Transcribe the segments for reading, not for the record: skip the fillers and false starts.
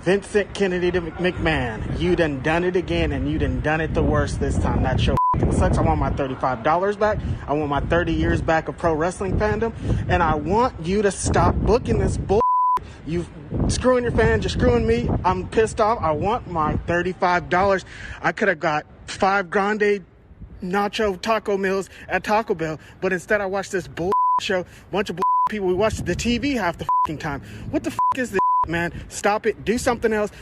Vincent Kennedy to McMahon, you done it again, and you done it the worst this time. That show sucks. I want my $35 back. I want my 30 years back of pro wrestling fandom, and I want you to stop booking this bull. You screwing your fans, you're screwing me. I'm pissed off. I want my $35. I could have got 5 grande nacho taco meals at Taco Bell, but instead I watched this bull show. Bunch of bull people. We watched the TV half the fucking time. What the is this, man? Stop it. Do something else.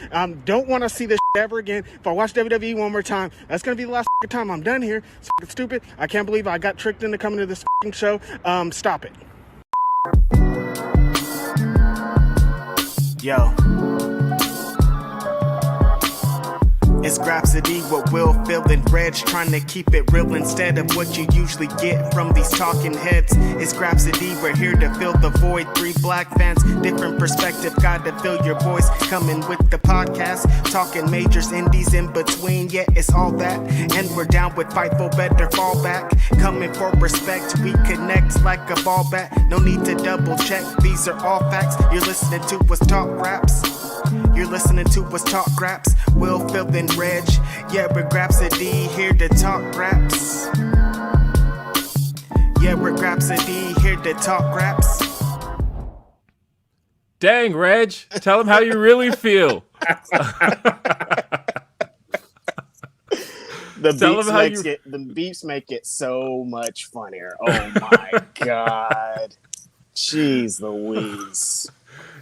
Don't want to see this ever again. If I watch WWE one more time, that's going to be the last time I'm done here. It's stupid. I can't believe I got tricked into coming to this show. Stop it. Yo. It's Grapsody with Will, Phil, and Reg, trying to keep it real instead of what you usually get from these talking heads. It's Grapsody, we're here to fill the void. 3 black fans, different perspective, got to fill your voice. Coming with the podcast, talking majors, indies in between. Yeah, it's all that, and we're down with Fightful, better fall back. Coming for respect, we connect like a ball bat. No need to double check, these are all facts. You're listening to us talk raps. You're listening to us talk raps. Will, Phil, and Reg. Yeah, we're Grapsody, here to talk raps. Yeah, we're Grapsody, here to talk raps. Dang, Reg, tell them how you really feel. The beeps make it so much funnier. Oh my God. Jeez Louise.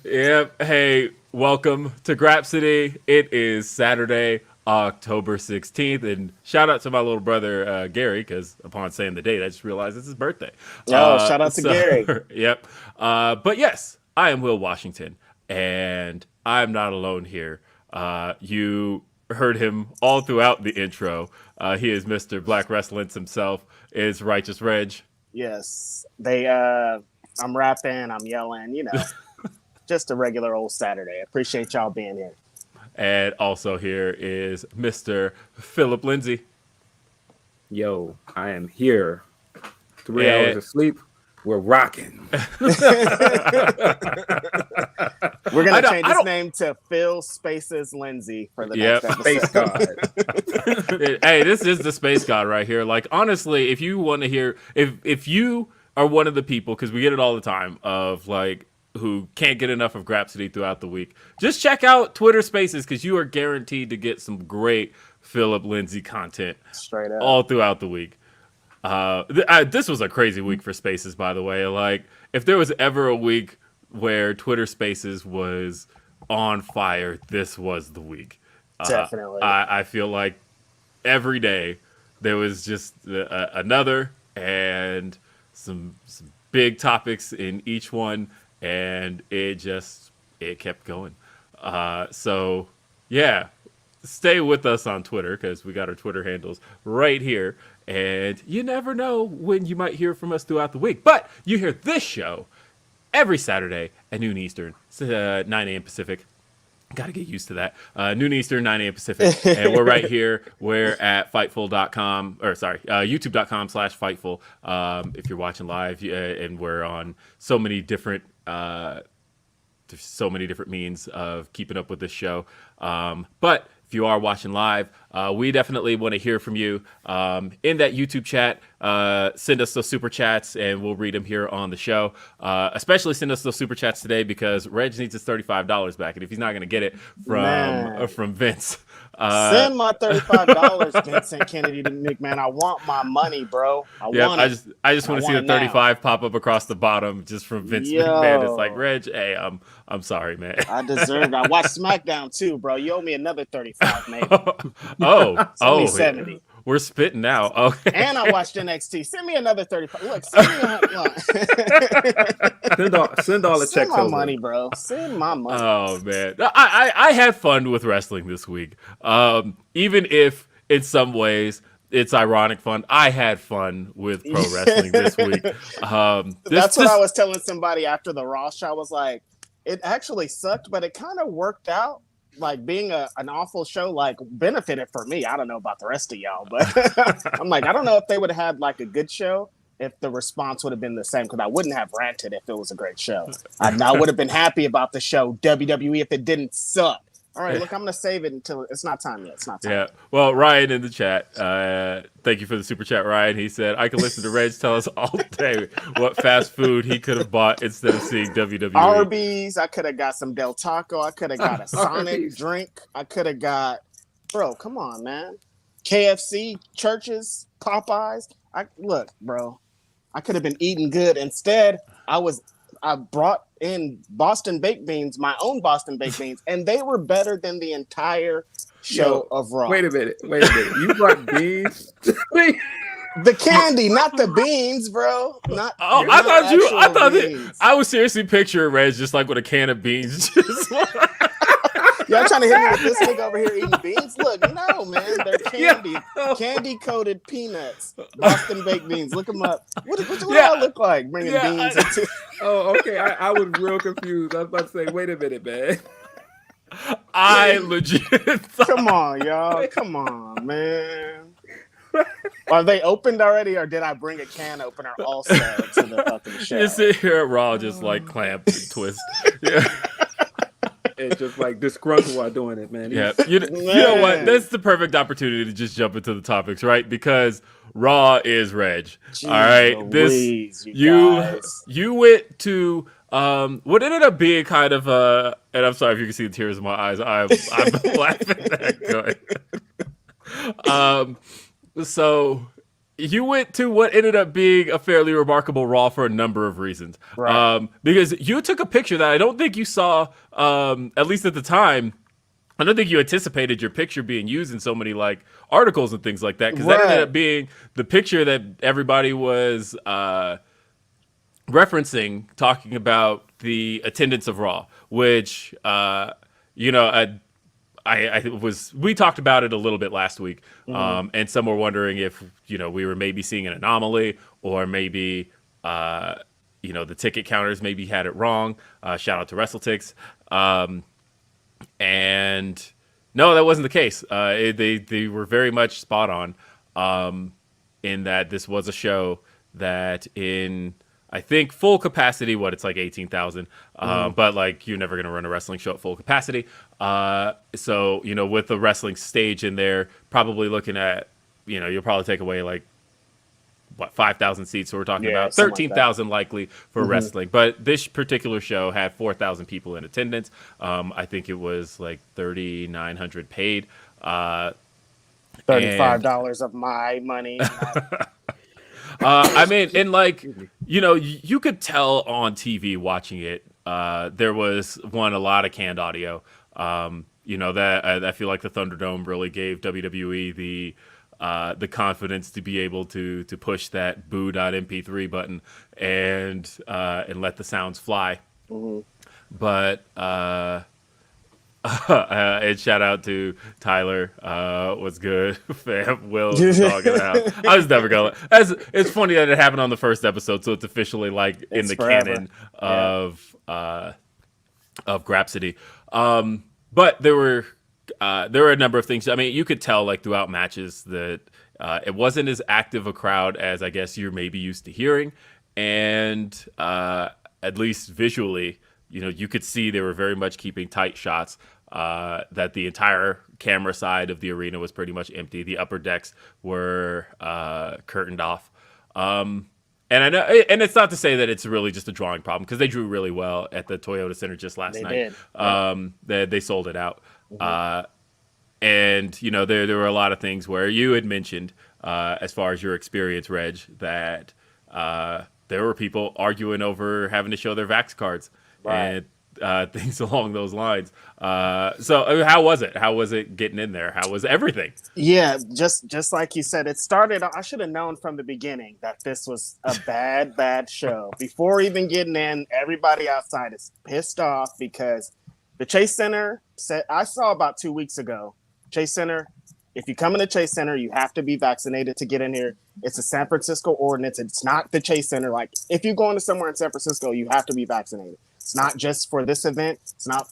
Yep. Hey, welcome to Grapsody. It is Saturday, October 16th. And shout out to my little brother, Gary, because upon saying the date, I just realized it's his birthday. Shout out to Gary. Yep. But yes, I am Will Washington, and I'm not alone here. You heard him all throughout the intro. He is Mr. Black Wrestling's himself, is Righteous Reg. Yes. I'm rapping, I'm yelling, you know. Just a regular old Saturday. Appreciate y'all being here. And also here is Mr. Philip Lindsey. Yo, I am here. 3 hours of sleep. We're rocking. We're going to change his name to Phil Spaces Lindsey for the next episode. Space God. Hey, this is the Space God right here. Like, honestly, if you want to hear, if you are one of the people, because we get it all the time, of like, who can't get enough of Grapsody throughout the week, just check out Twitter Spaces, because you are guaranteed to get some great Philip Lindsey content straight up all throughout the week. This was a crazy week for Spaces, by the way. Like, if there was ever a week where Twitter Spaces was on fire, this was the week. Definitely. I feel like every day there was just another and some big topics in each one. And it kept going. So, yeah, stay with us on Twitter, because we got our Twitter handles right here. And you never know when you might hear from us throughout the week. But you hear this show every Saturday at noon Eastern, 9 a.m. Pacific. Got to get used to that. Noon Eastern, 9 a.m. Pacific. And we're right here. We're at Fightful.com, YouTube.com/Fightful. If you're watching live, and we're on so many different means of keeping up with this show. But if you are watching live, we definitely want to hear from you in that YouTube chat. Send us those super chats, and we'll read them here on the show. Especially send us those super chats today, because Reg needs his $35 back, and if he's not going to get it from Vince, send my $35, Vincent Kennedy to McMahon. I want my money, bro. I just want to see the 35 pop up across the bottom, just from Vince McMahon. It's like, Reg, hey, I'm sorry, man. I deserve it. I watched SmackDown too, bro. You owe me another 35, maybe. oh, 70. Yeah. We're spitting now. Okay. And I watched NXT. Send me another 35. Look, send all the checks. Send my money, bro. Send my money. Oh man, I had fun with wrestling this week. Even if in some ways it's ironic fun, I had fun with pro wrestling this week. That's what I was telling somebody after the Raw show. I was like, it actually sucked, but it kind of worked out. Like, being an awful show, like, benefited for me. I don't know about the rest of y'all, but I'm like, I don't know if they would have had like a good show if the response would have been the same, because I wouldn't have ranted if it was a great show. I would have been happy about the show WWE if it didn't suck. All right, look, I'm gonna save it until it's not time yet. It's not time. Yeah. Well, Ryan in the chat, thank you for the super chat, Ryan. He said, I can listen to Reg tell us all day what fast food he could have bought instead of seeing WWE. Arby's, I could have got some Del Taco. I could have got a Sonic Arby's. drink. I could have got, bro, come on, man. KFC, Churches, Popeyes. Look, bro, I could have been eating good. Instead, I brought in Boston baked beans, my own Boston baked beans, and they were better than the entire show of Raw. Wait a minute. You brought beans? The candy, not the beans, bro. I was seriously picturing Reg just like with a can of beans. Just Y'all trying to hit me with this nigga over here eating beans? Look, no, man. They're candy-coated peanuts. Boston baked beans. Look them up. What do I look like bringing beans into... Oh, okay. I was real confused. I was about to say, wait a minute, man. I legit Come on, y'all. Come on, man. Are they opened already, or did I bring a can opener also to the fucking show? You sit here at Raw just like clamp and twist. Yeah. It's just like disgruntled while doing it, man. Yeah, you know what? That's the perfect opportunity to just jump into the topics, right? Because Raw is Reg. Jeez, all right, Louise, you went to what ended up being kind of and I'm sorry if you can see the tears in my eyes. I'm laughing at that. So you went to what ended up being a fairly remarkable Raw for a number of reasons. Right. Because you took a picture that I don't think you saw, at least at the time. I don't think you anticipated your picture being used in so many like articles and things like that. Because that ended up being the picture that everybody was referencing, talking about the attendance of Raw, which, we talked about it a little bit last week, and some were wondering if we were maybe seeing an anomaly, or maybe the ticket counters maybe had it wrong. Shout out to WrestleTix, and no, that wasn't the case. They were very much spot on, in that this was a show that in, I think, full capacity, it's like 18,000. But like, you're never going to run a wrestling show at full capacity. So, with the wrestling stage in there, probably looking at, you'll probably take away like, 5,000 seats. So we're talking about 13,000 likely for wrestling. But this particular show had 4,000 people in attendance. I think it was like 3,900 paid. $35 of my money. I mean, and like, you could tell on TV watching it, there was a lot of canned audio. That I feel like the Thunderdome really gave WWE the confidence to be able to push that boo.mp3 button and let the sounds fly. But and shout out to Tyler. What's good, fam? Will dogging out. I was never gonna. It's funny that it happened on the first episode, so it's officially like in the canon of Grapsody. But there were a number of things. I mean, you could tell like throughout matches that it wasn't as active a crowd as I guess you're maybe used to hearing, and at least visually, you could see they were very much keeping tight shots. That the entire camera side of the arena was pretty much empty. The upper decks were curtained off. And I know, and it's not to say that it's really just a drawing problem, because they drew really well at the Toyota Center just last night. They sold it out. And there were a lot of things where you had mentioned, as far as your experience, Reg, that there were people arguing over having to show their Vax cards. And things along those lines. So how was it? How was it getting in there? How was everything? Yeah, just like you said, it started. I should have known from the beginning that this was a bad show. Before even getting in, everybody outside is pissed off because the Chase Center said, I saw about 2 weeks ago, Chase Center, if you come in the Chase Center, you have to be vaccinated to get in here. It's a San Francisco ordinance. It's not the Chase Center. Like, if you're going to somewhere in San Francisco, you have to be vaccinated. It's not just for this event.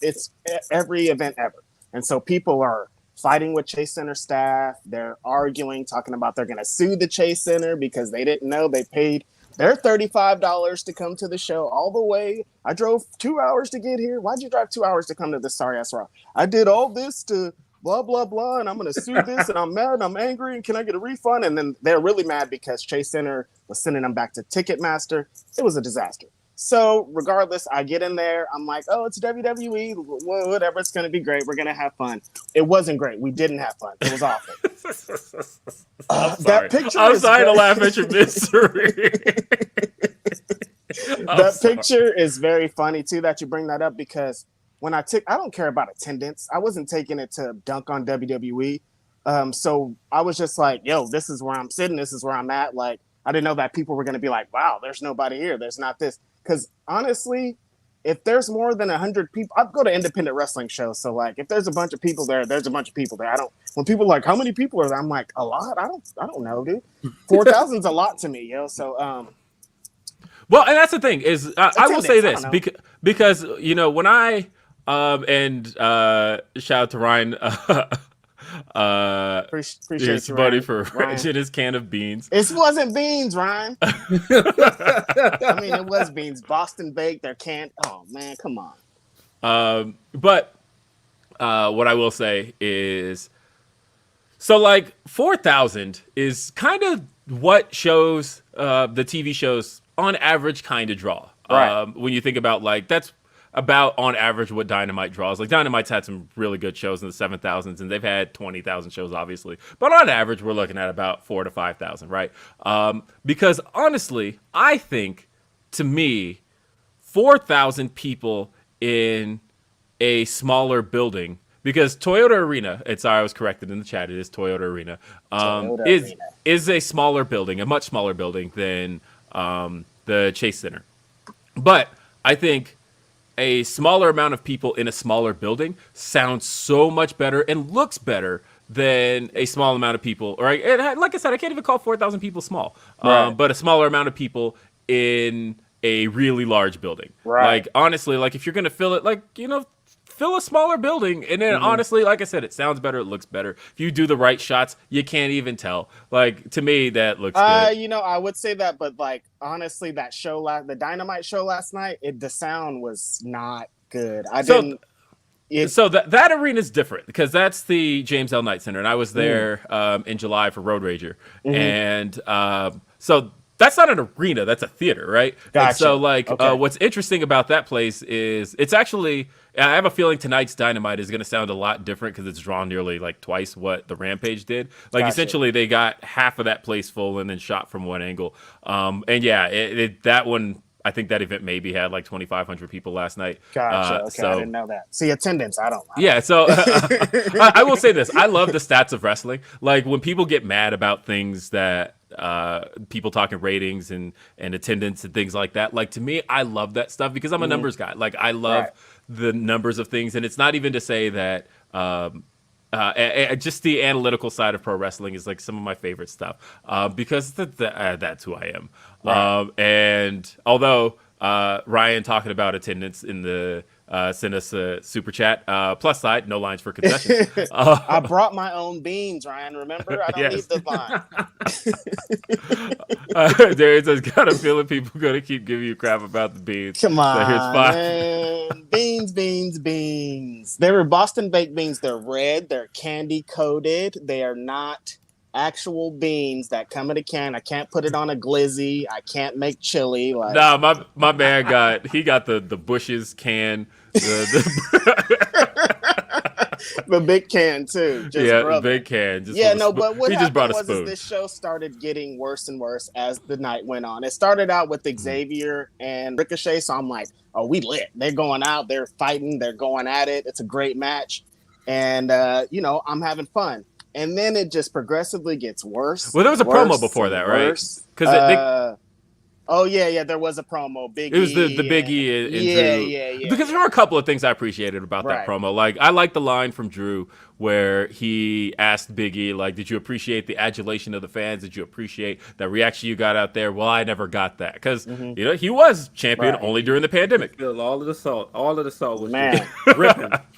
It's every event ever. And so people are fighting with Chase Center staff. They're arguing, talking about they're going to sue the Chase Center because they didn't know they paid They're $35 to come to the show all the way. I drove 2 hours to get here. Why'd you drive 2 hours to come to this sorry ass Raw? I did all this to blah, blah, blah, and I'm going to sue this, and I'm mad, and I'm angry, and can I get a refund? And then they're really mad because Chase Center was sending them back to Ticketmaster. It was a disaster. So regardless, I get in there. I'm like, oh, it's WWE. Whatever. It's going to be great. We're going to have fun. It wasn't great. We didn't have fun. It was awful. That picture I'm sorry to laugh at your misery. That picture is very funny, too, that you bring that up, because when I don't care about attendance. I wasn't taking it to dunk on WWE. So I was just like, yo, this is where I'm sitting. This is where I'm at. Like, I didn't know that people were going to be like, wow, there's nobody here. There's not this. Because honestly, if there's more than 100 people, I'd go to independent wrestling shows. So like, if there's a bunch of people there, there's a bunch of people there. When people are like, how many people are there? I'm like, a lot. I don't know, dude. 4,000 is a lot to me, yo. So, well, and that's the thing is, I will say this because you know, when I, shout out to Ryan, appreciate you, buddy, Ryan. for wrenching his can of beans. It wasn't beans, Ryan. I mean, it was beans. Boston baked. They're canned. Oh man, come on. But what I will say is, so like 4,000 is kind of what shows the TV shows on average kind of draw. Right. When you think about like that's about on average what Dynamite draws. Like Dynamite's had some really good shows in the 7,000s, and they've had 20,000 shows, obviously. But on average, we're looking at about 4,000 to 5,000, right? Because honestly, I think, to me, 4,000 people in a smaller building, because Toyota Arena, I was corrected in the chat, it is Toyota Arena, is a smaller building, a much smaller building than the Chase Center. But I think a smaller amount of people in a smaller building sounds so much better and looks better than a small amount of people. Or like I said, I can't even call 4,000 people small, right. But a smaller amount of people in a really large building. Right. Like, honestly, like if you're going to fill it, like, you know, fill a smaller building, and then honestly, like I said, it sounds better, it looks better. If you do the right shots, you can't even tell. Like, to me, that looks good. You know, I would say that, but like honestly, that show the Dynamite show last night, the sound was not good. So that arena is different because that's the James L. Knight Center, and I was there in July for Road Rager, and so that's not an arena, that's a theater, right? Gotcha. And so like what's interesting about that place is it's actually, I have a feeling tonight's Dynamite is going to sound a lot different because it's drawn nearly like twice what the Rampage did. Like essentially they got half of that place full and then shot from one angle. And yeah, that one, I think that event maybe had like 2,500 people last night. Gotcha. Okay, I didn't know that. See, attendance, I don't know. Yeah, so I will say this. I love the stats of wrestling. Like when people get mad about things that people talking ratings and attendance and things like that. Like to me, I love that stuff because I'm a numbers guy. Like I love the numbers of things, and it's not even to say that just the analytical side of pro wrestling is like some of my favorite stuff because that's who I am. Right. And although Ryan talking about attendance in the send us a super chat. Plus side, no lines for concessions. I brought my own beans, Ryan. Remember, I don't need the line. Darius has got a feeling people going to keep giving you crap about the beans. Come on, man. Beans. They were Boston baked beans. They're red. They're candy coated. They are not actual beans that come in a can. I can't put it on a glizzy. I can't make chili. Like, nah, my man got the Bush's can. The big can too. The big can. But what he just brought a happened spoon. was this show started getting worse and worse as the night went on. It started out with Xavier and Ricochet, so I'm like, oh, we lit. They're going out, they're fighting, they're going at it. It's a great match, and I'm having fun. And then it just progressively gets worse. Well, there was a promo before that, right? Because there was a promo. It was the Big E and Drew. Yeah. Because there were a couple of things I appreciated about that promo. Like, I like the line from Drew where he asked Big E, like, did you appreciate the adulation of the fans? Did you appreciate that reaction you got out there? Well, I never got that. Because, he was champion only during the pandemic. All of the salt was man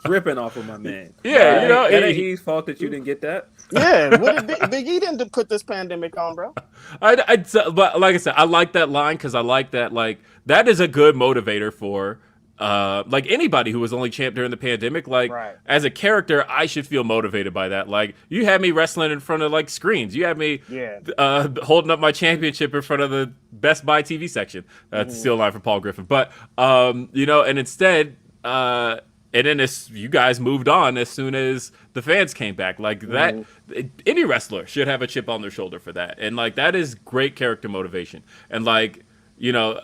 dripping off of my man. Yeah, it ain't his fault that you didn't get that. Yeah, what did Big E didn't put this pandemic on, bro. But like I said, I like that line because I like that. Like that is a good motivator for like anybody who was only champ during the pandemic. Like Right. as a character, I should feel motivated by that. Like you had me wrestling in front of like screens. You had me holding up my championship in front of the Best Buy TV section. To steal a line from Paul Griffin. But you know, and instead. And then you guys moved on as soon as the fans came back. Like that, any wrestler should have a chip on their shoulder for that. And like that is great character motivation. And like, you know,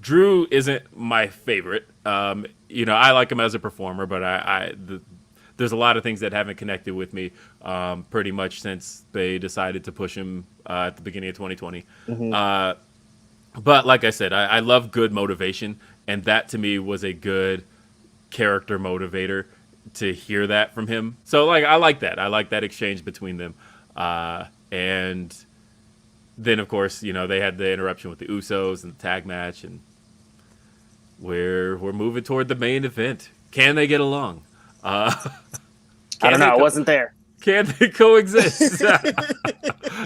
Drew isn't my favorite. You know, I like him as a performer, but there's a lot of things that haven't connected with me pretty much since they decided to push him at the beginning of 2020. But like I said, I love good motivation, and that to me was a good character motivator to hear that from him. So like I like that exchange between them. And then of course, you know, they had the interruption with the Usos and the tag match, and we're moving toward the main event. Can they get along? I don't know. I wasn't there. Can they coexist?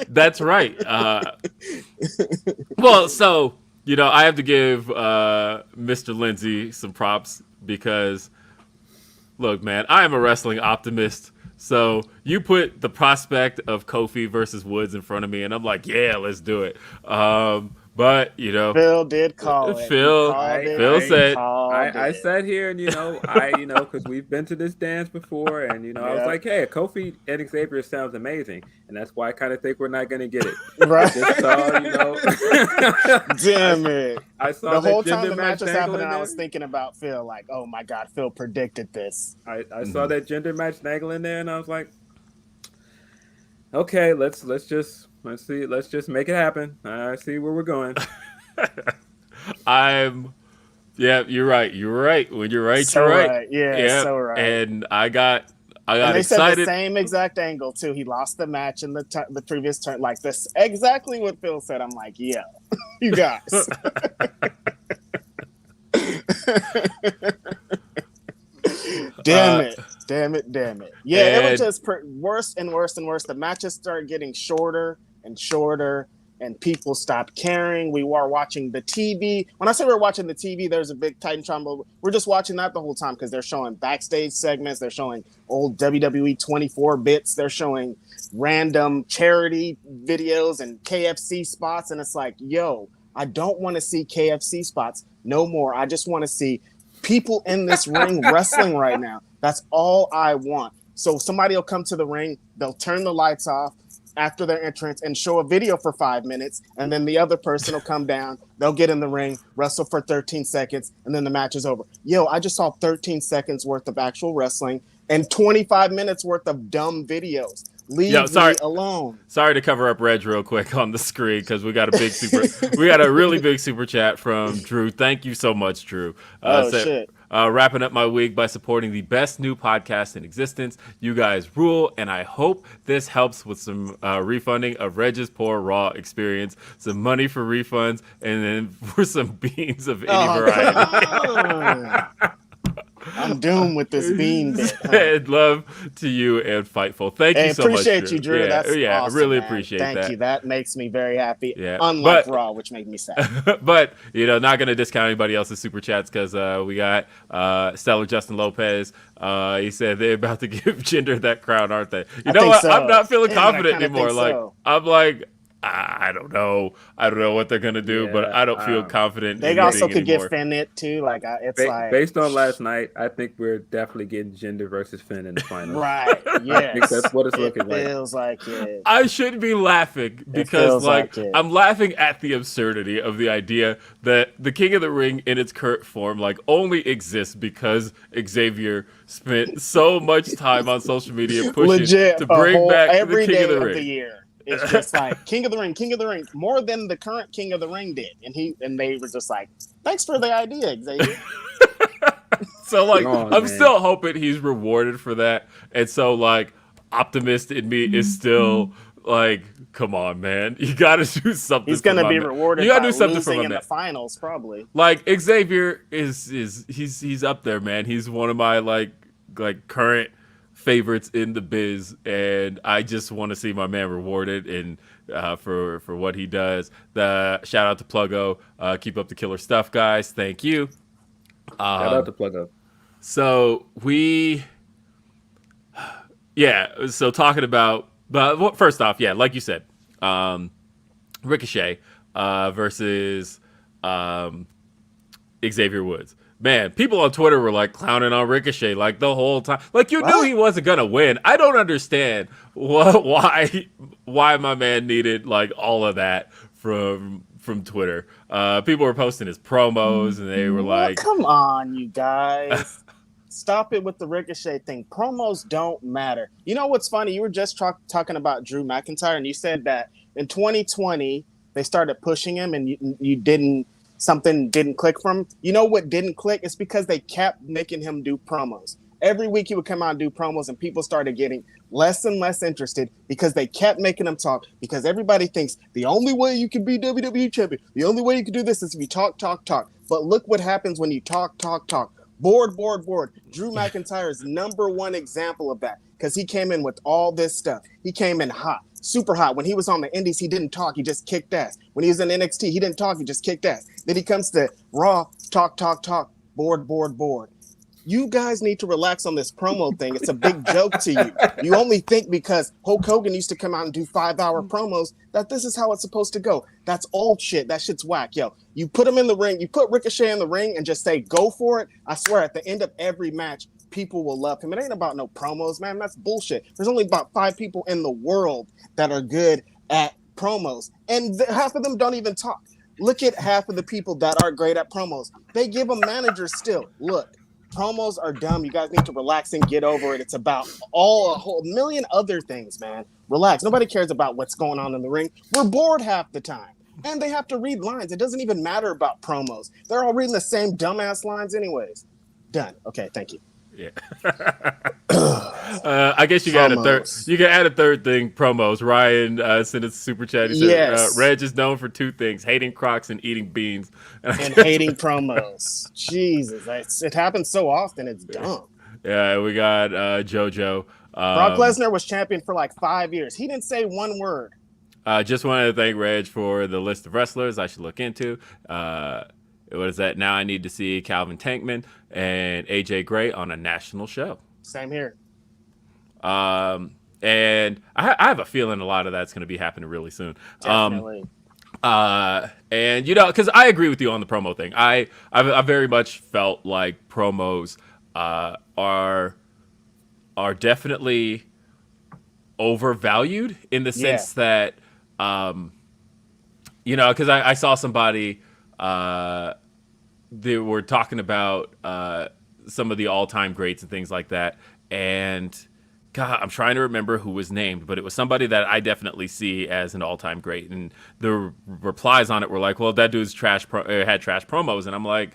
That's right. Well, so, you know, I have to give Mr. Lindsey some props because, look, man, I am a wrestling optimist. So you put the prospect of Kofi versus Woods in front of me, and I'm like, yeah, let's do it. But, you know, Phil did call it. Phil said, I sat here and, you know, because we've been to this dance before, and, you know, I was like, hey, Kofi and Xavier sounds amazing. And that's why I kind of think we're not going to get it. Right. I just saw, you know. Damn it. I saw the whole time the match match was happening, I was thinking about Phil, like, oh my God, Phil predicted this. I saw that gender match angle in there, and I was like, okay, let's just make it happen. I see where we're going. Yeah, you're right. You're right. When you're right, So you're right. right. Yeah, so right. And I got And they excited. said the same exact angle too. He lost the match in the previous turn, like this. Exactly what Phil said. I'm like, yeah, you guys. Damn it. Yeah, it was just worse and worse and worse. The matches started getting shorter and shorter, and people stopped caring. We were watching the TV. When I say we're watching the TV, there's a big Titantron, but we're just watching that the whole time because they're showing backstage segments. They're showing old WWE 24 bits. They're showing random charity videos and KFC spots. And it's like, yo, I don't want to see KFC spots no more. I just want to see people in this ring wrestling right now. That's all I want. So somebody will come to the ring, they'll turn the lights off after their entrance and show a video for 5 minutes, and then the other person will come down, they'll get in the ring, wrestle for 13 seconds, and then the match is over. Yo, I just saw 13 seconds worth of actual wrestling and 25 minutes worth of dumb videos. Leave me alone. Sorry to cover up Reg real quick on the screen because we got a really big super chat from Drew. Thank you so much, Drew. Shit. Wrapping up my week by supporting the best new podcast in existence. You guys rule, and I hope this helps with some refunding of Reg's poor Raw experience, some money for refunds, and then for some beans of any variety. I'm doomed with this bean bit. Huh? And love to you and Fightful. Thank you so much. Appreciate you, Drew. That's awesome, I really man. appreciate that. Thank you. That makes me very happy. Yeah. Unlike Raw, which made me sad. But, you know, not going to discount anybody else's super chats because we got Stellar Justin Lopez. He said they're about to give Jinder that crown, aren't they? You know what? So. I'm not feeling confident anymore. I'm like, I don't know. I don't know what they're gonna do, but I don't feel confident. They also could get Finn it too. Like like based on last night, I think we're definitely getting Jinder versus Finn in the final. Right? Yeah, I think that's what it's looking like. Feels like it. I shouldn't be laughing because I'm laughing at the absurdity of the idea that the King of the Ring in its current form only exists because Xavier spent so much time on social media pushing to bring back the King of the Ring. Of the year. It's just like King of the Ring, more than the current King of the Ring did, and they were just like, "Thanks for the idea, Xavier." So I'm still hoping he's rewarded for that, and so optimist in me is still like, "Come on, man, you got to do something." He's gonna be rewarded. You got to do something for him in the finals, probably. Like Xavier is he's up there, man. He's one of my like current favorites in the biz, and I just want to see my man rewarded and for what he does. The shout out to Pluggo. Keep up the killer stuff, guys. Thank you. Shout out to Pluggo. So so talking about, but first off, yeah, like you said, Ricochet versus Xavier Woods. Man, people on Twitter were like clowning on Ricochet like the whole time. Like you knew he wasn't gonna win. I don't understand why my man needed like all of that from Twitter. People were posting his promos and they were like, "Come on, you guys." Stop it with the Ricochet thing. Promos don't matter. You know what's funny? You were just talking about Drew McIntyre, and you said that in 2020 they started pushing him, and something didn't click for him. You know what didn't click? It's because they kept making him do promos. Every week he would come out and do promos, and people started getting less and less interested because they kept making him talk. Because everybody thinks the only way you can be WWE champion, the only way you can do this is if you talk. But look what happens when you talk. Board. Drew McIntyre is number one example of that because he came in with all this stuff. He came in hot, super hot. When he was on the Indies, he didn't talk. He just kicked ass. When he was in NXT, he didn't talk. He just kicked ass. Then he comes to Raw, talk. Board. You guys need to relax on this promo thing. It's a big joke to you. You only think because Hulk Hogan used to come out and do 5-hour promos that this is how it's supposed to go. That's old shit. That shit's whack, yo. You put him in the ring. You put Ricochet in the ring and just say, go for it. I swear, at the end of every match, people will love him. It ain't about no promos, man. That's bullshit. There's only about 5 people in the world that are good at promos, and half of them don't even talk. Look at half of the people that are great at promos. They give them managers still. Look. Promos are dumb. You guys need to relax and get over it. It's about a whole million other things, man. Relax. Nobody cares about what's going on in the ring. We're bored half the time. And they have to read lines. It doesn't even matter about promos. They're all reading the same dumbass lines anyways. Done. Okay, thank you. Yeah. I guess you got a third. You can add a third thing. Promos. Ryan sent us a super chat. He said, yes. Reg is known for 2 things: hating Crocs and eating beans. And hating promos. Jesus, it happens so often. It's dumb. Yeah, we got JoJo. Brock Lesnar was champion for like 5 years. He didn't say one word. Just wanted to thank Reg for the list of wrestlers I should look into. What is that? Now I need to see Calvin Tankman and AJ Gray on a national show. Same here. And I have a feeling a lot of that's going to be happening really soon. Definitely. And because I agree with you on the promo thing. I very much felt like promos are definitely overvalued in the sense that because I saw somebody. They were talking about some of the all-time greats and things like that, and God, I'm trying to remember who was named, but it was somebody that I definitely see as an all-time great, and the replies on it were like, "Well, that dude's had trash promos," and I'm like,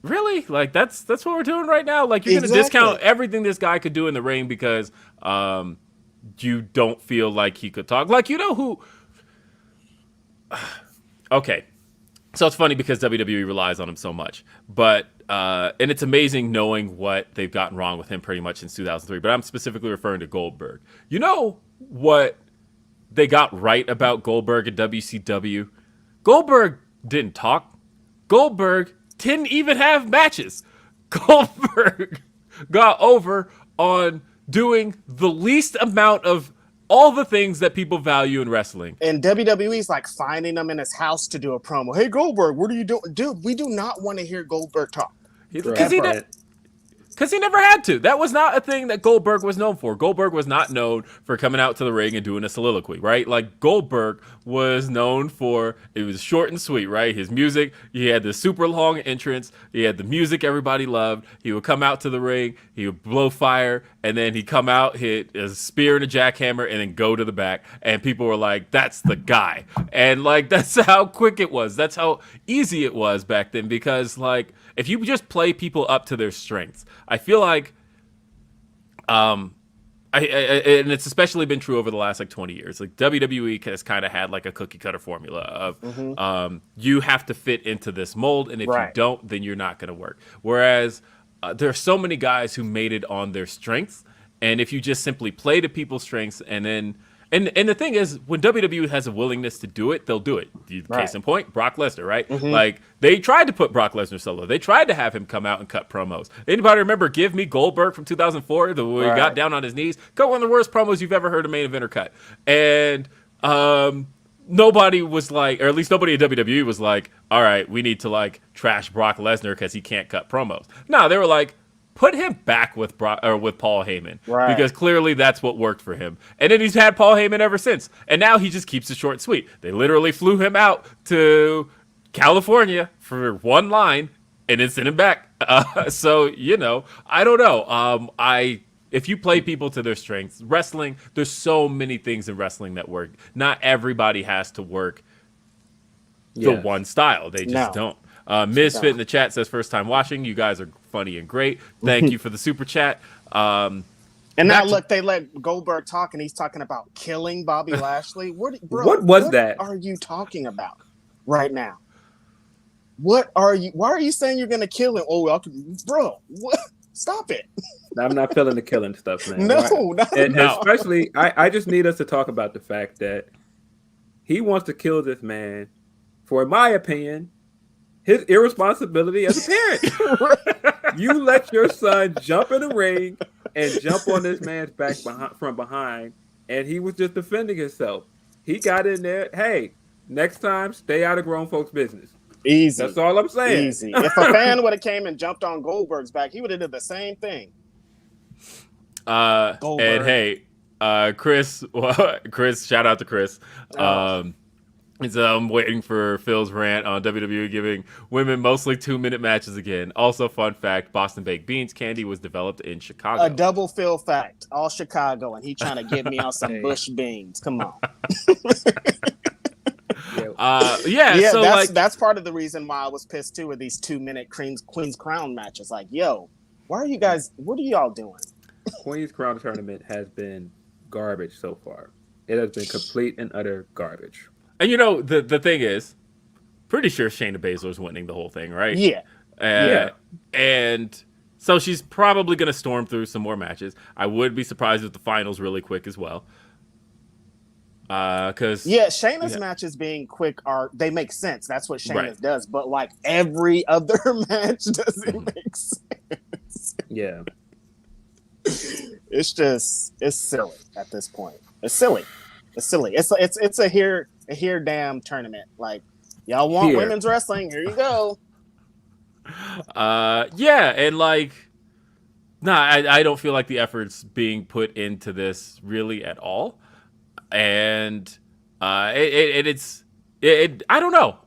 "Really? Like that's what we're doing right now? Like you're gonna discount everything this guy could do in the ring because you don't feel like he could talk? Like who?" Okay. So it's funny because WWE relies on him so much, but and it's amazing knowing what they've gotten wrong with him pretty much since 2003. But I'm specifically referring to Goldberg. You know what they got right about Goldberg at WCW? Goldberg didn't talk. Goldberg didn't even have matches. Goldberg got over on doing the least amount of all the things that people value in wrestling. And WWE's like finding him in his house to do a promo. Hey, Goldberg, what are you doing? Dude, we do not want to hear Goldberg talk. Because he never had to. That was not a thing that Goldberg was known for. Goldberg was not known for coming out to the ring and doing a soliloquy, right? Like Goldberg was known for, it was short and sweet, right? His music, he had the super long entrance. He had the music everybody loved. He would come out to the ring, he would blow fire, and then he'd come out, hit a spear and a jackhammer, and then go to the back. And people were like, that's the guy. And like, that's how quick it was. That's how easy it was back then because like, if you just play people up to their strengths, I feel like, and it's especially been true over the last like 20 years. Like WWE has kind of had like a cookie cutter formula of you have to fit into this mold, and if you don't, then you're not going to work. Whereas there are so many guys who made it on their strengths, and if you just simply play to people's strengths, and then and the thing is, when WWE has a willingness to do it, they'll do it. Case in point, Brock Lesnar, right? Like, they tried to put Brock Lesnar solo. They tried to have him come out and cut promos. Anybody remember Give Me Goldberg from 2004? The way he got down on his knees? Cut one of the worst promos you've ever heard a main eventer cut. And nobody was like, or at least nobody at WWE was like, all right, we need to like trash Brock Lesnar because he can't cut promos. No, they were like, put him back with with Paul Heyman, because clearly that's what worked for him. And then he's had Paul Heyman ever since. And now he just keeps it short and sweet. They literally flew him out to California for one line and then sent him back. So, you know, I don't know. If you play people to their strengths, wrestling, there's so many things in wrestling that work. Not everybody has to work the one style. They just don't. Misfit in the chat says, first time watching. You guys are funny and great. Thank you for the super chat. And now look, they let Goldberg talk, and he's talking about killing Bobby Lashley. What was that? What are you talking about right now? Why are you saying you're going to kill him? Oh, bro, what? Stop it. I'm not feeling the killing stuff, man. No. Especially, I just need us to talk about the fact that he wants to kill this man for, in my opinion, his irresponsibility as a parent. You let your son jump in the ring and jump on this man's back from behind, and he was just defending himself. He got in there. Hey, next time, stay out of grown folks' business. Easy. That's all I'm saying. Easy. If a fan would have came and jumped on Goldberg's back, he would have did the same thing. And hey, Chris, shout out to Chris. I'm waiting for Phil's rant on WWE giving women mostly 2-minute matches again. Also, fun fact, Boston Baked Beans candy was developed in Chicago. A double Phil fact. All Chicago, and he trying to get me on some Bush beans. Come on. So that's part of the reason why I was pissed too with these 2-minute Queen's Crown matches. Like, yo, what are y'all doing? Queen's Crown tournament has been garbage so far. It has been complete and utter garbage. And you know, the thing is, pretty sure Shayna Baszler's winning the whole thing, right? Yeah. And so she's probably going to storm through some more matches. I would be surprised if the finals really quick as well. Shayna's matches being quick they make sense. That's what Shayna's does. But like every other match doesn't make sense. Yeah. It's silly at this point. It's silly. It's a here damn tournament. Like, y'all want women's wrestling? Here you go. And like, I don't feel like the effort's being put into this really at all. And it's I don't know.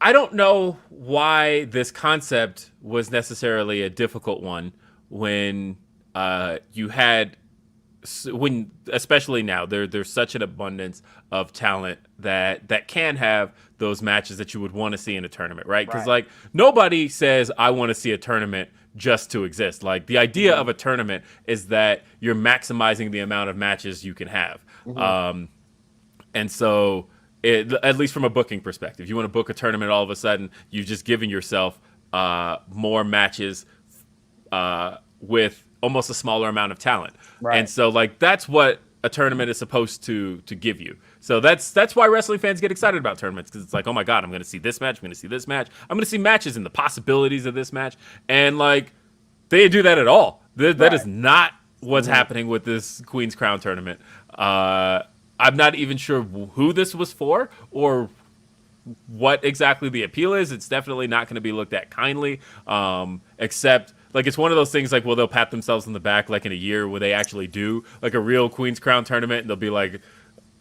I don't know why this concept was necessarily a difficult one when especially now there's such an abundance of talent that can have those matches that you would want to see in a tournament, right? Because like nobody says I want to see a tournament just to exist. Like the idea of a tournament is that you're maximizing the amount of matches you can have. And so at least from a booking perspective, you want to book a tournament, all of a sudden you've just given yourself more matches with almost a smaller amount of talent. And so like that's what a tournament is supposed to give you. So that's why wrestling fans get excited about tournaments, because it's like, oh my God, I'm going to see this match. I'm going to see this match. I'm going to see matches and the possibilities of this match. And like, they didn't do that at all. That is not what's happening with this Queen's Crown tournament. I'm not even sure who this was for or what exactly the appeal is. It's definitely not going to be looked at kindly, except like it's one of those things like, well, they'll pat themselves on the back like in a year where they actually do like a real Queen's Crown tournament, and they'll be like,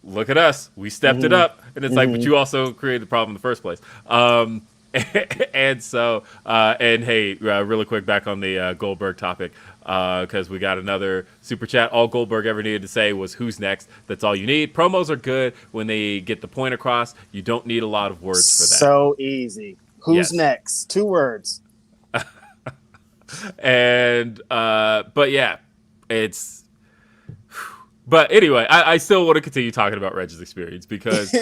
look at us, we stepped it up. And it's like, but you also created the problem in the first place. And so, and hey, really quick back on the Goldberg topic, because we got another super chat. All Goldberg ever needed to say was, who's next? That's all you need. Promos are good when they get the point across. You don't need a lot of words for that. So easy. Who's next? 2 words. And, but yeah, it's But anyway, I still want to continue talking about Reg's experience because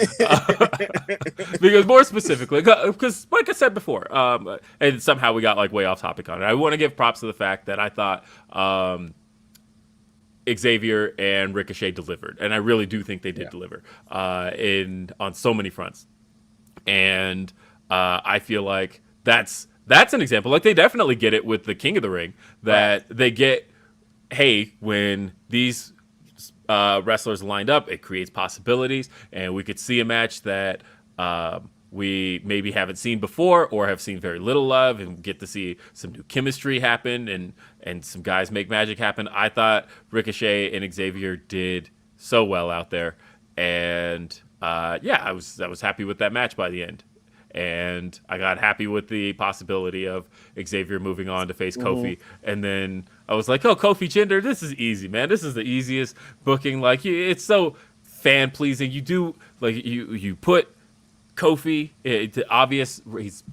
because more specifically, because like I said before, and somehow we got like way off topic on it. I want to give props to the fact that I thought Xavier and Ricochet delivered, and I really do think they did deliver on so many fronts. And I feel like that's an example. Like they definitely get it with the King of the Ring, that they get, hey, when these wrestlers lined up, it creates possibilities, and we could see a match that we maybe haven't seen before or have seen very little of, and get to see some new chemistry happen and some guys make magic happen. I thought Ricochet and Xavier did so well out there, and I was happy with that match by the end. And I got happy with the possibility of Xavier moving on to face Kofi. And then I was like, oh, Kofi Jinder, this is easy, man. This is the easiest booking. Like, it's so fan pleasing. You do, like, you put Kofi, it's obvious, he's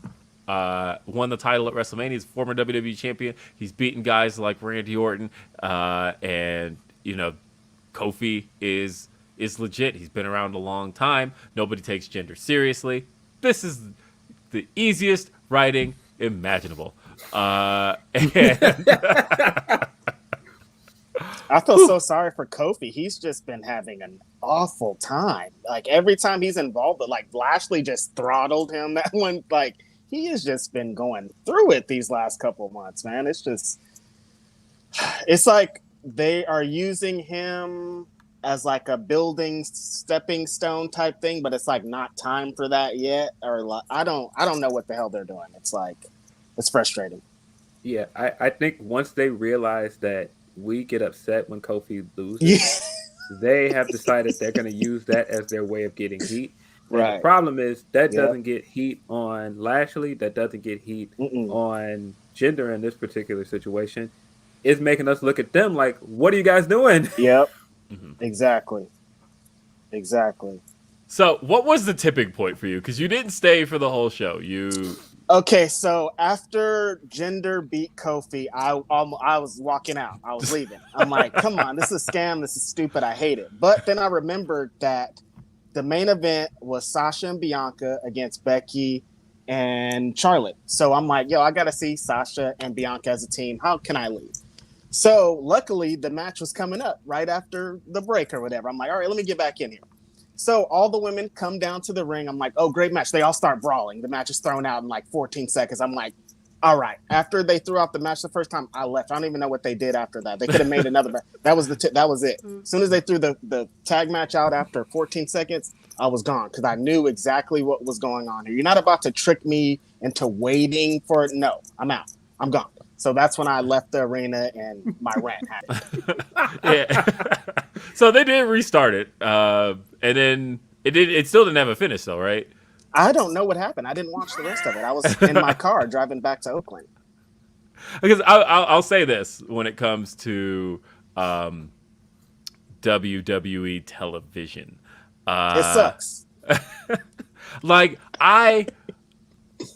won the title at WrestleMania. He's a former WWE champion. He's beaten guys like Randy Orton. And, you know, Kofi is legit. He's been around a long time. Nobody takes Jinder seriously. This is the easiest writing imaginable. I feel so sorry for Kofi. He's just been having an awful time. Like every time he's involved, like Lashley just throttled him. That one, like he has just been going through it these last couple of months, man. It's like they are using him as like a building stepping stone type thing, but it's like not time for that yet. Or like, I don't know what the hell they're doing. It's like, it's frustrating. Yeah, I think once they realize that we get upset when Kofi loses, they have decided they're going to use that as their way of getting heat. Right. The problem is that doesn't get heat on Lashley. That doesn't get heat on Jinder in this particular situation. It's making us look at them like, what are you guys doing? Yep. Exactly. So what was the tipping point for you? Because you didn't stay for the whole show. Okay, so after Jinder beat Kofi, I was walking out. I was leaving. I'm like, come on, this is a scam. This is stupid. I hate it. But then I remembered that the main event was Sasha and Bianca against Becky and Charlotte. So I'm like, yo, I got to see Sasha and Bianca as a team. How can I leave? So luckily, the match was coming up right after the break or whatever. I'm like, all right, let me get back in here. So all the women come down to the ring. I'm like, oh, great match. They all start brawling. The match is thrown out in like 14 seconds. I'm like, all right. After they threw out the match the first time, I left. I don't even know what they did after that. They could have made another match. That was that was it. As soon as they threw the tag match out after 14 seconds, I was gone because I knew exactly what was going on here. You're not about to trick me into waiting for it. No, I'm out. I'm gone. So that's when I left the arena and my rant happened. Yeah. So they did restart it, and then it still didn't have a finish though, right? I don't know what happened. I didn't watch the rest of it. I was in my car driving back to Oakland. Because I'll say this when it comes to WWE television, it sucks.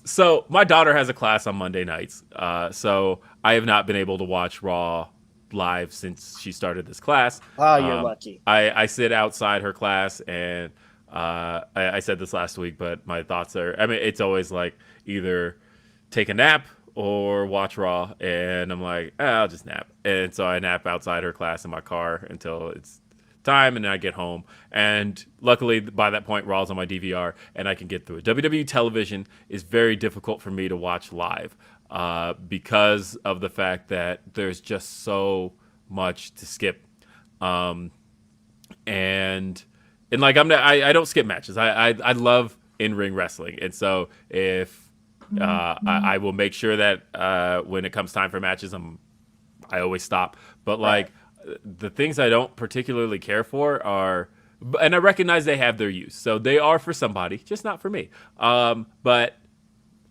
So my daughter has a class on Monday nights. So I have not been able to watch Raw live since she started this class. Oh, you're lucky. I sit outside her class, and I said this last week, but my thoughts are, I mean, it's always like either take a nap or watch Raw. And I'm like, I'll just nap. And so I nap outside her class in my car until it's time, and then I get home, and luckily by that point Raw's on my DVR and I can get through it. WWE television is very difficult for me to watch live because of the fact that there's just so much to skip, and like I don't skip matches. I love in-ring wrestling, and so if I will make sure that when it comes time for matches I always stop, but like the things I don't particularly care for are, and I recognize they have their use. So they are for somebody, just not for me. But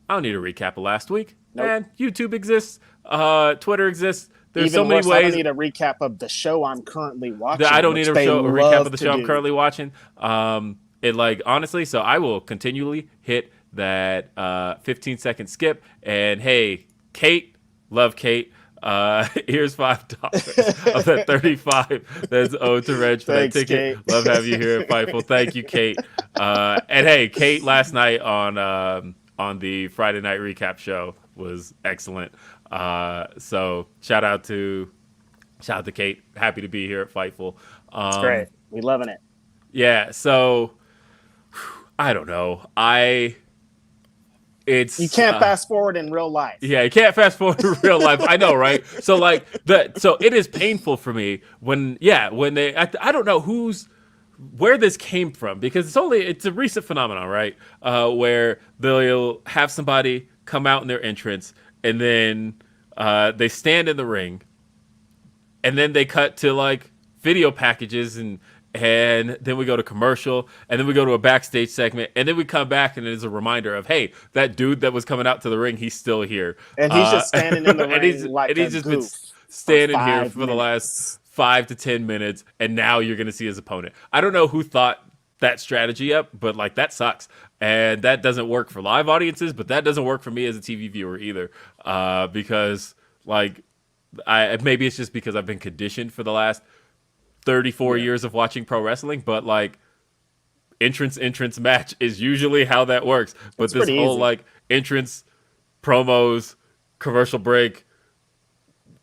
I don't need a recap of last week. Nope. Man, YouTube exists. Twitter exists. There's Even so many worse, ways. I don't need a recap of the show I'm currently watching. I don't need a recap of the show I'm currently watching. Honestly, so I will continually hit that 15-second skip. And hey, Kate, love Kate. Here's $5 of that 35 that's owed to Reg for that Thanks, ticket. Kate. Love having you here at Fightful. Thank you, Kate. And hey, Kate last night on the Friday night recap show was excellent. So shout out to Kate. Happy to be here at Fightful. It's great. We loving it. Yeah. So I don't know. You can't fast forward in real life. Yeah, you can't fast forward to real life. I know, right? So like so it is painful for me when they I don't know where this came from, because it's a recent phenomenon, right? Where they'll have somebody come out in their entrance and then they stand in the ring and then they cut to like video packages and then we go to commercial, and then we go to a backstage segment, and then we come back, and it is a reminder of, hey, that dude that was coming out to the ring, he's still here. And he's just standing in the ring he's just been standing here for the last 5 to 10 minutes, and now you're going to see his opponent. I don't know who thought that strategy up, but like that sucks. And that doesn't work for live audiences, but that doesn't work for me as a TV viewer either, because like maybe it's just because I've been conditioned for the last 34 years of watching pro wrestling, but like entrance match is usually how that works. But this whole easy. like entrance, promos, commercial break,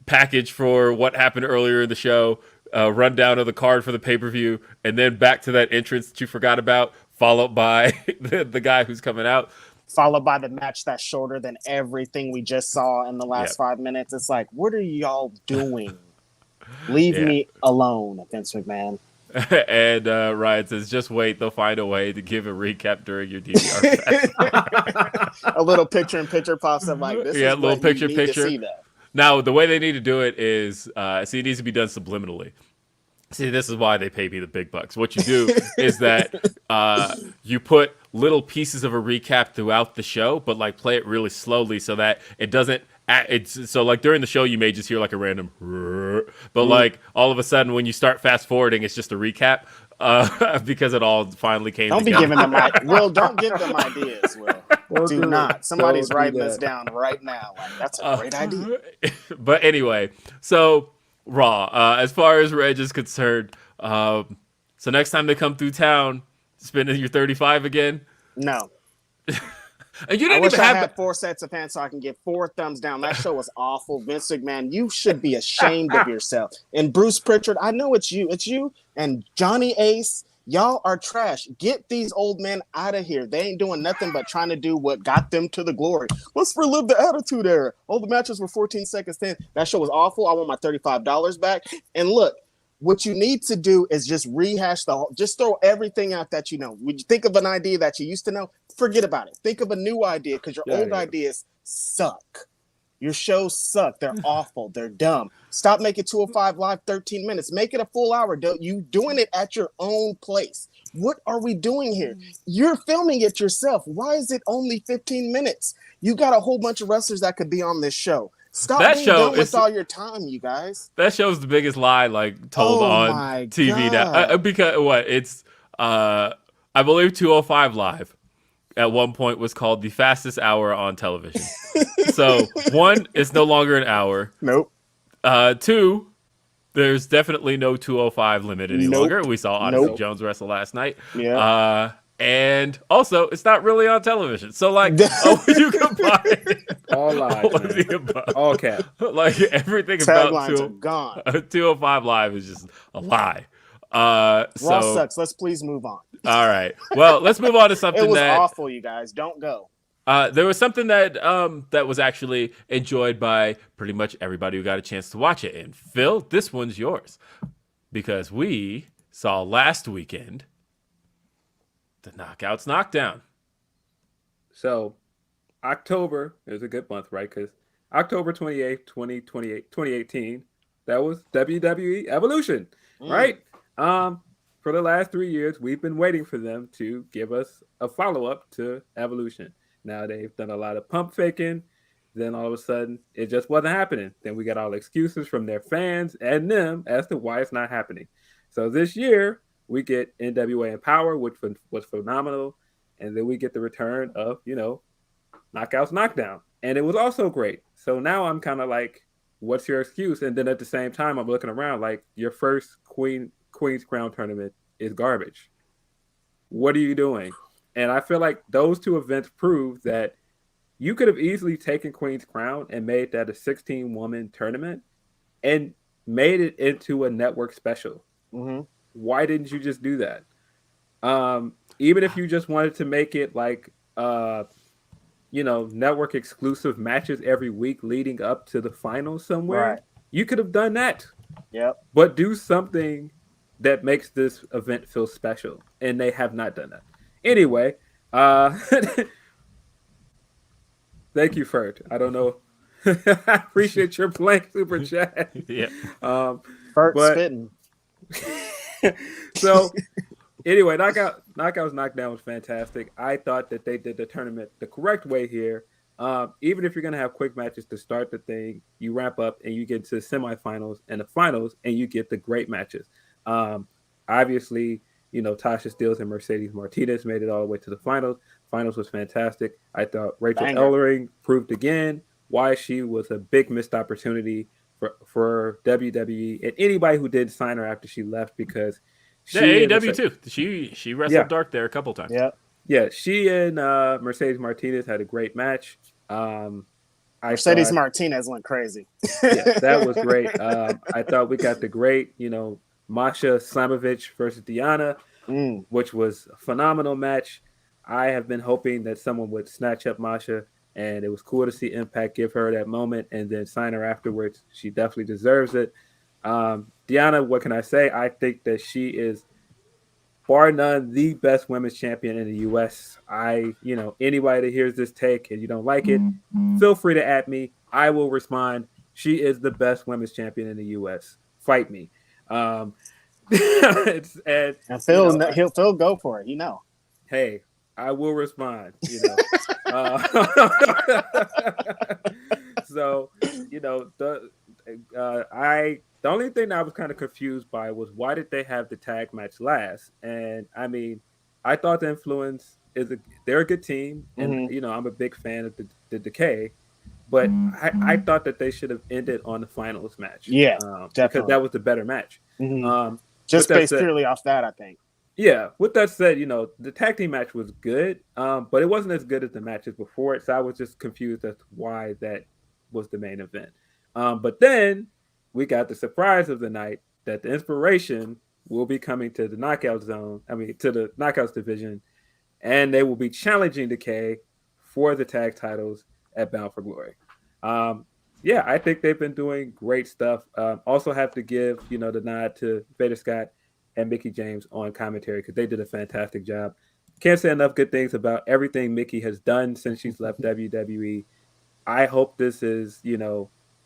package for what happened earlier in the show, rundown of the card for the pay-per-view, and then back to that entrance that you forgot about, followed by the guy who's coming out. Followed by the match that's shorter than everything we just saw in the last 5 minutes. It's like, what are y'all doing? Leave me alone, Vince McMahon. And Ryan says, just wait. They'll find a way to give a recap during your DVR. A little picture-in-picture pops up like this. Yeah, a little picture-in-picture. That. Now, the way they need to do it is, it needs to be done subliminally. See, this is why they pay me the big bucks. What you do is that you put little pieces of a recap throughout the show, but like play it really slowly so that it doesn't. So like during the show, you may just hear like a random, but like all of a sudden when you start fast forwarding, it's just a recap because it all finally came. Don't together. be giving them Will. Don't give them ideas, Will. Do not. Somebody's writing this down right now. Like, that's a great idea. But anyway, so Raw. As far as Reg is concerned, so next time they come through town, spending your 35 again. No. And you didn't I wish even I have had 4 sets of pants so I can get 4 thumbs down. That show was awful. Vince McMahon, you should be ashamed of yourself. And Bruce Pritchard, I know it's you. It's you and Johnny Ace. Y'all are trash. Get these old men out of here. They ain't doing nothing but trying to do what got them to the glory. Let's relive the Attitude Era. All the matches were 14 seconds in. That show was awful. I want my $35 back. And look, what you need to do is just rehash just throw everything out that you know. When you think of an idea that you used to know, forget about it. Think of a new idea because your old ideas suck. Your shows suck. They're awful. They're dumb. Stop making 205 Live 13 minutes. Make it a full hour. You doing it at your own place. What are we doing here? You're filming it yourself. Why is it only 15 minutes? You got a whole bunch of wrestlers that could be on this show. Stop being done with all your time, you guys. That show's the biggest lie like told on TV now. Because what? It's I believe 205 Live at one point was called the fastest hour on television. So 1, it's no longer an hour. Nope. 2, there's definitely no 205 limit any longer. We saw Odyssey Jones wrestle last night. Yeah. And also, it's not really on television. So, like, you combine all lies, all cap. Like, everything taglines are gone. 205 Live is just a lie. Raw sucks. Let's please move on. All right. Well, let's move on to something it was awful, you guys. Don't go. There was something that that was actually enjoyed by pretty much everybody who got a chance to watch it. And Phil, this one's yours because we saw last weekend the Knockouts Knockdown. So October is a good month, right? Because October 28th, 2018, that was WWE Evolution, right? For the last 3 years, we've been waiting for them to give us a follow-up to Evolution. Now they've done a lot of pump faking. Then all of a sudden, it just wasn't happening. Then we got all excuses from their fans and them as to why it's not happening. So this year, we get NWA Empower, which was phenomenal. And then we get the return of, Knockouts Knockdown. And it was also great. So now I'm kind of like, what's your excuse? And then at the same time, I'm looking around like your first Queen's Crown tournament is garbage. What are you doing? And I feel like those two events prove that you could have easily taken Queen's Crown and made that a 16-woman tournament and made it into a network special. Mm-hmm. Why didn't you just do that? Even if you just wanted to make it like, network exclusive matches every week leading up to the finals somewhere, Right. you could have done that. Yep. But do something that makes this event feel special. And they have not done that. Anyway, thank you, Fert. I don't know. I appreciate your blank super chat. Yeah. Fert spitting. So anyway, Knockdown was fantastic. I thought that they did the tournament the correct way here. Even if you're gonna have quick matches to start the thing, you wrap up and you get to the semifinals and the finals, and you get the great matches. Obviously, Tasha Steelz and Mercedes Martinez made it all the way to the finals. Finals was fantastic. I thought Rachel Ellering proved again why she was a big missed opportunity for WWE and anybody who did sign her after she left, because AEW too. She wrestled Dark there a couple times. Yeah. She and Mercedes Martinez had a great match. Mercedes Martinez went crazy. Yeah, that was great. I thought we got the great, Masha Slamovich versus Diana, which was a phenomenal match. I have been hoping that someone would snatch up Masha, and it was cool to see Impact give her that moment and then sign her afterwards. She definitely deserves it. Diana, what can I say? I think that she is, bar none, the best women's champion in the U.S. Anybody that hears this take and you don't like it, feel free to at me. I will respond. She is the best women's champion in the U.S. Fight me. And Phil go for it. Hey, I will respond. So the only thing that I was kind of confused by was why did they have the tag match last? And I mean, I thought the Influence they're a good team, and I'm a big fan of the Decay, but I thought that they should have ended on the finals match. Yeah, because that was the better match. Just based purely off that, I think. Yeah. With that said, the tag team match was good, but it wasn't as good as the matches before it. So I was just confused as to why that was the main event. But then we got the surprise of the night that the Inspiration will be coming to the Knockout Zone. To the Knockouts division, and they will be challenging Decay for the tag titles at Bound for Glory. I think they've been doing great stuff. Also have to give, the nod to Vader Scott and Mickie James on commentary, because they did a fantastic job. Can't say enough good things about everything Mickie has done since she's left WWE. I hope this is,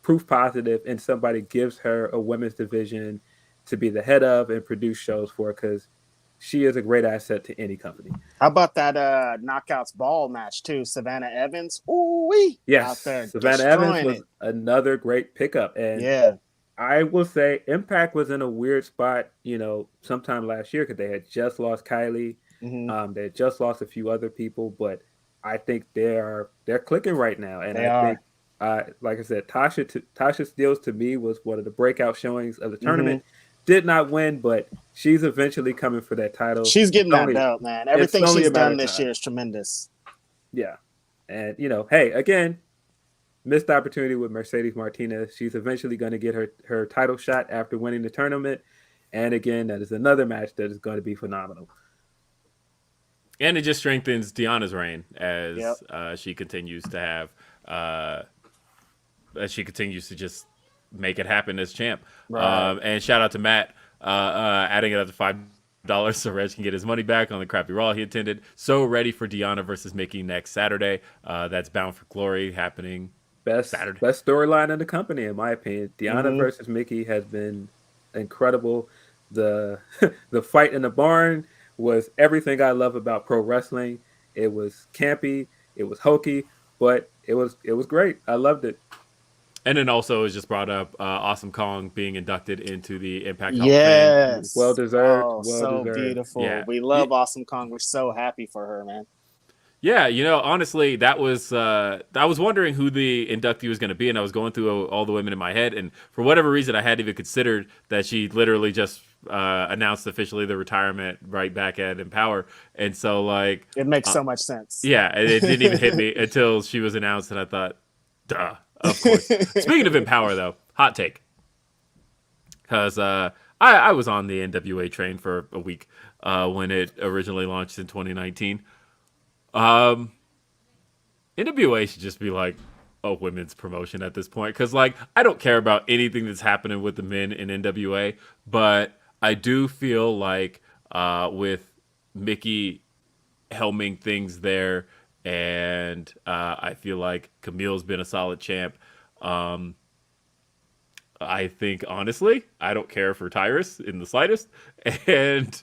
proof positive and somebody gives her a women's division to be the head of and produce shows for, because she is a great asset to any company. How about that Knockouts Ball match too? Savannah Evans. Ooh-wee. Yes, out there Savannah Evans was another great pickup. And I will say Impact was in a weird spot, sometime last year, because they had just lost Kylie. They had just lost a few other people, but I think they're clicking right now. And think, like I said, Tasha Steelz to me was one of the breakout showings of the tournament. Did not win, but she's eventually coming for that title. She's getting that belt, man. Everything she's done this year is tremendous. Yeah. And, hey, again, missed opportunity with Mercedes Martinez. She's eventually going to get her title shot after winning the tournament. And again, that is another match that is going to be phenomenal. And it just strengthens Deanna's reign as she continues to just make it happen as champ. Right. And shout out to Matt adding it up to $5 so Reg can get his money back on the crappy Raw he attended. So ready for Deanna versus Mickie next Saturday. That's Bound for Glory happening Saturday. Best storyline in the company, in my opinion. Deanna versus Mickie has been incredible. The fight in the barn was everything I love about pro wrestling. It was campy, it was hokey, but it was great. I loved it. And then also it was just brought up Awesome Kong being inducted into the Impact Hall of Fame. Well deserved. So beautiful. Yeah. We love Awesome Kong. We're so happy for her, man. Yeah, honestly, that was I was wondering who the inductee was going to be, and I was going through all the women in my head, and for whatever reason, I hadn't even considered that she literally just announced officially the retirement right back at Empower, and so like It makes so much sense. yeah, it didn't even hit me until she was announced, and I thought, duh, of course. Speaking of Empower, though, hot take, because I was on the NWA train for a week when it originally launched in 2019. NWA should just be like a women's promotion at this point, because like I don't care about anything that's happening with the men in NWA, but I do feel like with Mickey helming things there, and I feel like Camille's been a solid champ. I think honestly, I don't care for Tyrus in the slightest, and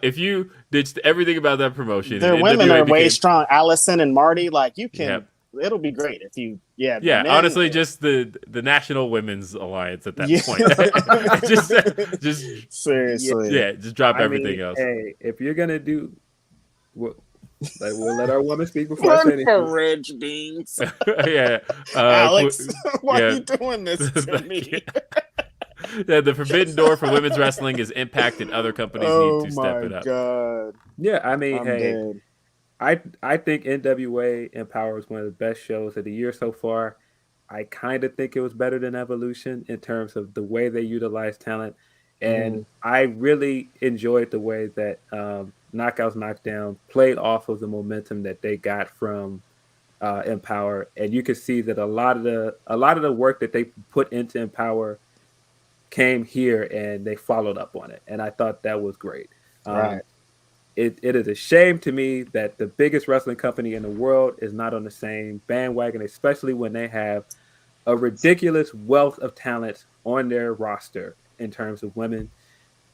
if you ditched everything about that promotion, their women are way strong. Allison and Marty, like you can. Yep. It'll be great if you. Yeah. Men, honestly, just the National Women's Alliance at that point. just seriously. Yeah, just drop everything else. Hey, if you're gonna do, we'll let our woman speak before I say anything. For Ridge Beans. Yeah, Alex, why are you doing this to me? The forbidden door for women's wrestling is Impact, and other companies need to step it up. God. Yeah, I mean, I'm hey, dead. I think NWA Empower is one of the best shows of the year so far. I kind of think it was better than Evolution in terms of the way they utilize talent, and I really enjoyed the way that Knockouts Knockdown played off of the momentum that they got from Empower, and you could see that a lot of the work that they put into Empower came here, and they followed up on it, and I thought that was great. Right. It is a shame to me that the biggest wrestling company in the world is not on the same bandwagon, especially when they have a ridiculous wealth of talent on their roster in terms of women.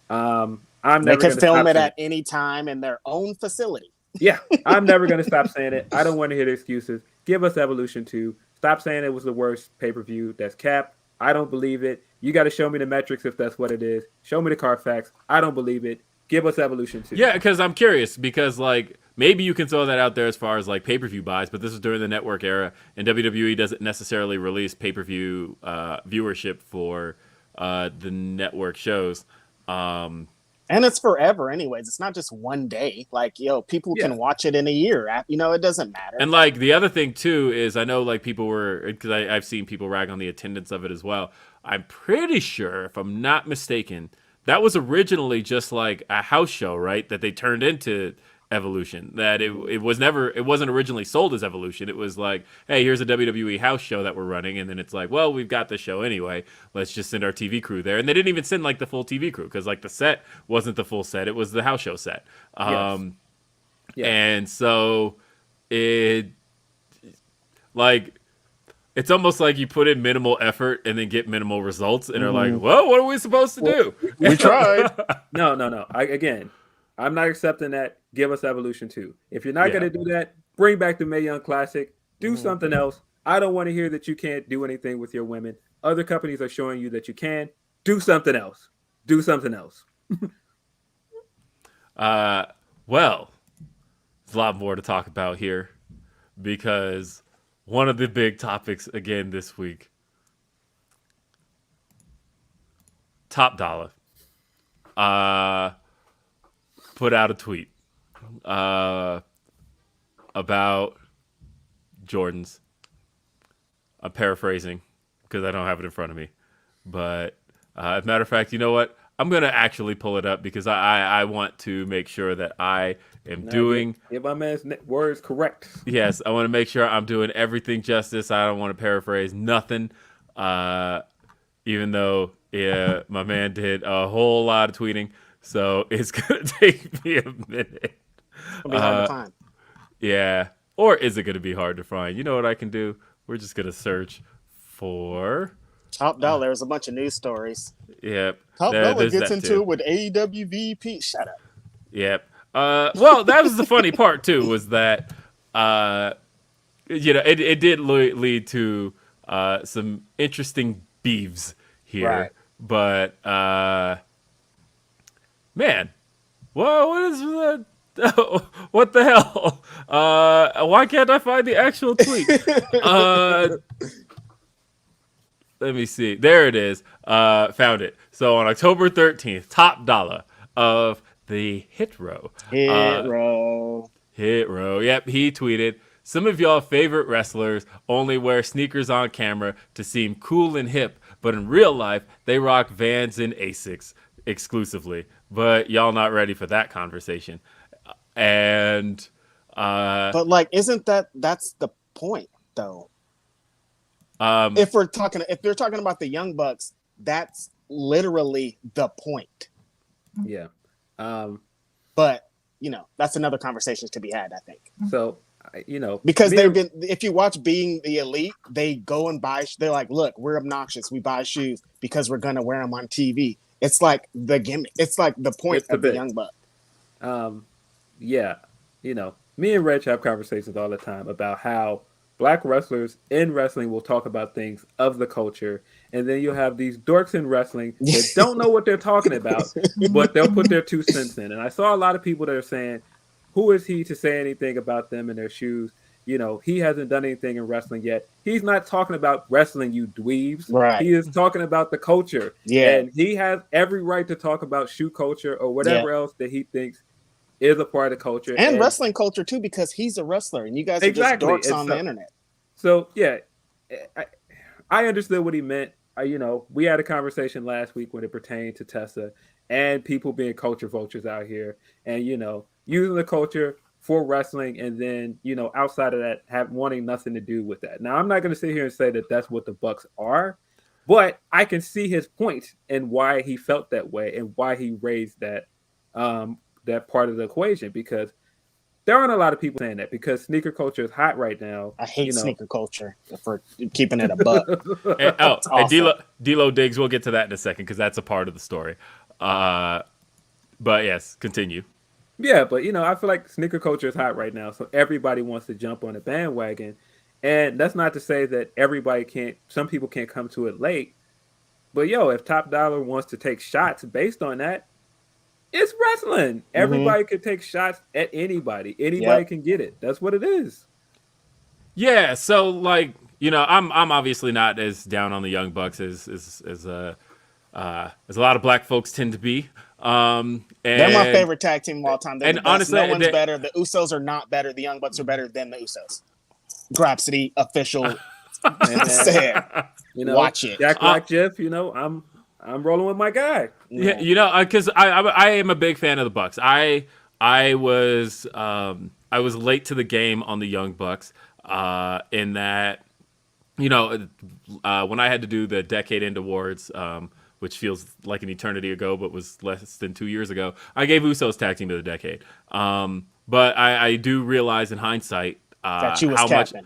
They can film it at any time in their own facility. Yeah, I'm never going to stop saying it. I don't want to hear the excuses. Give us Evolution 2. Stop saying it was the worst pay-per-view. That's cap. I don't believe it. You got to show me the metrics if that's what it is. Show me the Carfax. I don't believe it. Give us Evolution 2. Yeah, because I'm curious, because like maybe you can throw that out there as far as like pay-per-view buys, but this is during the network era, and WWE doesn't necessarily release pay-per-view viewership for the network shows. And it's forever anyways. It's not just one day. Like, people can watch it in a year. It doesn't matter. And like the other thing too is I know like people were, because I've seen people rag on the attendance of it as well. I'm pretty sure, if I'm not mistaken, that was originally just like a house show, right? That they turned into Evolution. That it wasn't originally sold as Evolution. It was like, hey, here's a WWE house show that we're running, and then it's like, well, we've got the show anyway. Let's just send our TV crew there. And they didn't even send like the full TV crew, because like the set wasn't the full set. It was the house show set. And so it like it's almost like you put in minimal effort and then get minimal results, and are like, well, what are we supposed to do? We tried. No. I'm not accepting that. Give us Evolution 2. If you're not going to do that, bring back the Mae Young Classic. Do something else. I don't want to hear that you can't do anything with your women. Other companies are showing you that you can. Do something else. Do something else. Well, there's a lot more to talk about here, because one of the big topics again this week, Top Dolla put out a tweet about Jordans. I'm paraphrasing because I don't have it in front of me. But as a matter of fact, you know what? I'm going to actually pull it up, because I want to make sure that I am doing... Get my man's words correct. Yes, I want to make sure I'm doing everything justice. I don't want to paraphrase nothing. Even though my man did a whole lot of tweeting. So it's going to take me a minute. It'll be hard to find. Yeah. Or is it going to be hard to find? You know what I can do? We're just going to search for... Top Dollar. There's a bunch of news stories. Yep. Top Dollar gets into it with AEW VP. Shut up. Yep. Well, that was the funny part, too, was that, it did lead to some interesting beefs here. Right. But... man, what is What the hell? Why can't I find the actual tweet? Let me see. There it is. Found it. So on October 13th, Top Dolla of the Hit Row. Hit Row. Yep, he tweeted, some of y'all favorite wrestlers only wear sneakers on camera to seem cool and hip, but in real life, they rock Vans and Asics exclusively. But y'all not ready for that conversation. And but like, that's the point though? If they're talking about the Young Bucks, that's literally the point. Yeah. But that's another conversation to be had, I think. So because if you watch Being the Elite, they go and buy. They're like, look, we're obnoxious. We buy shoes because we're gonna wear them on TV. It's like the gimmick. It's like the point of the Young Buck. Yeah. Me and Reg have conversations all the time about how Black wrestlers in wrestling will talk about things of the culture, and then you'll have these dorks in wrestling that don't know what they're talking about, but they'll put their 2 cents in. And I saw a lot of people that are saying, who is he to say anything about them and their shoes? He hasn't done anything in wrestling yet. He's not talking about wrestling, you dweebs. Right. He is talking about the culture. Yeah. And he has every right to talk about shoe culture or whatever else that he thinks is a part of the culture. And wrestling culture, too, because he's a wrestler, and you guys are just dorks on the internet. So, yeah, I understood what he meant. We had a conversation last week when it pertained to Tessa and people being culture vultures out here and, using the culture for wrestling and then, outside of that, wanting nothing to do with that. Now, I'm not going to sit here and say that that's what the Bucks are, but I can see his point and why he felt that way and why he raised that part of the equation, because there aren't a lot of people saying that because sneaker culture is hot right now. I hate sneaker culture for keeping it a buck. and D-Lo Diggs, we'll get to that in a second because that's a part of the story. But yes, continue. Yeah, but I feel like sneaker culture is hot right now, so everybody wants to jump on the bandwagon. And that's not to say that some people can't come to it late. But if Top Dollar wants to take shots based on that, it's wrestling. Everybody can take shots at anybody. Anybody can get it. That's what it is. Yeah, so I'm obviously not as down on the Young Bucks as a lot of black folks tend to be. They're my favorite tag team of all time. They're honestly, no one's better. The Usos are not better. The Young Bucks are better than the Usos. Grapsody official. Watch it. Jack Black Jeff. I'm rolling with my guy. Yeah, because I am a big fan of the Bucks. I was late to the game on the Young Bucks in that when I had to do the Decade End Awards, which feels like an eternity ago, but was less than 2 years ago, I gave Usos Tag Team of the Decade. But I do realize in hindsight that you was capping.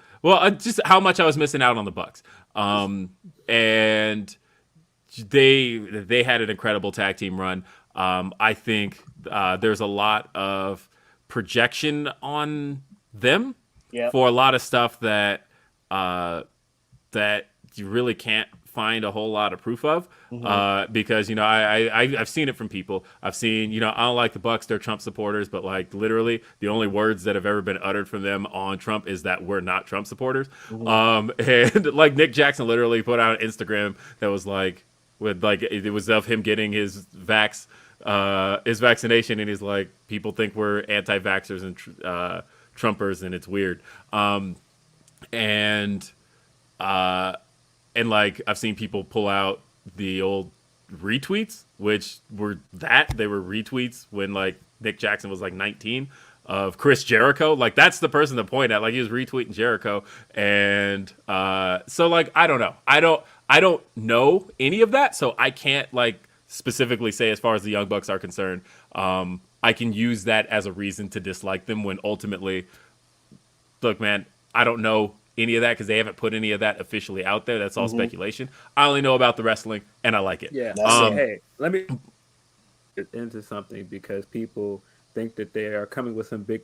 Just how much I was missing out on the Bucks. And they had an incredible tag team run. I think there's a lot of projection on them for a lot of stuff that you really can't find a whole lot of proof of, because I've seen it from people. I've seen I don't like the Bucks, they're Trump supporters, but like literally the only words that have ever been uttered from them on Trump is that we're not Trump supporters. And like Nick Jackson literally put out an Instagram that was like it was of him getting his vaccination, and he's like, people think we're anti-vaxxers and Trumpers, and it's weird. And like I've seen people pull out the old retweets, which were they were retweets when like Nick Jackson was like 19 of Chris Jericho. Like that's the person to point at. Like he was retweeting Jericho, and so like I don't know. I don't know any of that, so I can't like specifically say as far as the Young Bucks are concerned. I can use that as a reason to dislike them when ultimately, look, man, I don't know any of that because they haven't put any of that officially out there. That's all speculation. I only know about the wrestling, and I like it. Yeah. Hey, let me get into something because people think that they are coming with some big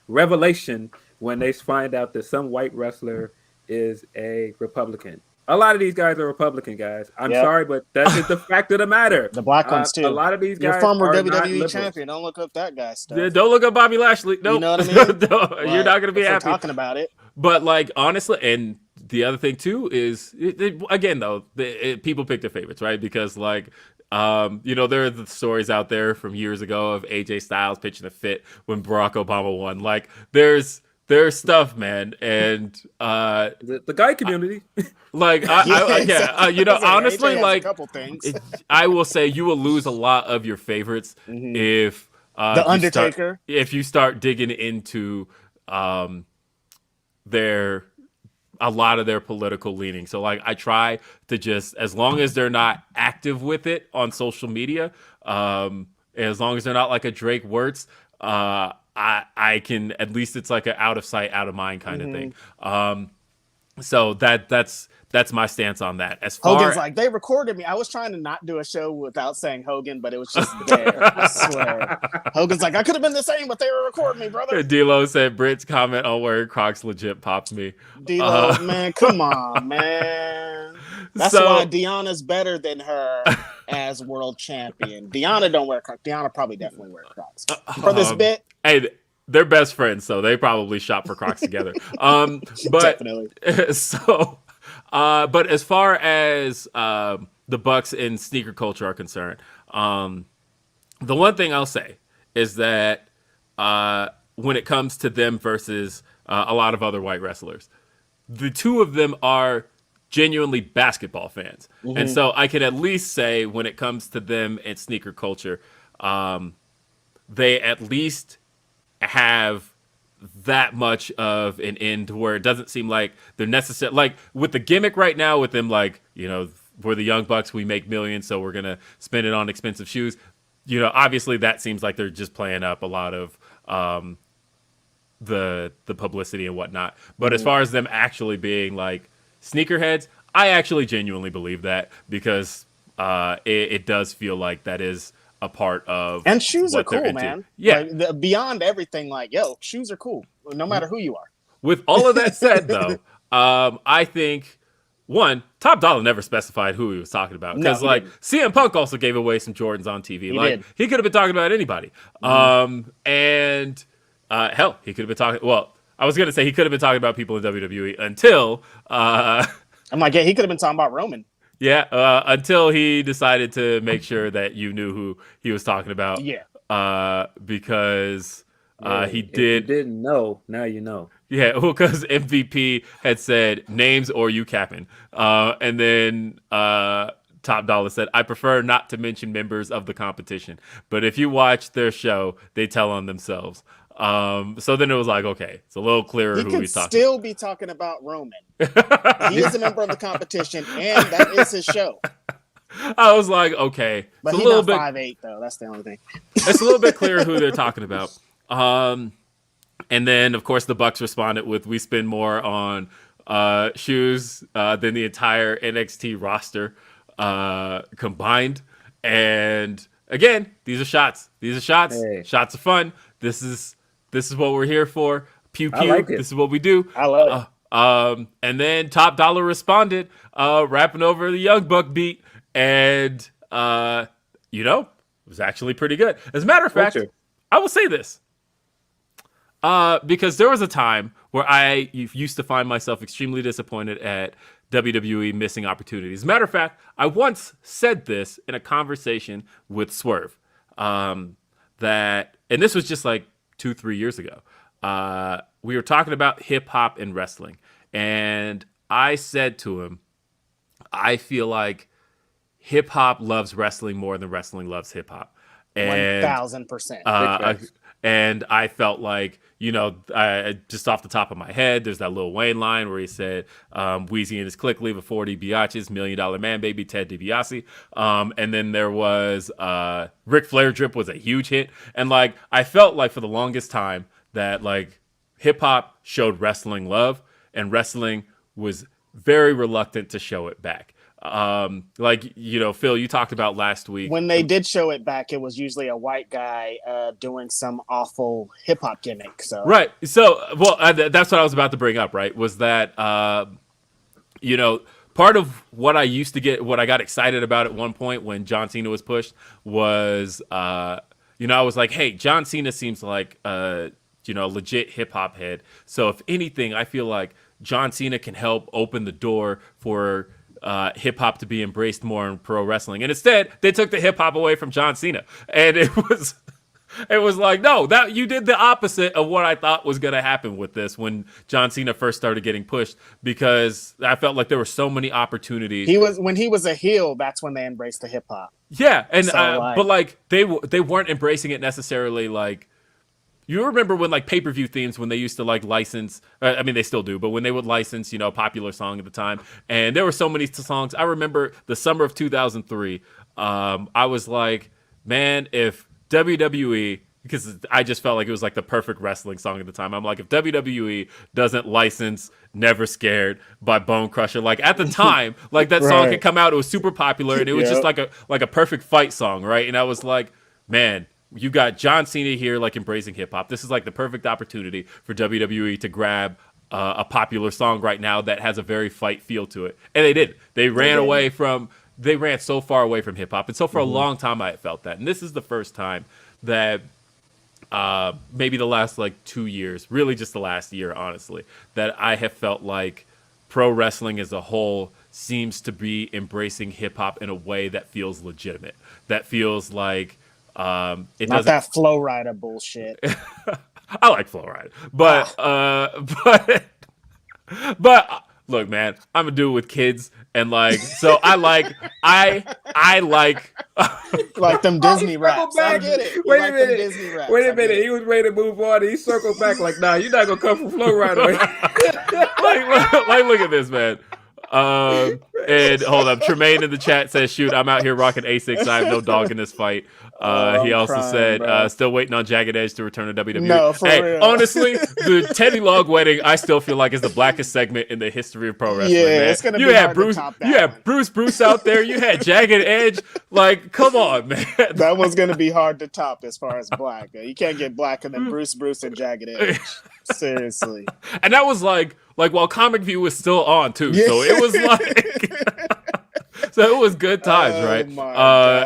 revelation when they find out that some white wrestler is a Republican. A lot of these guys are Republican guys. I'm sorry, but that is the fact of the matter. The black ones too. A lot of these guys Your former are WWE champion. Don't look up that guy's stuff. Yeah, don't look up Bobby Lashley. No, You know what I mean? You're not gonna be happy talking about it. But like honestly, and the other thing too is again though, people pick their favorites, right? Because like there are the stories out there from years ago of AJ Styles pitching a fit when Barack Obama won. Like there's stuff, man, and the guy community. Like Exactly. honestly, AJ has like a couple things. I will say you will lose a lot of your favorites if The Undertaker. If you start digging into a lot of their political leaning. So like I try to just, as long as they're not active with it on social media, as long as they're not like a Drake Wirtz, I can, at least it's like an out of sight, out of mind kind of thing. So that's my stance on that. As far Hogan's like, they recorded me. I was trying to not do a show without saying Hogan, but it was just there. I swear. Hogan's like, I could have been the same, but they were recording me, brother. D-Lo said Britt's comment on wearing Crocs legit popped me. D-Lo, man, come on, man. That's why Deanna's better than her as world champion. Deanna don't wear Crocs. Deanna probably definitely wear Crocs. For this bit. Hey, they're best friends, so they probably shop for Crocs together. But Definitely. But as far as the Bucks and sneaker culture are concerned, the one thing I'll say is that when it comes to them versus a lot of other white wrestlers, the two of them are genuinely basketball fans. And so I can at least say when it comes to them and sneaker culture, they at least have that much of an end where it doesn't seem like they're necessary. Like with the gimmick right now with them, like, we're the Young Bucks, we make millions, so we're going to spend it on expensive shoes. Obviously that seems like they're just playing up a lot of the publicity and whatnot. But as far as them actually being like sneakerheads, I actually genuinely believe that because it does feel like that is a part of, and shoes are what they're cool, into. man. Yeah, like, beyond everything, like, shoes are cool, no matter who you are. With all of that said, though, I think one, Top Dollar never specified who he was talking about because, CM Punk also gave away some Jordans on TV. He could have been talking about anybody. And hell, he could have been talking. Well, I was gonna say he could have been talking about people in WWE until I'm like, he could have been talking about Roman. Yeah, until he decided to make sure that you knew who he was talking about. Yeah. Because he did. If you didn't know, now you know. Yeah, well, because MVP had said names or you capping. And then Top Dollar said, I prefer not to mention members of the competition. But if you watch their show, they tell on themselves. So then it was like, okay, it's a little clearer who he's talking. He could still be talking about Roman. He is a member of the competition, and that is his show. I was like, okay, but he's not 5'8", though. That's the only thing. It's a little bit clearer who they're talking about. And then, of course, the Bucks responded with, "We spend more on shoes than the entire NXT roster combined." And again, these are shots. These are shots. Hey. Shots are fun. This is what we're here for. Pew pew. Like this is what we do. I love it. And then Top Dollar responded, rapping over the Young Buck beat, and it was actually pretty good. As a matter of fact, I will say this. Because there was a time where I used to find myself extremely disappointed at WWE missing opportunities. As a matter of fact, I once said this in a conversation with Swerve, and this was just like 2-3 years ago. We were talking about hip hop and wrestling, and I said to him, I feel like hip hop loves wrestling more than wrestling loves hip hop. 1,000%. And I felt like, just off the top of my head, there's that Lil Wayne line where he said, Weezy and his clique leave a 40 biatches, $1 Million Man Baby, Ted DiBiase. And then there was Ric Flair Drip was a huge hit. And I felt like for the longest time that hip hop showed wrestling love and wrestling was very reluctant to show it back. Phil, you talked about last week. When they did show it back, it was usually a white guy doing some awful hip hop gimmick. So that's what I was about to bring up, right? Was that, part of what I used to get, what I got excited about at one point when John Cena was pushed was, I was like, hey, John Cena seems like, legit hip hop head. So if anything, I feel like John Cena can help open the door for hip hop to be embraced more in pro wrestling. And instead, they took the hip hop away from John Cena, and it was like, no, that you did the opposite of what I thought was going to happen with this when John Cena first started getting pushed, because I felt like there were so many opportunities. When he was a heel, that's when they embraced the hip hop. Yeah, and but like they weren't embracing it necessarily. Like, you remember when like pay-per-view themes, when they used to like license, I mean they still do, but when they would license, a popular song at the time, and there were so many songs. I remember the summer of 2003. I was like, man, if WWE, because I just felt like it was like the perfect wrestling song at the time. I'm like, if WWE doesn't license Never Scared by Bone Crusher, like at the time, like that song could come out, it was super popular, and it was just like a perfect fight song, right? And I was like, man, you got John Cena here, like embracing hip hop. This is like the perfect opportunity for WWE to grab a popular song right now that has a very fight feel to it. And they did. They ran so far away from hip hop. And so for a long time, I felt that. And this is the first time that maybe the last like 2 years, really just the last year, honestly, that I have felt like pro wrestling as a whole seems to be embracing hip hop in a way that feels legitimate. That feels like not that Flow Rider bullshit. I like Flow Rider, but look, man, I'm a dude with kids, and like, so I like like them Disney raps. I get it. Wait a minute. He was ready to move on. He circled back like, nah, you're not gonna come from Flow Rider. like, look at this, man. And hold up, Tremaine in the chat says, shoot, I'm out here rocking Asics. I have no dog in this fight. He also said, still waiting on Jagged Edge to return to WWE. No, for real. Honestly, the Teddy Long wedding, I still feel like is the blackest segment in the history of pro wrestling. Yeah, man. it's gonna be hard to top that. You had Bruce out there. You had Jagged Edge. Like, come on, man. That one's gonna be hard to top as far as black. You can't get blacker than Bruce, and Jagged Edge. Seriously. And that was like while Comic View was still on too, yeah. So it was like. So it was good times, right?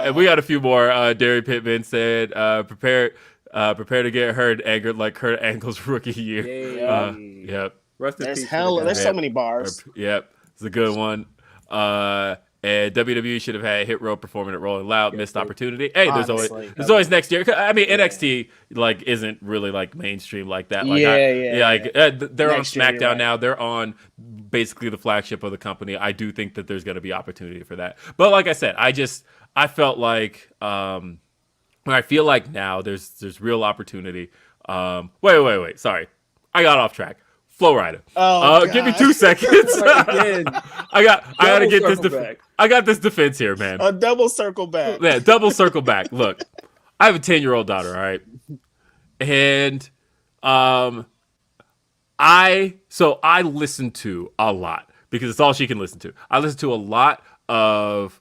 And we got a few more. Derry Pittman said, prepare to get hurt angered like Kurt Angle's rookie year. Yep. There's so many bars. Yep. It's a good one. And WWE should have had Hit Row performing at Rolling Loud. Missed opportunity. Hey, there's always next year. I mean, NXT like isn't really like mainstream like that. Like, they're on SmackDown now. They're on basically the flagship of the company. I do think that there's going to be opportunity for that. But like I said, I felt like I feel like now there's real opportunity. Wait. Sorry, I got off track. Flow Rider. Give me 2 seconds. I gotta get this. I got this defense here, man. A double circle back. Yeah, double circle back. Look, I have a 10-year-old daughter, all right, and I listen to a lot because it's all she can listen to. I listen to a lot of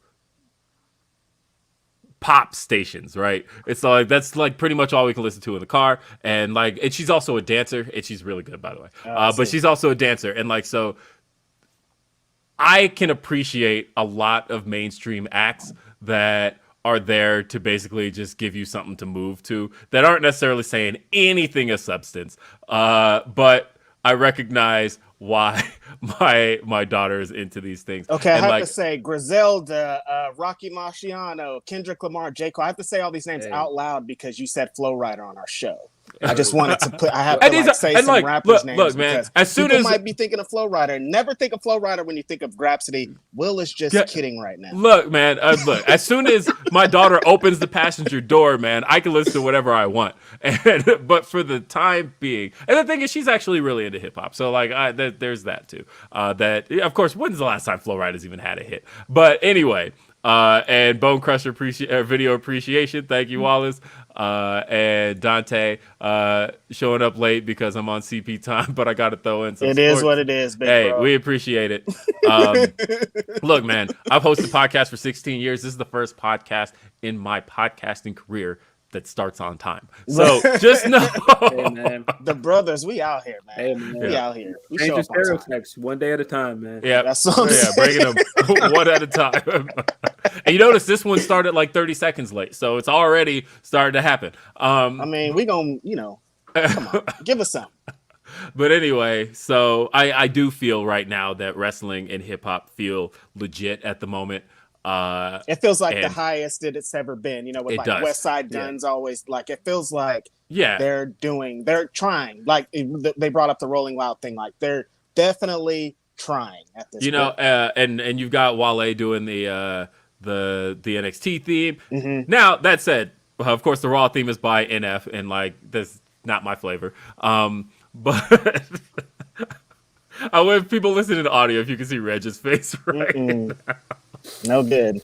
pop stations, right? It's like that's like pretty much all we can listen to in the car, and she's also a dancer, and she's really good, by the way. But she's also a dancer, and like so, I can appreciate a lot of mainstream acts that are there to basically just give you something to move to that aren't necessarily saying anything of substance. But I recognize why my daughter is into these things. Okay, I have to say Griselda, Rocky Marciano, Kendrick Lamar, J. Cole. I have to say all these names out loud because you said Flow Rider on our show. I just wanted to put. I have to say some rappers' names. Look, man. As soon as might be thinking of Flow Rider, never think of Flow Rider when you think of Grapsody. Will is just kidding right now. Look, man. Look. As soon as my daughter opens the passenger door, man, I can listen to whatever I want. But for the time being, and the thing is, she's actually really into hip hop. So there's that too. That of course, when's the last time Flow Riders even had a hit? But anyway. And Bone Crusher video appreciation. Thank you, Wallace. And Dante showing up late because I'm on CP time, but I got to throw in some It sports. Is what it is, big bro. We appreciate it. Look, man, I've hosted podcasts for 16 years. This is the first podcast in my podcasting career that starts on time. So just know. Hey, man. The brothers, we out here, man. Hey, man. We out here. We Change show your up on time. stereotypes one day at a time, man. Yeah, That's what I'm saying. breaking them one at a time. And you notice this one started like 30 seconds late, so it's already starting to happen. I mean, we gonna, come on, give us some. But anyway, so I do feel right now that wrestling and hip hop feel legit at the moment. It feels like the highest that it's ever been. With like West Side Guns always like it feels like they're trying. Like they brought up the Rolling Loud thing. Like they're definitely trying at this. And you've got Wale doing the NXT theme. Mm-hmm. Now that said, of course the Raw theme is by NF, and like that's not my flavor. But I want people listening to audio if you can see Reg's face right now. No good.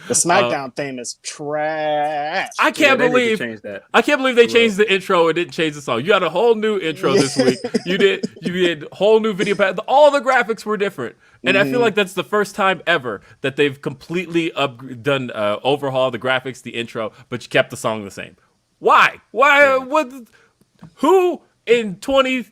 The SmackDown theme is trash. I can't believe they changed the intro and didn't change the song. You got a whole new intro this week. You did whole new video pack. All the graphics were different, and I feel like that's the first time ever that they've completely overhauled the graphics, the intro, but you kept the song the same. Why? What? Who in 20?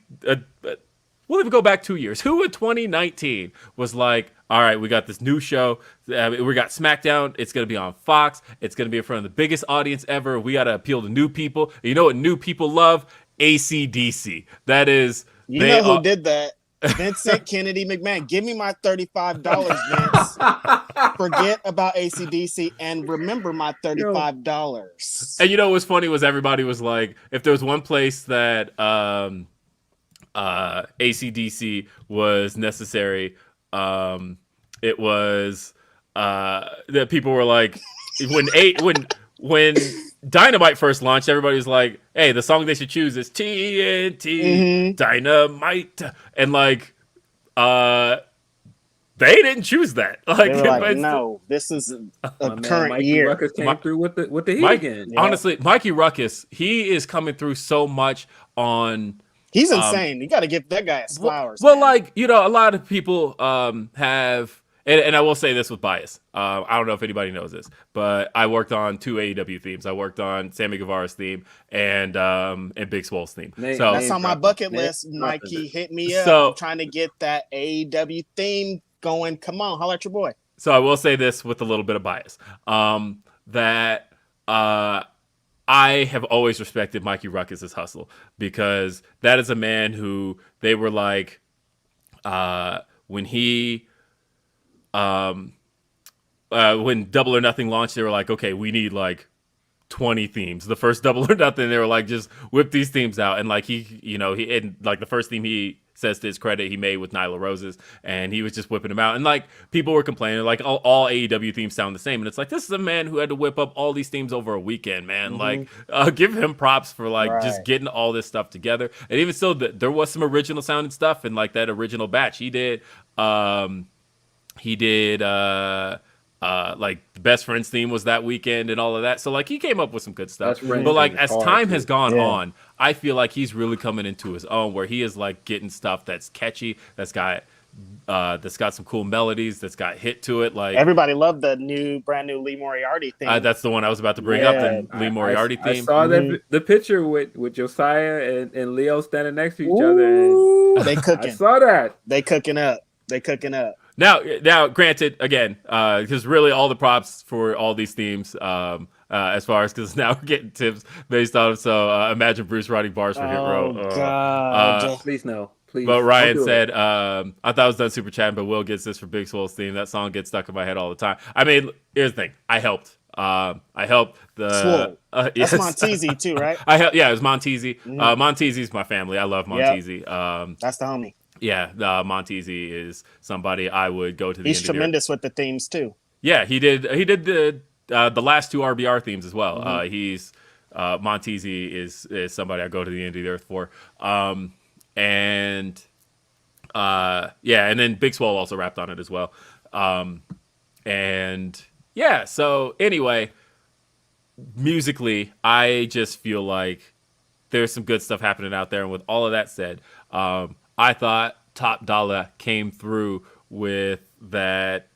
We'll even go back 2 years. Who in 2019 was like, all right, we got this new show. We got SmackDown. It's going to be on Fox. It's going to be in front of the biggest audience ever. We got to appeal to new people. You know what new people love? AC/DC. That is. You know who did that? Vincent Kennedy McMahon. Give me my $35, Vince. Forget about AC/DC and remember my $35. And you know what's funny was everybody was like, if there was one place that AC/DC was necessary, it was that people were like, when Dynamite first launched, everybody was like, hey, the song they should choose is TNT Dynamite, and like they didn't choose that. Like, they were like, no, this is a current Mikey year. Ruckus came through with the heat again. Honestly, Mikey Ruckus, he is coming through so much on. He's insane. You got to give that guy his flowers. Well, like, a lot of people have, and I will say this with bias. I don't know if anybody knows this, but I worked on 2 AEW themes. I worked on Sammy Guevara's theme and Big Swole's theme. That's on my bucket list. Mikey, hit me up. I'm trying to get that AEW theme going. Come on, holler at your boy. So I will say this with a little bit of bias, that I have always respected Mikey Ruckus' hustle, because that is a man who they were like, when Double or Nothing launched, they were like, okay, we need like 20 themes. The first Double or Nothing, they were like, just whip these themes out. And like he and like the first theme he says to his credit, he made with Nyla Rose's, and he was just whipping them out. And like people were complaining, like all AEW themes sound the same. And it's like, this is a man who had to whip up all these themes over a weekend, man. Like, give him props for like just getting all this stuff together. And even still, there was some original sounding stuff in like that original batch. He did like the Best Friends theme was that weekend and all of that. So like he came up with some good stuff. But like as time has gone on, I feel like he's really coming into his own, where he is like getting stuff that's catchy, that's got some cool melodies, that's got hit to it. Like everybody loved the brand new Lee Moriarty theme. That's the one I was about to bring up, the Lee Moriarty theme. I saw the picture with Josiah and Leo standing next to each other. They cooking. I saw that. They cooking up. Now, granted, again, because really all the props for all these themes, as far as, because now we're getting tips based on, so imagine Bruce writing bars for Hit Row. God. Please no. Please. But Ryan said, I thought it was done super chatting, but Will gets this for Big Swole's theme. That song gets stuck in my head all the time. I mean, here's the thing. I helped. Swole. Yes. That's Montezi too, right? It was Montezi. Montezi's my family. I love Montezi. Yep. That's the homie. Yeah, Montezi is somebody I would go to. He's tremendous with the themes too. Yeah, he did the last 2 RBR themes as well. He's Montezi is somebody I go to the end of the earth for. And then Big Swole also rapped on it as well. So anyway, musically, I just feel like there's some good stuff happening out there. And with all of that said, I thought Top Dolla came through with that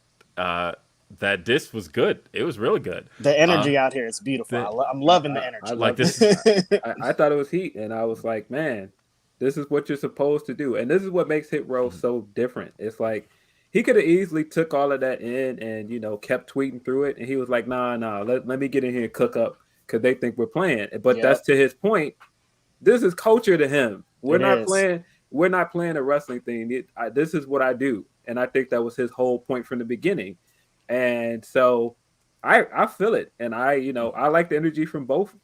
that disc was good. It was really good. The energy out here is beautiful. I'm loving the energy. I like this. I thought it was heat, and I was like, man, this is what you're supposed to do, and this is what makes Hit Row so different. It's like he could have easily took all of that in and kept tweeting through it, and he was like, nah, let me get in here and cook up because they think we're playing. But that's to his point. This is culture to him. We're not playing a wrestling thing. This is what I do, and I think that was his whole point from the beginning. And so I feel it, and I like the energy from both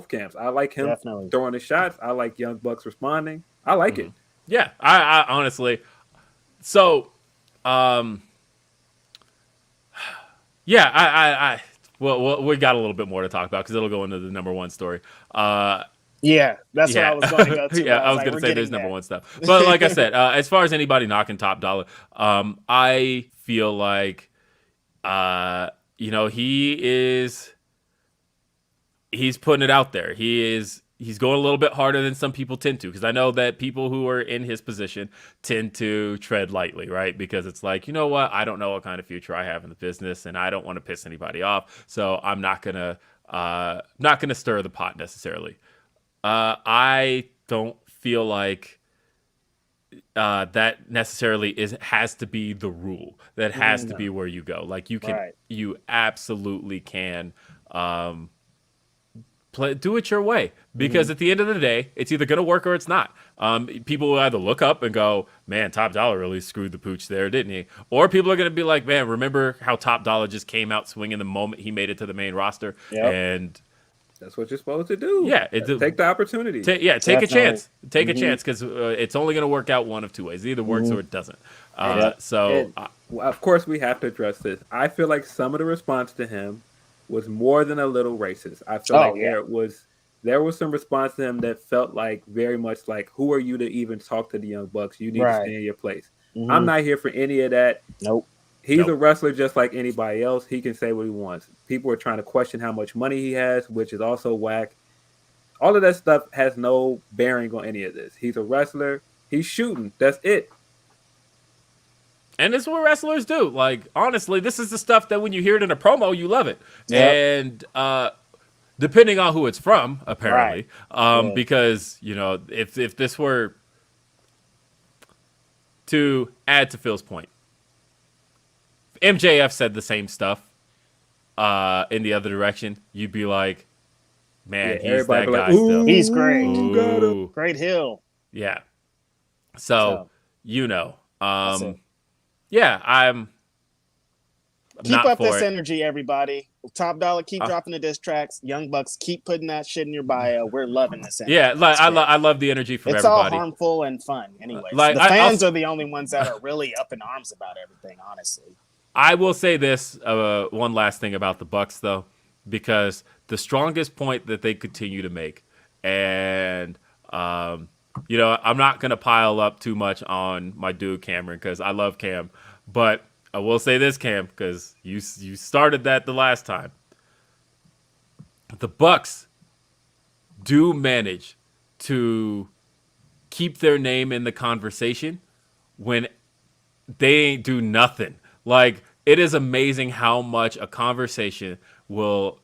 camps. I like him throwing the shots. I like Young Bucks responding. I like it. Yeah, I honestly. So, yeah, well, we got a little bit more to talk about because it'll go into the number one story. Yeah, that's what I was going to go to. Yeah, I was going to say there's number one stuff. But like I said, as far as anybody knocking Top Dollar, I feel like, he's putting it out there. He's going a little bit harder than some people tend to, because I know that people who are in his position tend to tread lightly, right? Because it's like, you know what? I don't know what kind of future I have in the business, and I don't want to piss anybody off, so I'm not gonna stir the pot necessarily. I don't feel like that necessarily has to be the rule. That has to be where you go. Like you absolutely can do it your way, because at the end of the day, it's either going to work or it's not. People will either look up and go, man, Top Dollar really screwed the pooch there, didn't he? Or people are going to be like, man, remember how Top Dollar just came out swinging the moment he made it to the main roster? Yep. And that's what you're supposed to do. Yeah. Take the opportunity. Take a chance. Take a chance, because it's only going to work out one of two ways. It either works or it doesn't. Of course, we have to address this. I feel like some of the response to him was more than a little racist. I feel there was some response to him that felt like very much like, who are you to even talk to the Young Bucks? You need to stay in your place. I'm not here for any of that. Nope. He's a wrestler just like anybody else. He can say what he wants. People are trying to question how much money he has, which is also whack. All of that stuff has no bearing on any of this. He's a wrestler. He's shooting. That's it. And this is what wrestlers do. Like, honestly, this is the stuff that when you hear it in a promo, you love it. Yep. And depending on who it's from, apparently. Because, if this were to add to Phil's point, MJF said the same stuff in the other direction, you'd be like, man, he's that guy like, still. He's great. Ooh. Great heel. Yeah. So. Yeah, I'm keep not up for this it. Energy, everybody. Top Dollar, keep dropping the diss tracks. Young Bucks, keep putting that shit in your bio. We're loving this energy. Yeah, like I love the energy from everybody. It's all harmful and fun, anyway. Like, the fans are the only ones that are really up in arms about everything, honestly. I will say this, one last thing about the Bucks, though, because the strongest point that they continue to make, and I'm not going to pile up too much on my dude Cameron, because I love Cam. But I will say this, Cam, because you started that the last time. The Bucks do manage to keep their name in the conversation when they ain't do nothing. Like, it is amazing how much a conversation will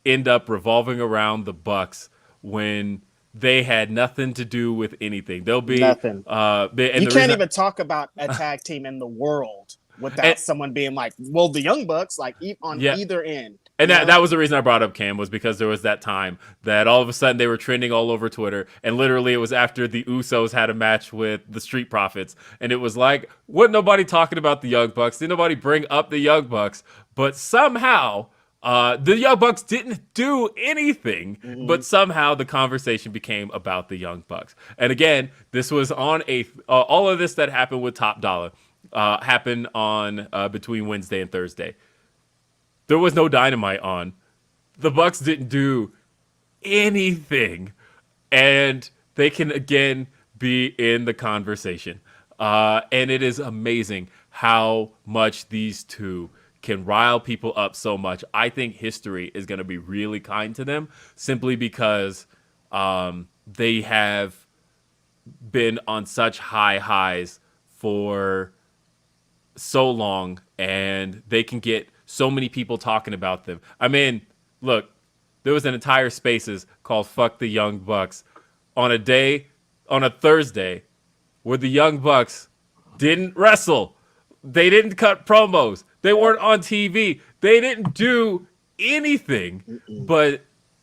end up revolving around the Bucks when they had nothing to do with anything. They'll be nothing. You can't even talk about a tag team in the world without someone being like, well, the Young Bucks, like on either end. And that was the reason I brought up Cam, was because there was that time that all of a sudden they were trending all over Twitter, and literally it was after the Usos had a match with the Street Profits, and it was like, wasn't nobody talking about the Young Bucks? Didn't nobody bring up the Young Bucks? But somehow the Young Bucks didn't do anything, but somehow the conversation became about the Young Bucks. And again, this was on all of this that happened with Top Dollar happened on between Wednesday and Thursday. There was no Dynamite on. The Bucks didn't do anything, and they can again be in the conversation. And it is amazing how much these two can rile people up so much. I think history is going to be really kind to them, simply because they have been on such high highs for so long, and they can get so many people talking about them. I mean, look, there was an entire Spaces called "Fuck the Young Bucks" on a Thursday, where the Young Bucks didn't wrestle, they didn't cut promos, they weren't on TV, they didn't do anything, but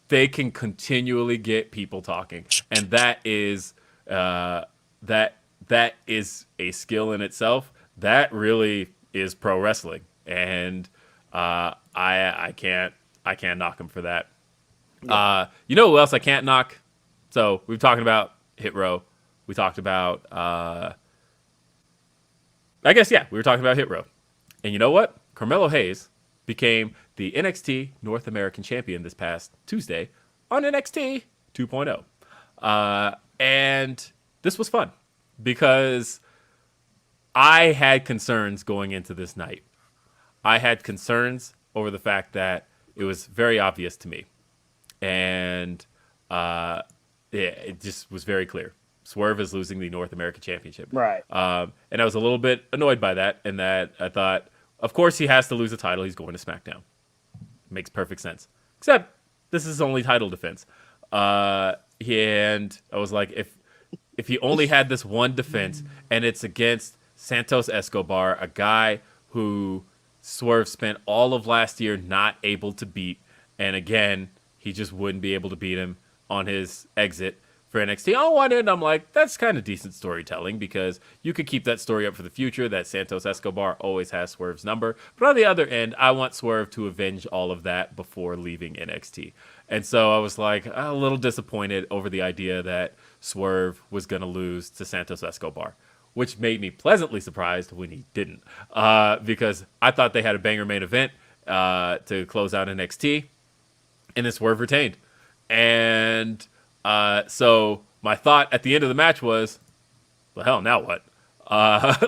they can continually get people talking, and that is that is a skill in itself. That really is pro wrestling, and I can't knock him for that. You know who else I can't knock? So we've talked about Hit Row. We talked about we were talking about Hit Row. And you know what? Carmelo Hayes became the NXT North American champion this past Tuesday on NXT 2.0. And this was fun because I had concerns going into this night. I had concerns over the fact that it was very obvious to me. And it just was very clear. Swerve is losing the North American Championship. Right. And I was a little bit annoyed by that, in that I thought, of course he has to lose a title. He's going to SmackDown. Makes perfect sense. Except this is his only title defense. And I was like, if he only had this one defense, and it's against Santos Escobar, a guy who Swerve spent all of last year not able to beat, and again, he just wouldn't be able to beat him on his exit for NXT. On one end, I'm like, that's kind of decent storytelling, because you could keep that story up for the future, that Santos Escobar always has Swerve's number. But on the other end, I want Swerve to avenge all of that before leaving NXT. And so I was like a little disappointed over the idea that Swerve was going to lose to Santos Escobar, which made me pleasantly surprised when he didn't, because I thought they had a banger main event to close out NXT, and then Swerve retained. And so my thought at the end of the match was, well, hell, now what?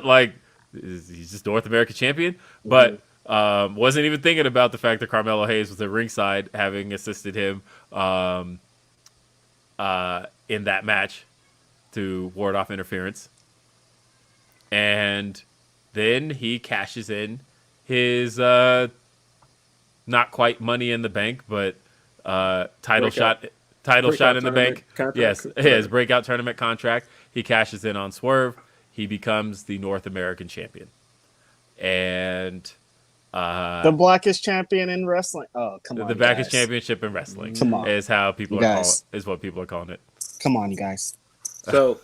Like, he's just North American champion? But wasn't even thinking about the fact that Carmelo Hayes was at ringside, having assisted him in that match to ward off interference. And then he cashes in his not quite Money in the Bank, but title shot in the bank. Contract. Yes, his breakout tournament contract. He cashes in on Swerve. He becomes the North American champion. And the blackest champion in wrestling. Oh, come on. The blackest championship in wrestling. Come on. Is how people are calling, is what people are calling it. Come on, you guys. So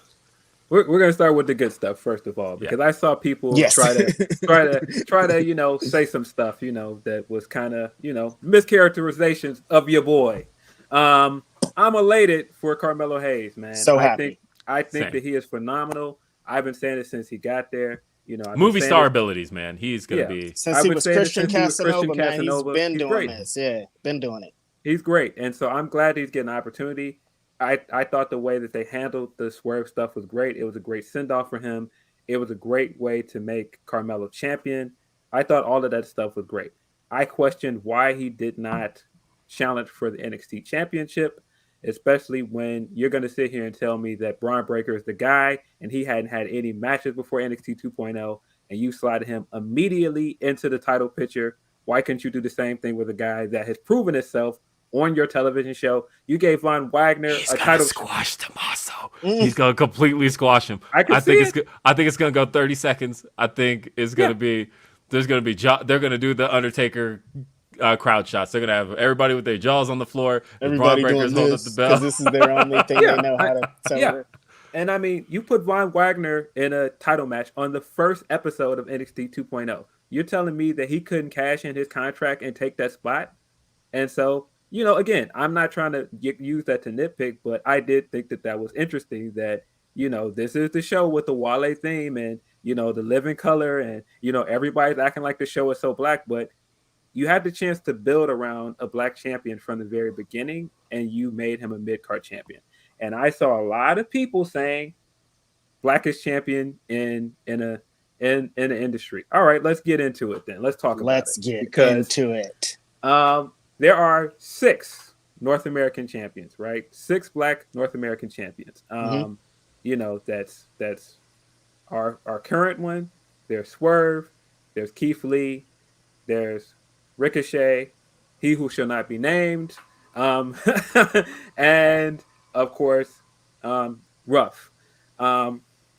we're gonna start with the good stuff first of all, because I saw people try to say some stuff that was kind of mischaracterizations of your boy. I'm elated for Carmelo Hayes, man. So happy. I think that he is phenomenal. I've been saying it since he got there. Movie star abilities, man. He's gonna be since he was Christian Casanova, man. He's been doing this. Yeah, been doing it. He's great, and so I'm glad he's getting an opportunity. I thought the way that they handled the Swerve stuff was great. It was a great send-off for him. It was a great way to make Carmelo champion. I thought all of that stuff was great. I questioned why he did not challenge for the NXT championship, especially when you're going to sit here and tell me that Braun Breaker is the guy and he hadn't had any matches before NXT 2.0, and you slotted him immediately into the title picture. Why couldn't you do the same thing with a guy that has proven itself on your television show? You gave Von Wagner a title. Squash Tommaso. He's gonna completely squash him. I think it's gonna go 30 seconds. I think it's gonna be. They're gonna do the Undertaker crowd shots. They're gonna have everybody with their jaws on the floor. Everybody doing this because this is their only thing they know how to tell. Yeah. And I mean, you put Von Wagner in a title match on the first episode of NXT 2.0. You're telling me that he couldn't cash in his contract and take that spot? And so, again, I'm not trying to use that to nitpick, but I did think that was interesting that, this is the show with the Wale theme and, the living color and, everybody's acting like the show is so black, but you had the chance to build around a black champion from the very beginning, and you made him a mid-card champion. And I saw a lot of people saying blackest champion in the industry. All right, let's get into it then. Let's talk about it. Let's get into it. There are 6 North American champions, right? 6 black North American champions. That's our current one. There's Swerve. There's Keith Lee. There's Ricochet, He Who Shall Not Be Named, and of course, Ruff.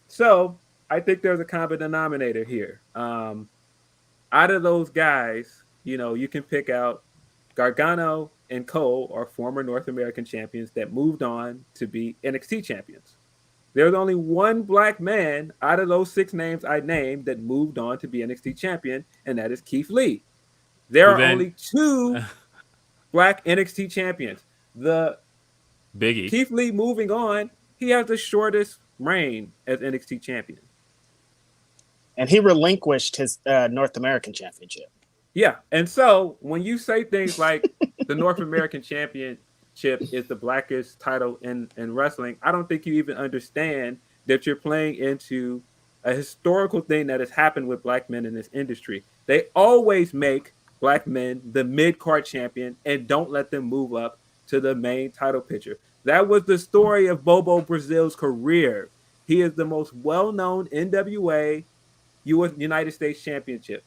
So I think there's a common denominator here. Out of those guys, you can pick out Gargano and Cole are former North American champions that moved on to be NXT champions. There's only one black man out of those 6 names I named that moved on to be NXT champion, and that is Keith Lee. There are only 2 black NXT champions. The Biggie. Keith Lee moving on, he has the shortest reign as NXT champion. And he relinquished his North American championship. Yeah. And so when you say things like the North American championship is the blackest title in wrestling, I don't think you even understand that you're playing into a historical thing that has happened with black men in this industry. They always make black men the mid-card champion and don't let them move up to the main title picture. That was the story of Bobo Brazil's career. He is the most well-known NWA United States Championship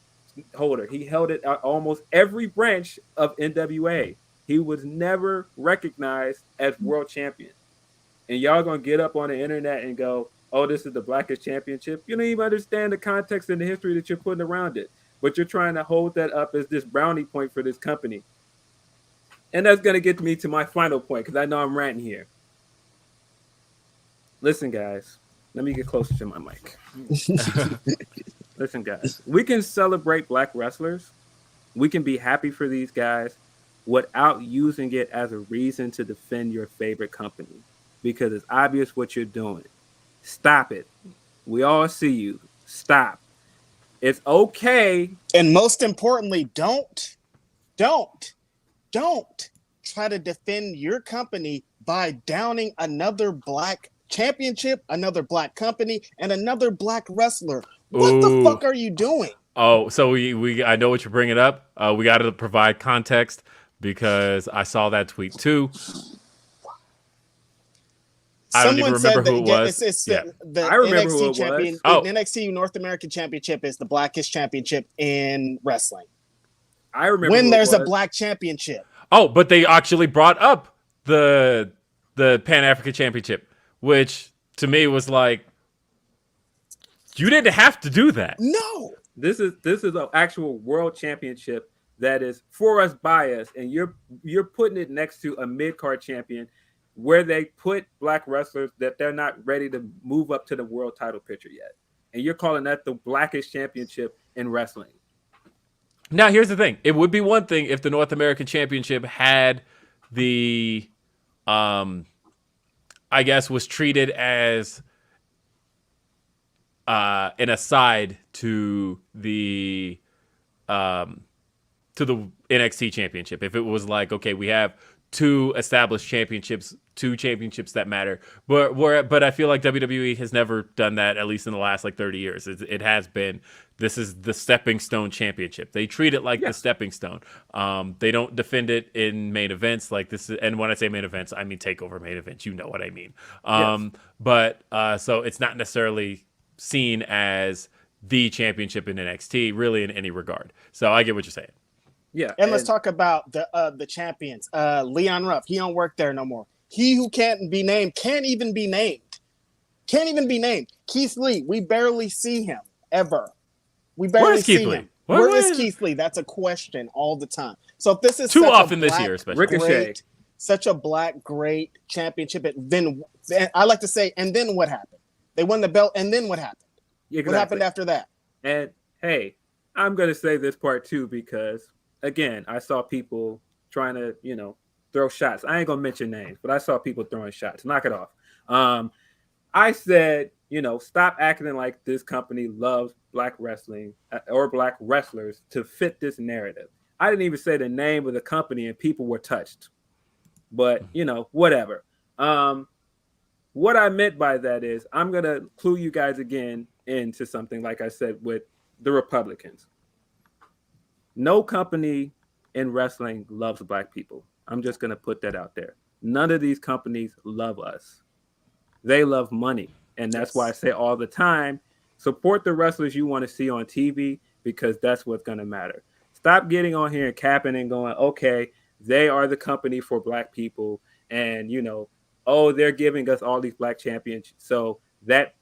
holder. He held it at almost every branch of NWA. He was never recognized as world champion. And y'all gonna get up on the internet and go, oh, this is the blackest championship. You don't even understand the context and the history that you're putting around it. But you're trying to hold that up as this brownie point for this company. And that's gonna get me to my final point, because I know I'm ranting here. Listen, guys. Let me get closer to my mic. Listen, guys. We can celebrate black wrestlers. We can be happy for these guys without using it as a reason to defend your favorite company, because it's obvious what you're doing. Stop it. We all see you. Stop. It's okay. And most importantly, don't try to defend your company by downing another black championship, another black company, and another black wrestler. What the fuck are you doing? Oh, so we I know what you're bringing up. We got to provide context because I saw that tweet too. I don't even remember who it was. I remember who it was. The NXT North American Championship is the blackest championship in wrestling. I remember when there's a black championship. Oh, but they actually brought up the Pan African Championship, which to me was like, you didn't have to do that. No. This is an actual world championship that is for us by us, and you're putting it next to a mid-card champion where they put black wrestlers that they're not ready to move up to the world title picture yet. And you're calling that the blackest championship in wrestling. Now, here's the thing. It would be one thing if the North American Championship had the, I guess, was treated as an aside to the NXT Championship. If it was like, okay, we have 2 established championships, 2 championships that matter, but I feel like WWE has never done that, at least in the last 30 years. It has been, this is the stepping stone championship. They treat it like the stepping stone. They don't defend it in main events like this. And when I say main events, I mean takeover main events. You know what I mean. But so it's not necessarily seen as the championship in NXT, really, in any regard. So I get what you're saying. Yeah, and let's talk about the champions. Leon Ruff, he don't work there no more. He who can't be named can't even be named. Can't even be named. Keith Lee, we barely see him ever. We barely see him. Where is Keith Lee? That's a question all the time. So if this is too often this year, especially Ricochet, such a black great championship, then I like to say, and then what happened? They won the belt, and then what happened? Exactly. What happened after that? And hey, I'm gonna say this part too, because again, I saw people trying to, throw shots. I ain't gonna mention names, but I saw people throwing shots. Knock it off. I said, stop acting like this company loves black wrestling or black wrestlers to fit this narrative. I didn't even say the name of the company, and people were touched. But whatever. What I meant by that is I'm gonna clue you guys again into something, like I said with the Republicans. No company in wrestling loves black people. I'm just going to put that out there. None of these companies love us. They love money. And that's why I say all the time, support the wrestlers you want to see on TV, because that's what's going to matter. Stop getting on here and capping and going, okay, they are the company for black people, and they're giving us all these black champions. So that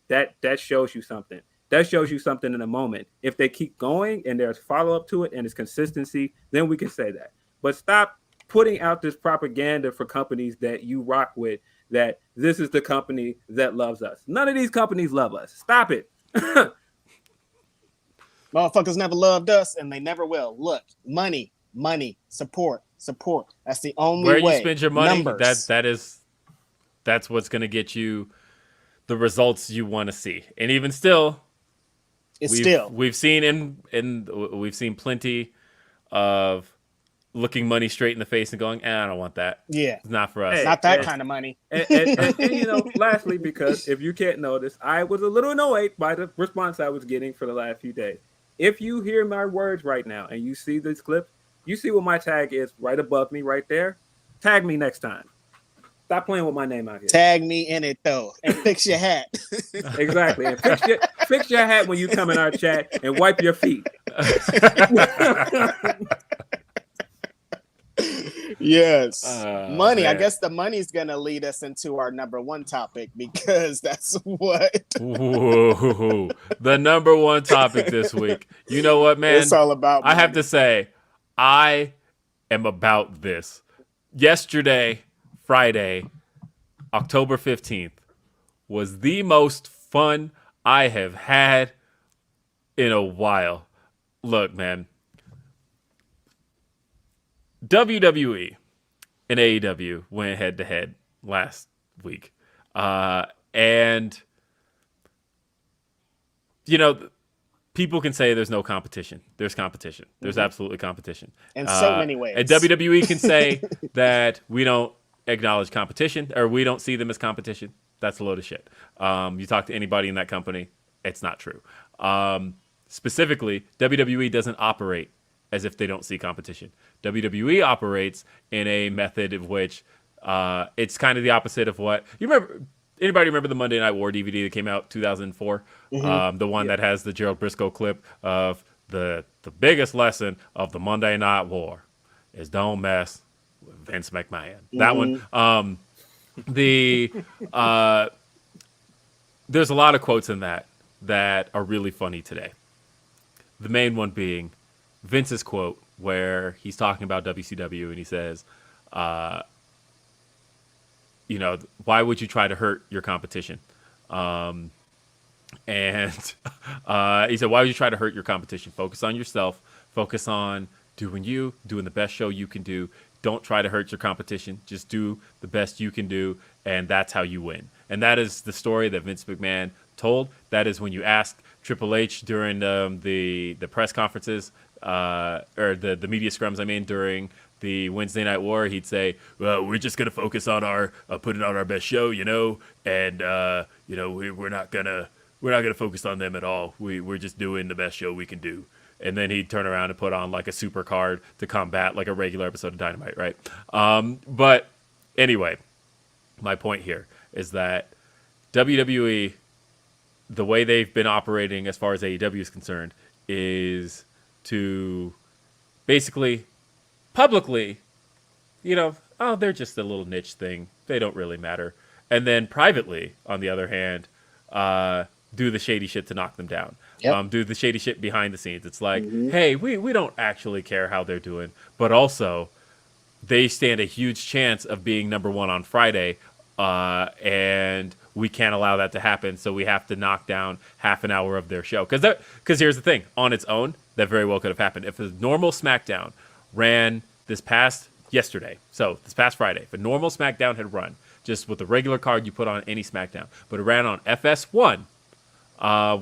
shows you something. That shows you something in a moment. If they keep going and there's follow-up to it and it's consistency, then we can say that. But stop putting out this propaganda for companies that you rock with, that this is the company that loves us. None of these companies love us. Stop it. Motherfuckers never loved us, and they never will. Look, money, support. That's the only way. Where you spend your money, Numbers. that's what's going to get you the results you want to see. And even still, we've seen we've seen plenty of looking money straight in the face and going, I don't want that. Yeah, it's not for us. Not that kind of money. And lastly, because if you can't notice, I was a little annoyed by the response I was getting for the last few days. If you hear my words right now and you see this clip, you see what my tag is right above me right there. Tag me next time. Stop playing with my name out here. Tag me in it though, and fix your hat. Exactly, and fix your hat when you come in our chat, and wipe your feet. Yes, money. Man. I guess the money's gonna lead us into our number one topic, because that's what. Ooh, the number one topic this week. You know what, man? It's all about money. I have to say, I am about this. Yesterday, Friday, October 15th, was the most fun I have had in a while. Look, man. WWE and AEW went head-to-head last week. And, people can say there's no competition. There's competition. There's absolutely competition. In so many ways. And WWE can say that we don't acknowledge competition, or we don't see them as competition. That's a load of shit. You talk to anybody in that company, it's not true. Specifically, WWE doesn't operate as if they don't see competition. WWE operates in a method of which it's kind of the opposite of what you remember. Anybody remember the Monday Night War DVD that came out 2004? The one that has the Gerald Briscoe clip of the biggest lesson of the Monday Night War is don't mess with Vince McMahon. That one. There's a lot of quotes in that are really funny today. The main one being Vince's quote where he's talking about WCW and he says, why would you try to hurt your competition? And he said, why would you try to hurt your competition? Focus on yourself. Focus on doing the best show you can do. Don't try to hurt your competition. Just do the best you can do, and that's how you win. And that is the story that Vince McMahon told. That is when you ask Triple H during the press conferences, or the media scrums, during the Wednesday Night War, he'd say, well, we're just going to focus on our putting on our best show, and we're not going to focus on them at all. We're just doing the best show we can do. And then he'd turn around and put on like a super card to combat like a regular episode of Dynamite, right? But anyway, my point here is that WWE, the way they've been operating as far as AEW is concerned, is to basically publicly, they're just a little niche thing. They don't really matter. And then privately, on the other hand, do the shady shit to knock them down. Yep. Do the shady shit behind the scenes. It's like, hey, we don't actually care how they're doing, but also they stand a huge chance of being number one on Friday, and we can't allow that to happen, so we have to knock down half an hour of their show. Because here's the thing, on its own, that very well could have happened. If a normal SmackDown ran this past Friday, if a normal SmackDown had run, just with the regular card you put on any SmackDown, but it ran on FS1,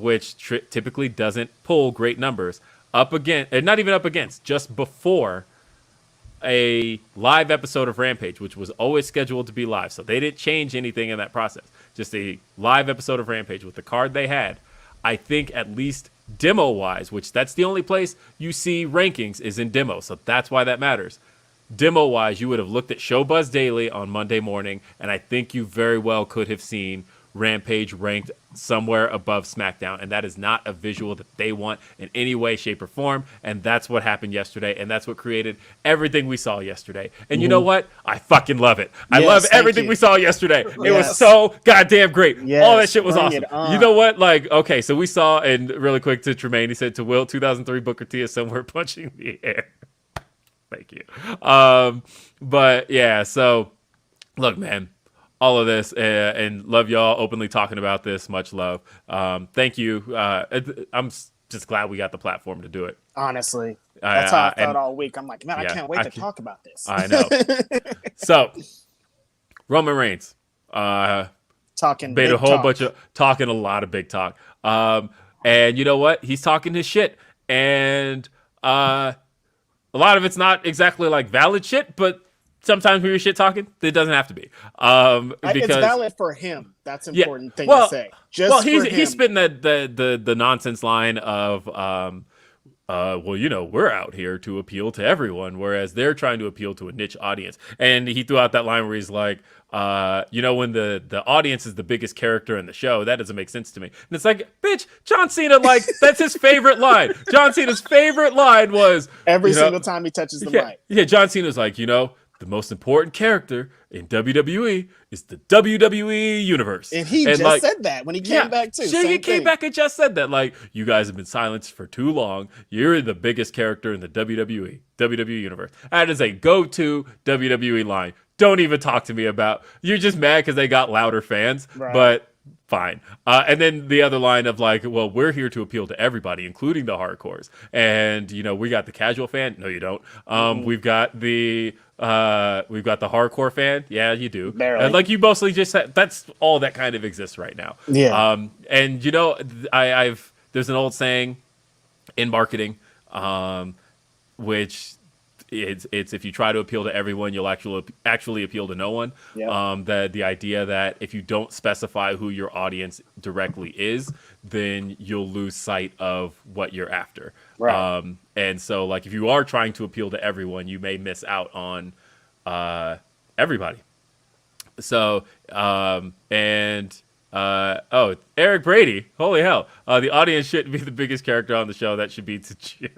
which typically doesn't pull great numbers, just before a live episode of Rampage, which was always scheduled to be live. So they didn't change anything in that process. Just a live episode of Rampage with the card they had. I think at least demo-wise, which that's the only place you see rankings is in demo. So that's why that matters. Demo-wise, you would have looked at Showbuzz Daily on Monday morning, and I think you very well could have seen Rampage ranked somewhere above SmackDown, and that is not a visual that they want in any way, shape, or form. And that's what happened yesterday, and that's what created everything we saw yesterday. And you know what? I fucking love it. I love everything we saw yesterday. It was so goddamn great. All that shit was awesome. You know what? Like, okay, so we saw, and really quick to Tremaine, he said, to Will, 2003 Booker T is somewhere punching the air. Thank you. But yeah, so look, man, all of this, and love y'all openly talking about this. Much love. Thank you. I'm just glad we got the platform to do it. Honestly, that's how I felt all week. I'm like, man, I can't wait to talk about this. I know. So, Roman Reigns, talking made a whole bunch of talking, a lot of big talk. And you know what? He's talking his shit, and a lot of it's not exactly like valid shit, but sometimes when you're shit talking, it doesn't have to be. Because it's valid for him. That's an important thing to say. He's spitting the nonsense line of, well, you know, we're out here to appeal to everyone, whereas they're trying to appeal to a niche audience. And he threw out that line where he's like, you know, when the audience is the biggest character in the show, that doesn't make sense to me. And it's like, bitch, John Cena, like, that's his favorite line. John Cena's favorite line was every single time he touches the mic. Yeah, John Cena's like, you know, the most important character in WWE is the WWE universe. And he just said that when he came back too. Yeah, he came back and just said that. Like, you guys have been silenced for too long. You're the biggest character in the WWE universe. That is a go-to WWE line. Don't even talk to me about, you're just mad because they got louder fans, but fine. And then the other line of like, well, we're here to appeal to everybody, including the hardcores. And, you know, we got the casual fan. No, you don't. We've got the hardcore fan. Yeah, you do. Barely. Like you mostly just said, that's all that kind of exists right now. Yeah. And you know, there's an old saying in marketing, which it's if you try to appeal to everyone, you'll actually appeal to no one. Yep. The idea that if you don't specify who your audience directly is, then you'll lose sight of what you're after. Right. And so, like, if you are trying to appeal to everyone, you may miss out on everybody. So, Eric Brady, holy hell, the audience shouldn't be the biggest character on the show. That should be Tajiri.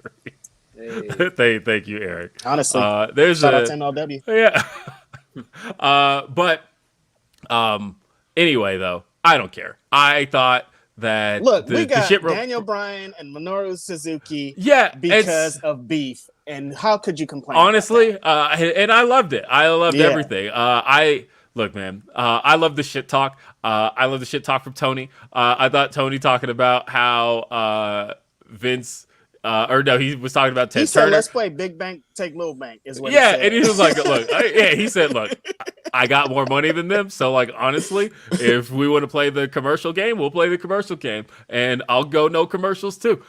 Hey. Thank you, Eric. Honestly, there's shout out to MLW. Yeah. But anyway, though, I don't care. I thought that we got Daniel Bryan and Minoru Suzuki because of beef. And how could you complain? Honestly, and I loved it. I loved everything. Look, man, I love the shit talk. I love the shit talk from Tony. I thought Tony talking about how Vince... he was talking about Ted Turner. He said, let's play Big Bank, take Little Bank, is what he said. And he was like, look, he said, look, I got more money than them, so, like, honestly, if we want to play the commercial game, we'll play the commercial game, and I'll go no commercials, too.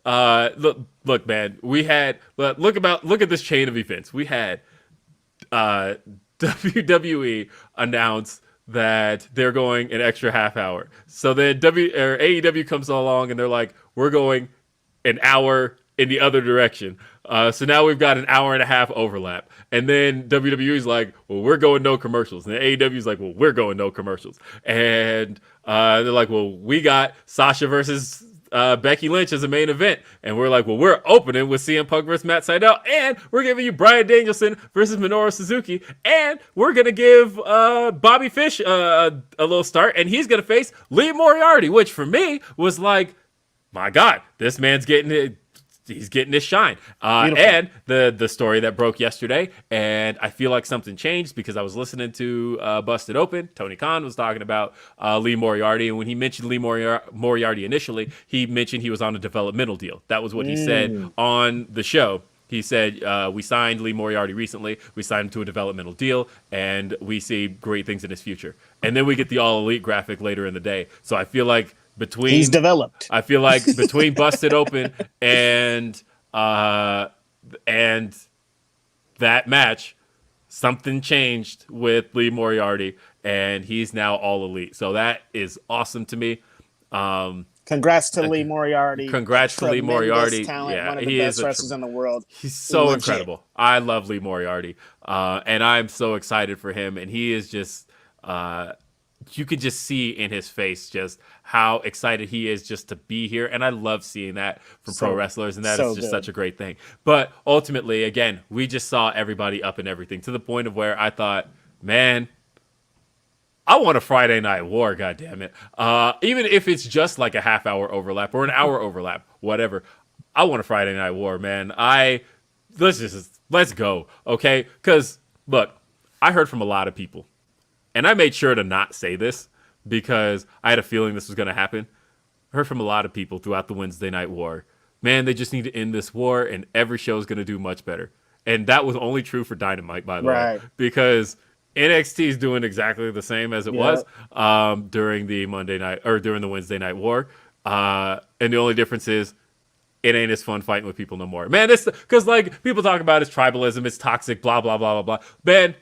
Look, man, we had, look at this chain of events. We had WWE announce that they're going an extra half hour. So then AEW comes along and they're like, we're going an hour in the other direction. So now we've got an hour and a half overlap. And then WWE's like, well, we're going no commercials. And AEW's like, well, we're going no commercials. And they're like, well, we got Sasha versus Becky Lynch as a main event. And we're like, well, we're opening with CM Punk versus Matt Sydal. And we're giving you Bryan Danielson versus Minoru Suzuki. And we're going to give Bobby Fish a little start. And he's going to face Lee Moriarty, which for me was like, my God, this man's getting it. He's getting his shine. And the story that broke yesterday, and I feel like something changed because I was listening to Busted Open. Tony Khan was talking about Lee Moriarty, and when he mentioned Lee Moriarty initially, he mentioned he was on a developmental deal. That was what he said on the show. He said, we signed Lee Moriarty recently. We signed him to a developmental deal, and we see great things in his future. And then we get the All Elite graphic later in the day. So I feel like he's developed. I feel like between Busted Open and that match, something changed with Lee Moriarty, and he's now All Elite. So that is awesome to me. Congrats to Lee Moriarty. Congrats to Lee Moriarty. Talent, one of the best wrestlers in the world. He's so incredible. I love Lee Moriarty, and I'm so excited for him. And he is just you could just see in his face just how excited he is just to be here. And I love seeing that from pro wrestlers. And that is just such a great thing. But ultimately, again, we just saw everybody up and everything to the point of where I thought, man, I want a Friday Night War, goddammit. Even if it's just like a half-hour overlap or an hour overlap, whatever. I want a Friday Night War, man. Let's go, okay? Because, look, I heard from a lot of people. And I made sure to not say this because I had a feeling this was going to happen. I heard from a lot of people throughout the Wednesday Night War. Man, they just need to end this war, and every show is going to do much better. And that was only true for Dynamite, by the way. Because NXT is doing exactly the same as it was during the during the Wednesday Night War. And the only difference is it ain't as fun fighting with people no more. Man, this because like people talk about it's tribalism, it's toxic, blah, blah, blah, blah, blah. Man,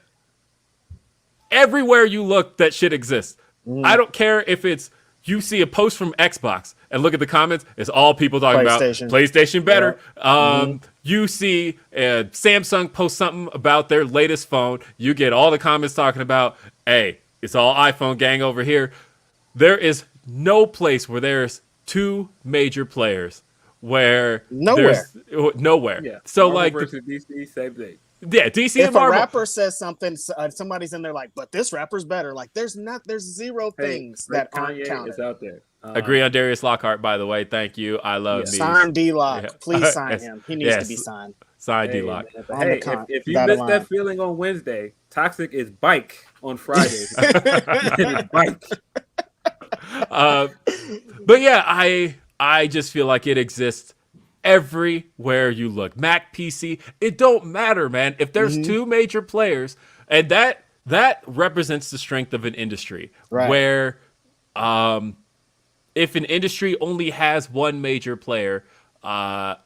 everywhere you look, that shit exists. I don't care if it's you see a post from Xbox and look at the comments, it's all people talking about PlayStation better. You see Samsung post something about their latest phone, you get all the comments talking about, hey, it's all iPhone gang over here. There is no place where there's two major players where nowhere. Yeah. So Marvel like versus DC, same thing. Yeah, DC if and Marvel. If a rapper says something, somebody's in there like, but this rapper's better. Like, there's zero things that aren't counted. Is out there. Agree on Darius Lockhart, by the way. Thank you. I love me. Sign D-Lock. Yeah. Please sign him. He needs to be signed. Sign D-Lock. Hey, if you missed that feeling on Wednesday, Toxic is bike on Friday. It's bike. But yeah, I just feel like it exists everywhere you look. Mac, PC, it don't matter, man. If there's two major players, and that represents the strength of an industry, where if an industry only has one major player, all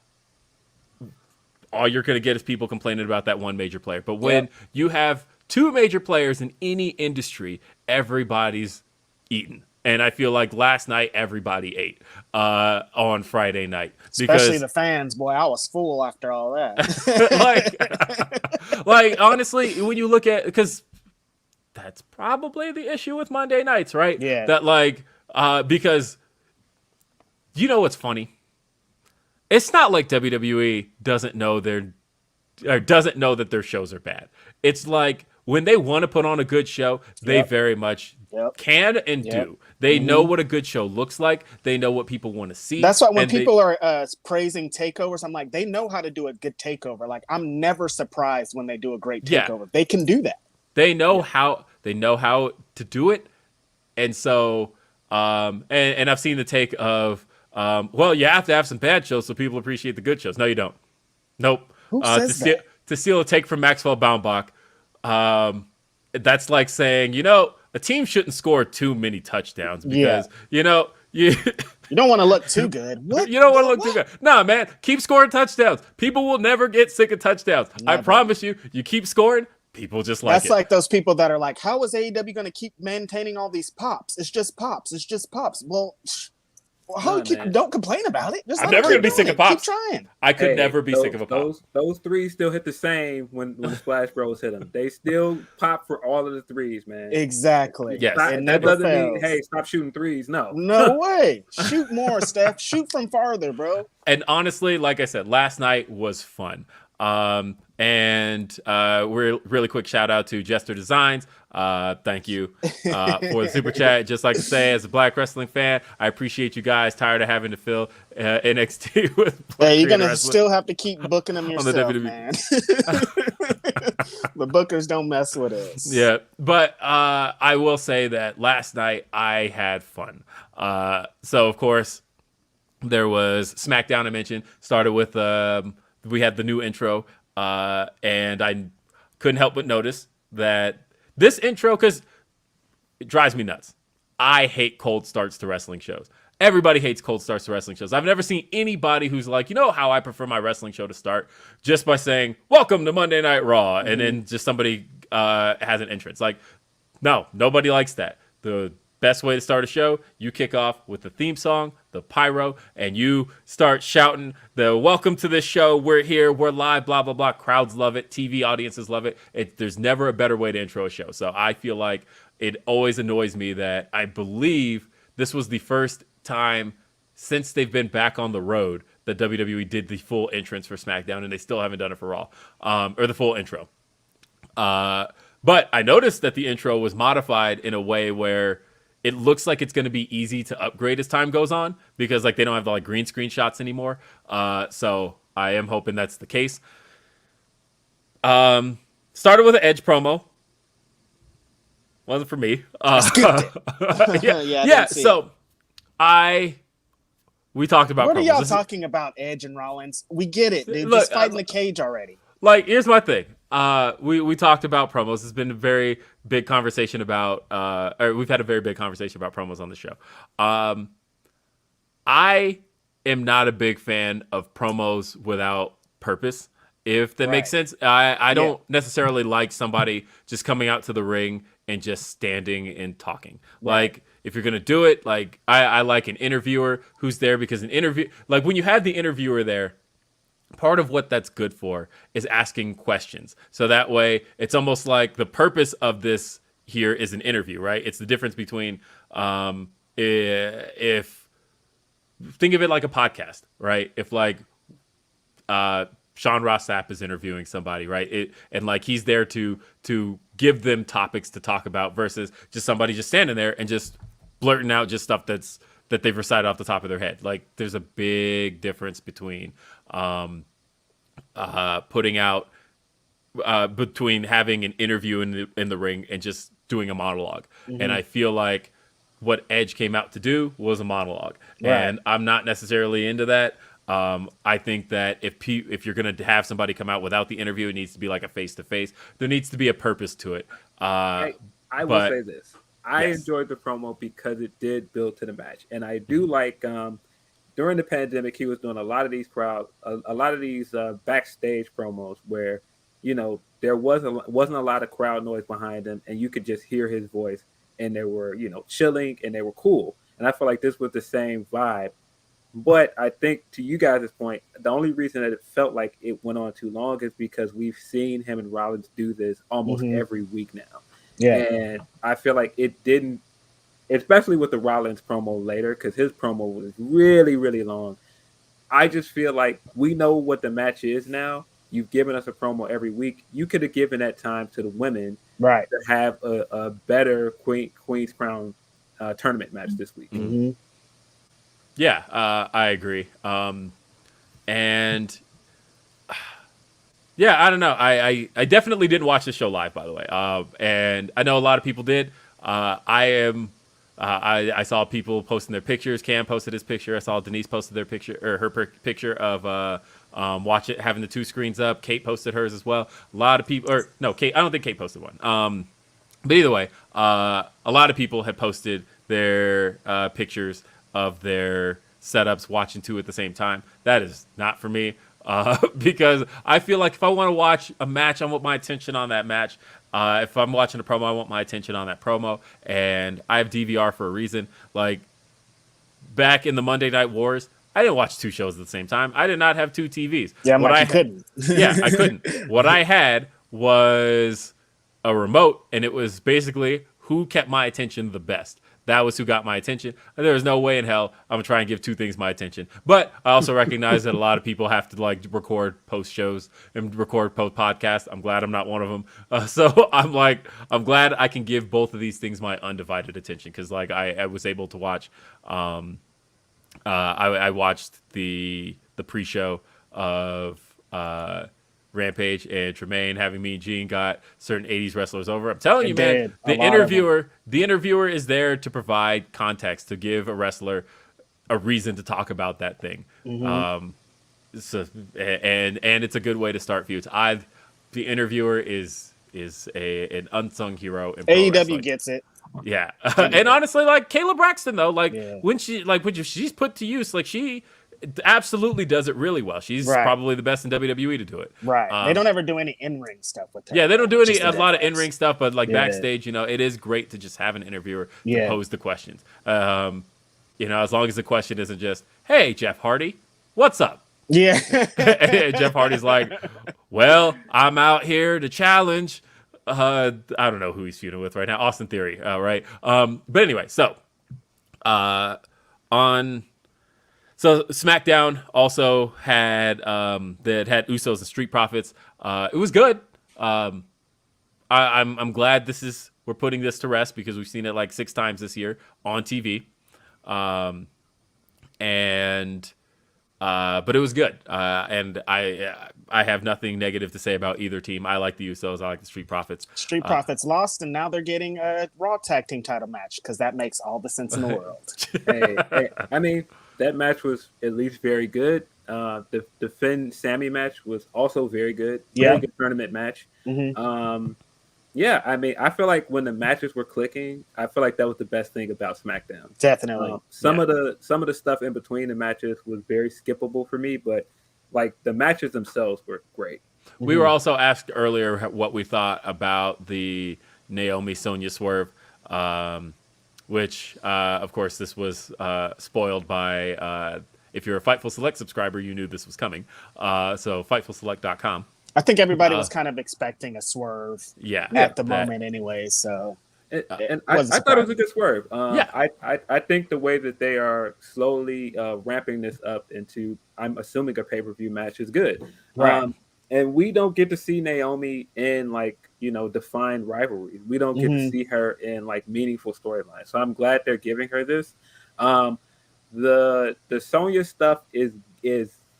you're going to get is people complaining about that one major player. But when you have two major players in any industry, everybody's eating. And I feel like last night everybody ate on Friday night, especially the fans. Boy, I was full after all that. like honestly, when you look at, because that's probably the issue with Monday nights, right? Yeah. That because you know what's funny? It's not like WWE doesn't know that their shows are bad. It's like when they want to put on a good show, they very much can and do. They know what a good show looks like. They know what people want to see. That's why when people are praising takeovers, I'm like, they know how to do a good takeover. Like, I'm never surprised when they do a great takeover. They can do that. They know how to do it. And so and I've seen the take of well, you have to have some bad shows so people appreciate the good shows. No, you don't. Nope. Who says that? To steal a take from Maxwell Baumbach, that's like saying, a team shouldn't score too many touchdowns because, you don't want to look too good. What? You don't want to look too good. Nah, man, keep scoring touchdowns. People will never get sick of touchdowns. Never. I promise you, you keep scoring, people just like it. That's like those people that are like, how is AEW going to keep maintaining all these pops? It's just pops. It's just pops. Well, don't complain about it. I'm never going to be sick of pops. Keep trying. I could never be sick of a pop. Those threes still hit the same when the Splash Bros hit them. They still pop for all of the threes, man. Exactly. Yes. That doesn't mean, hey, stop shooting threes. No way. Shoot more, Steph. Shoot from farther, bro. And honestly, like I said, last night was fun. And we're really quick shout out to Jester Designs. Thank you for the super chat. Just like to say, as a black wrestling fan, I appreciate you guys. Tired of having to fill NXT with black you're gonna still have to keep booking them yourself, on the WWE. Man. The bookers don't mess with us. Yeah, but I will say that last night I had fun. So of course there was SmackDown. I mentioned started with we had the new intro. And I couldn't help but notice that this intro, because it drives me nuts. I hate cold starts to wrestling shows. Everybody hates cold starts to wrestling shows. I've never seen anybody who's like, how I prefer my wrestling show to start, just by saying, welcome to Monday Night Raw, and then just somebody has an entrance. Like, no, nobody likes that. The best way to start a show, you kick off with the theme song, the pyro, and you start shouting the welcome to this show. We're here. We're live, blah, blah, blah. Crowds love it. TV audiences love it. There's never a better way to intro a show. So I feel like it always annoys me that I believe this was the first time since they've been back on the road that WWE did the full entrance for SmackDown, and they still haven't done it for Raw, or the full intro. But I noticed that the intro was modified in a way where it looks like it's going to be easy to upgrade as time goes on, because like they don't have the like green screen shots anymore. So I am hoping that's the case. Started with an Edge promo. Wasn't for me. Yeah. So we talked about what promos. Are y'all talking about Edge and Rollins? We get it. They're Look, just fighting the cage already. Like, here's my thing. We talked about promos. It's been a very big conversation about, or we've had a very big conversation about promos on the show. I am not a big fan of promos without purpose, if that makes sense. I don't necessarily like somebody just coming out to the ring and just standing and talking. Like, if you're going to do it, like, I like an interviewer who's there, because like when you have the interviewer there, part of what that's good for is asking questions. So that way, it's almost like the purpose of this here is an interview, right? It's the difference between if think of it like a podcast, right? If like Sean Ross Sapp is interviewing somebody, right? And like he's there to give them topics to talk about, versus just somebody just standing there and just blurting out just stuff that they've recited off the top of their head. Like, there's a big difference between putting out between having an interview in the ring and just doing a monologue. And I feel like what Edge came out to do was a monologue, and I'm not necessarily into that. I think that if you're going to have somebody come out without the interview, it needs to be like a face-to-face. There needs to be a purpose to it. I will say this. I enjoyed the promo because it did build to the match. And I do like, during the pandemic, he was doing a lot of these backstage promos where, you know, there wasn't a lot of crowd noise behind him, and you could just hear his voice, and they were, you know, chilling, and they were cool. And I feel like this was the same vibe. But I think, to you guys' point, the only reason that it felt like it went on too long is because we've seen him and Rollins do this almost every week now. Yeah. And I feel like it didn't, especially with the Rollins promo later, because his promo was really, really long. I just feel like we know what the match is now. You've given us a promo every week. You could have given that time to the women to have a better Queen's Crown tournament match this week. Yeah, I agree. And yeah, I don't know. I definitely didn't watch the show live, by the way. And I know a lot of people did. I saw people posting their pictures. Cam posted his picture. I saw Denise posted their picture, or her picture of having the two screens up. Kate posted hers as well. A lot of people, or no, Kate. I don't think Kate posted one. But either way, a lot of people had posted their pictures of their setups, watching two at the same time. That is not for me, because I feel like if I want to watch a match, I want my attention on that match. If I'm watching a promo, I want my attention on that promo. And I have DVR for a reason. Like, back in the Monday Night Wars, I didn't watch two shows at the same time. I did not have two TVs. Yeah, I couldn't. Yeah, I couldn't. What I had was a remote, and it was basically who kept my attention the best. That was who got my attention. There was no way in hell I'm going to try and give two things my attention. But I also recognize that a lot of people have to like record post shows and record post podcasts. I'm glad I'm not one of them. So I'm glad I can give both of these things my undivided attention, because like I was able to watch. I watched the pre-show of Rampage and Tremaine having Mean Gene got certain 80s wrestlers over. I'm telling you, man, the interviewer is there to provide context, to give a wrestler a reason to talk about that thing. And it's a good way to start feuds. The interviewer is an unsung hero in pro AEW wrestling. gets it. Yeah. And honestly, like Kayla Braxton though, when she's put to use, like she absolutely does it really well. She's probably the best in WWE to do it. Right. They don't ever do any in-ring stuff with her. Yeah, they don't do a lot of in-ring stuff, but like backstage, you know, it is great to just have an interviewer to pose the questions. You know, as long as the question isn't just, "Hey, Jeff Hardy, what's up?" Yeah. Jeff Hardy's like, "Well, I'm out here to challenge I don't know who he's feuding with right now. Austin Theory, right? But anyway, so on. So SmackDown also had that had Usos and Street Profits. It was good. I'm glad we're putting this to rest because we've seen it like 6 times this year on TV. But it was good. And I have nothing negative to say about either team. I like the Usos. I like the Street Profits. Street Profits lost, and now they're getting a Raw Tag Team title match because that makes all the sense in the world. Hey, I mean, that match was at least very good. The Finn Sammy match was also very good. Very good tournament match. Mm-hmm. Yeah, I mean, I feel like when the matches were clicking, I feel like that was the best thing about SmackDown. Definitely. Some of the stuff in between the matches was very skippable for me, but like the matches themselves were great. We were also asked earlier what we thought about the Naomi Sonya swerve, which, of course, this was spoiled by. If you're a Fightful Select subscriber, you knew this was coming. So FightfulSelect.com. I think everybody was kind of expecting a swerve at the moment anyway. So, and I thought it was a good swerve. I think the way that they are slowly ramping this up into, I'm assuming, a pay-per-view match is good. Right. And we don't get to see Naomi in defined rivalries. We don't get to see her in like meaningful storylines. So I'm glad they're giving her this. The Sonya stuff is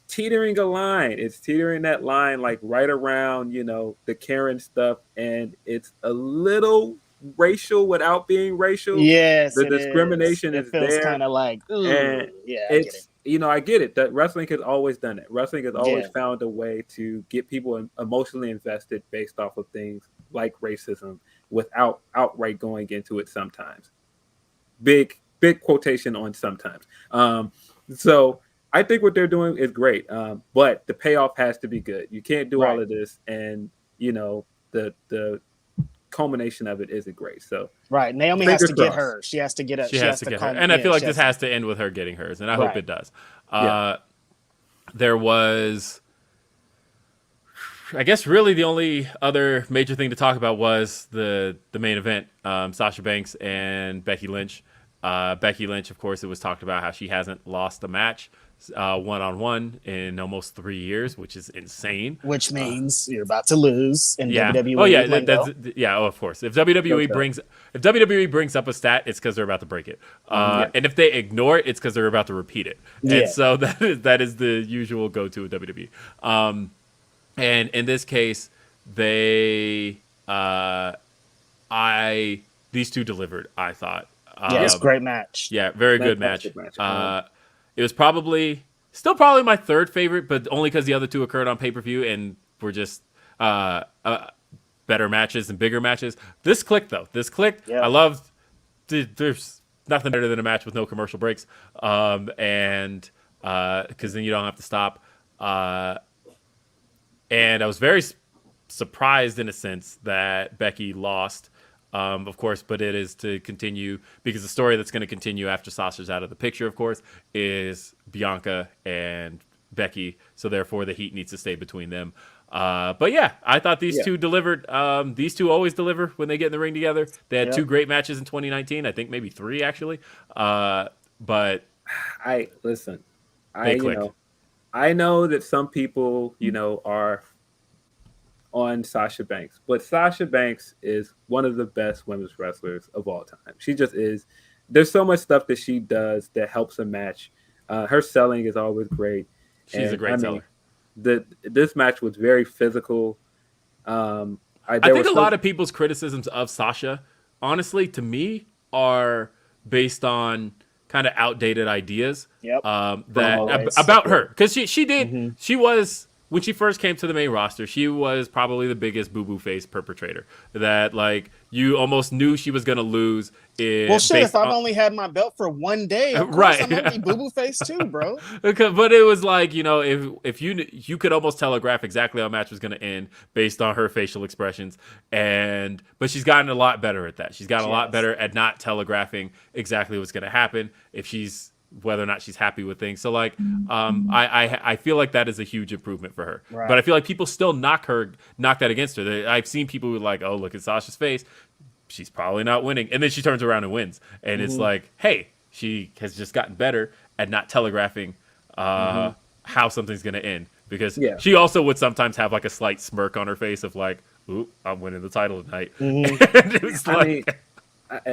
teetering a line. It's teetering that line like right around, the Karen stuff, and it's a little racial without being racial. Yes, the discrimination is there. It feels kind of like, and it's I get it. That wrestling has always done it. Wrestling has always found a way to get people emotionally invested based off of things like racism without outright going into it sometimes. Big quotation on sometimes. So I think what they're doing is great, but the payoff has to be good. You can't do all of this, and the culmination of it isn't great. So Naomi has to get hers. She has to get it. She has to get her, and I feel like this has to end with her getting hers, and I hope it does. There was, I guess, really the only other major thing to talk about was the main event, Sasha Banks and Becky Lynch. Becky Lynch, of course, it was talked about how she hasn't lost a match one-on-one in almost 3 years, which is insane. Which means you're about to lose in WWE. Oh yeah, of course. If WWE brings up a stat, it's because they're about to break it. And if they ignore it, it's because they're about to repeat it. And so that is the usual go-to with WWE. And in this case, these two delivered, I thought. It's a great match. Yeah, very good match. It was still probably my third favorite, but only because the other two occurred on pay-per-view and were just better matches and bigger matches. This clicked, though. I loved. There's nothing better than a match with no commercial breaks, and because then you don't have to stop. And I was very surprised, in a sense, that Becky lost. Of course, but it is to continue, because the story that's going to continue after Sasha's out of the picture, of course, is Bianca and Becky. So therefore, the heat needs to stay between them. But yeah, I thought these two delivered. These two always deliver when they get in the ring together. They had 2 great matches in 2019. I think maybe 3 actually. But I know that some people, are on Sasha Banks, but Sasha Banks is one of the best women's wrestlers of all time. She just is. There's so much stuff that she does that helps a match. Her selling is always great. She's a great seller. This match was very physical. I think a lot of people's criticisms of Sasha, honestly, to me, are based on kind of outdated ideas about her, because she did. She was. When she first came to the main roster, she was probably the biggest boo-boo face perpetrator. That, like, you almost knew she was going to lose. If I've only had my belt for 1 day, of course I'm going to be boo-boo face too, bro. But it was like, if you could almost telegraph exactly how a match was going to end based on her facial expressions. But she's gotten a lot better at that. She's gotten a lot better at not telegraphing exactly what's going to happen. If she's whether or not she's happy with things. So like, I feel like that is a huge improvement for her. Right. But I feel like people still knock that against her. I've seen people who are like, oh, look at Sasha's face. She's probably not winning. And then she turns around and wins. And it's like, hey, she has just gotten better at not telegraphing how something's going to end. Because she also would sometimes have like a slight smirk on her face of like, ooh, I'm winning the title tonight. And it was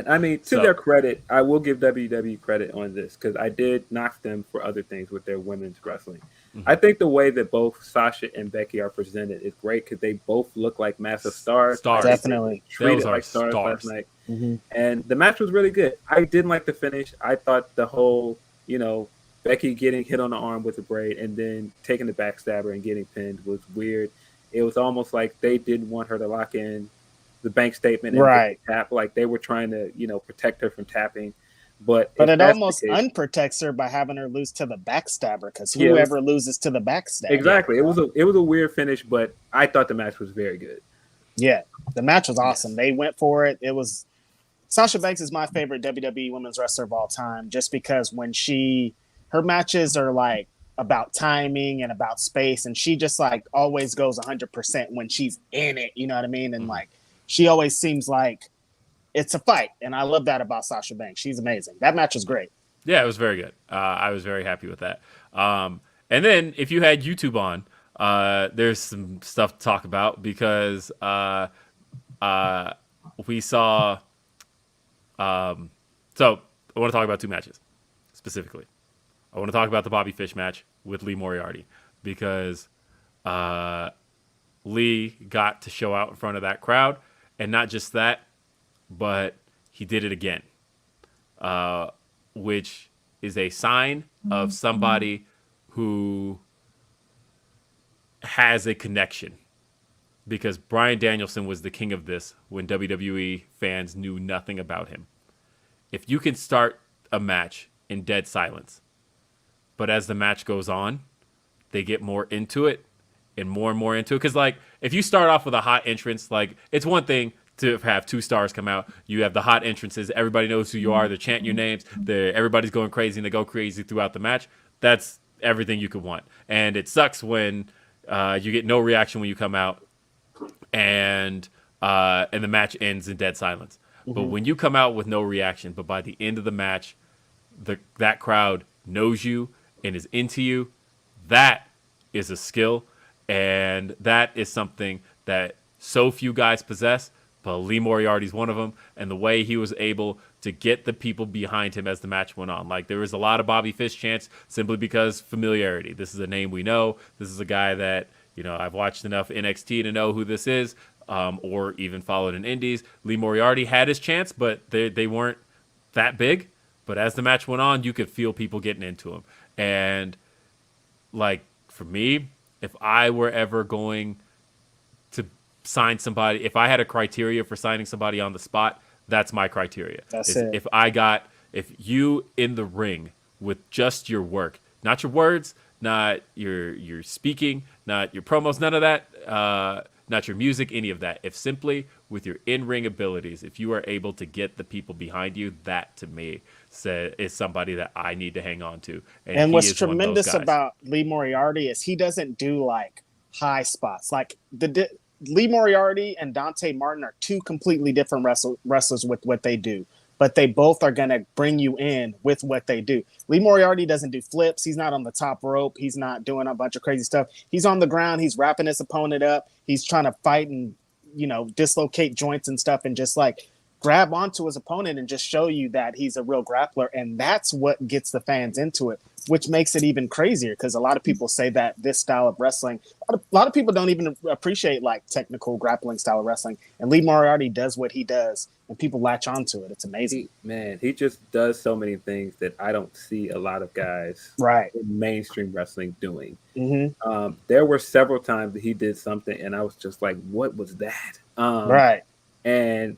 I mean, to their credit, I will give WWE credit on this because I did knock them for other things with their women's wrestling. I think the way that both Sasha and Becky are presented is great because they both look like massive stars. Definitely. Treated like stars last night. And the match was really good. I didn't like the finish. I thought the whole, Becky getting hit on the arm with a braid and then taking the backstabber and getting pinned was weird. It was almost like they didn't want her to lock in the bank statement and tap, like they were trying to, protect her from tapping. But it almost unprotects her by having her lose to the backstabber because whoever loses to the backstabber. Exactly. It was a weird finish, but I thought the match was very good. Yeah, the match was awesome. They went for it. It was Sasha Banks is my favorite WWE women's wrestler of all time, just because when her matches are like about timing and about space, and she just like always goes 100% when she's in it. You know what I mean? And like she always seems like it's a fight, and I love that about Sasha Banks. She's amazing. That match was great. Yeah, it was very good. I was very happy with that. And then if you had YouTube on, there's some stuff to talk about because we saw. So I want to talk about two matches specifically. I want to talk about the Bobby Fish match with Lee Moriarty because Lee got to show out in front of that crowd, and not just that, but he did it again, which is a sign of somebody who has a connection. Because Bryan Danielson was the king of this when WWE fans knew nothing about him. If you can start a match in dead silence, but as the match goes on, they get more into it and more into it. Because, like, if you start off with a hot entrance, like, it's one thing to have two stars come out. You have the hot entrances. Everybody knows who you are. They're chanting your names. Everybody's going crazy, and they go crazy throughout the match. That's everything you could want. And it sucks when you get no reaction when you come out, and the match ends in dead silence. But when you come out with no reaction, but by the end of the match, that crowd knows you and is into you, that is a skill, and that is something that so few guys possess, but Lee Moriarty's one of them, and the way he was able to get the people behind him as the match went on. Like, there was a lot of Bobby Fish chants simply because familiarity. This is a name we know. This is a guy that, I've watched enough NXT to know who this is, or even followed in indies. Lee Moriarty had his chance, but they weren't that big. But as the match went on, you could feel people getting into him. And, like, for me, if I were ever going to sign somebody, if I had a criteria for signing somebody on the spot, that's my criteria. That's it. If you in the ring with just your work, not your words, not your speaking, not your promos, none of that, not your music, any of that. If simply with your in-ring abilities, if you are able to get the people behind you, that to me is somebody that I need to hang on to. And what's tremendous about Lee Moriarty is he doesn't do like high spots. Like Lee Moriarty and Dante Martin are two completely different wrestlers with what they do, but they both are going to bring you in with what they do. Lee Moriarty doesn't do flips. He's not on the top rope. He's not doing a bunch of crazy stuff. He's on the ground. He's wrapping his opponent up. He's trying to fight and, dislocate joints and stuff and just like grab onto his opponent and just show you that he's a real grappler. And that's what gets the fans into it, which makes it even crazier because a lot of people say that this style of wrestling, a lot of people don't even appreciate like technical grappling style of wrestling. And Lee Moriarty does what he does and people latch onto it. It's amazing. He just does so many things that I don't see a lot of guys in mainstream wrestling doing. There were several times that he did something and I was just like, what was that? And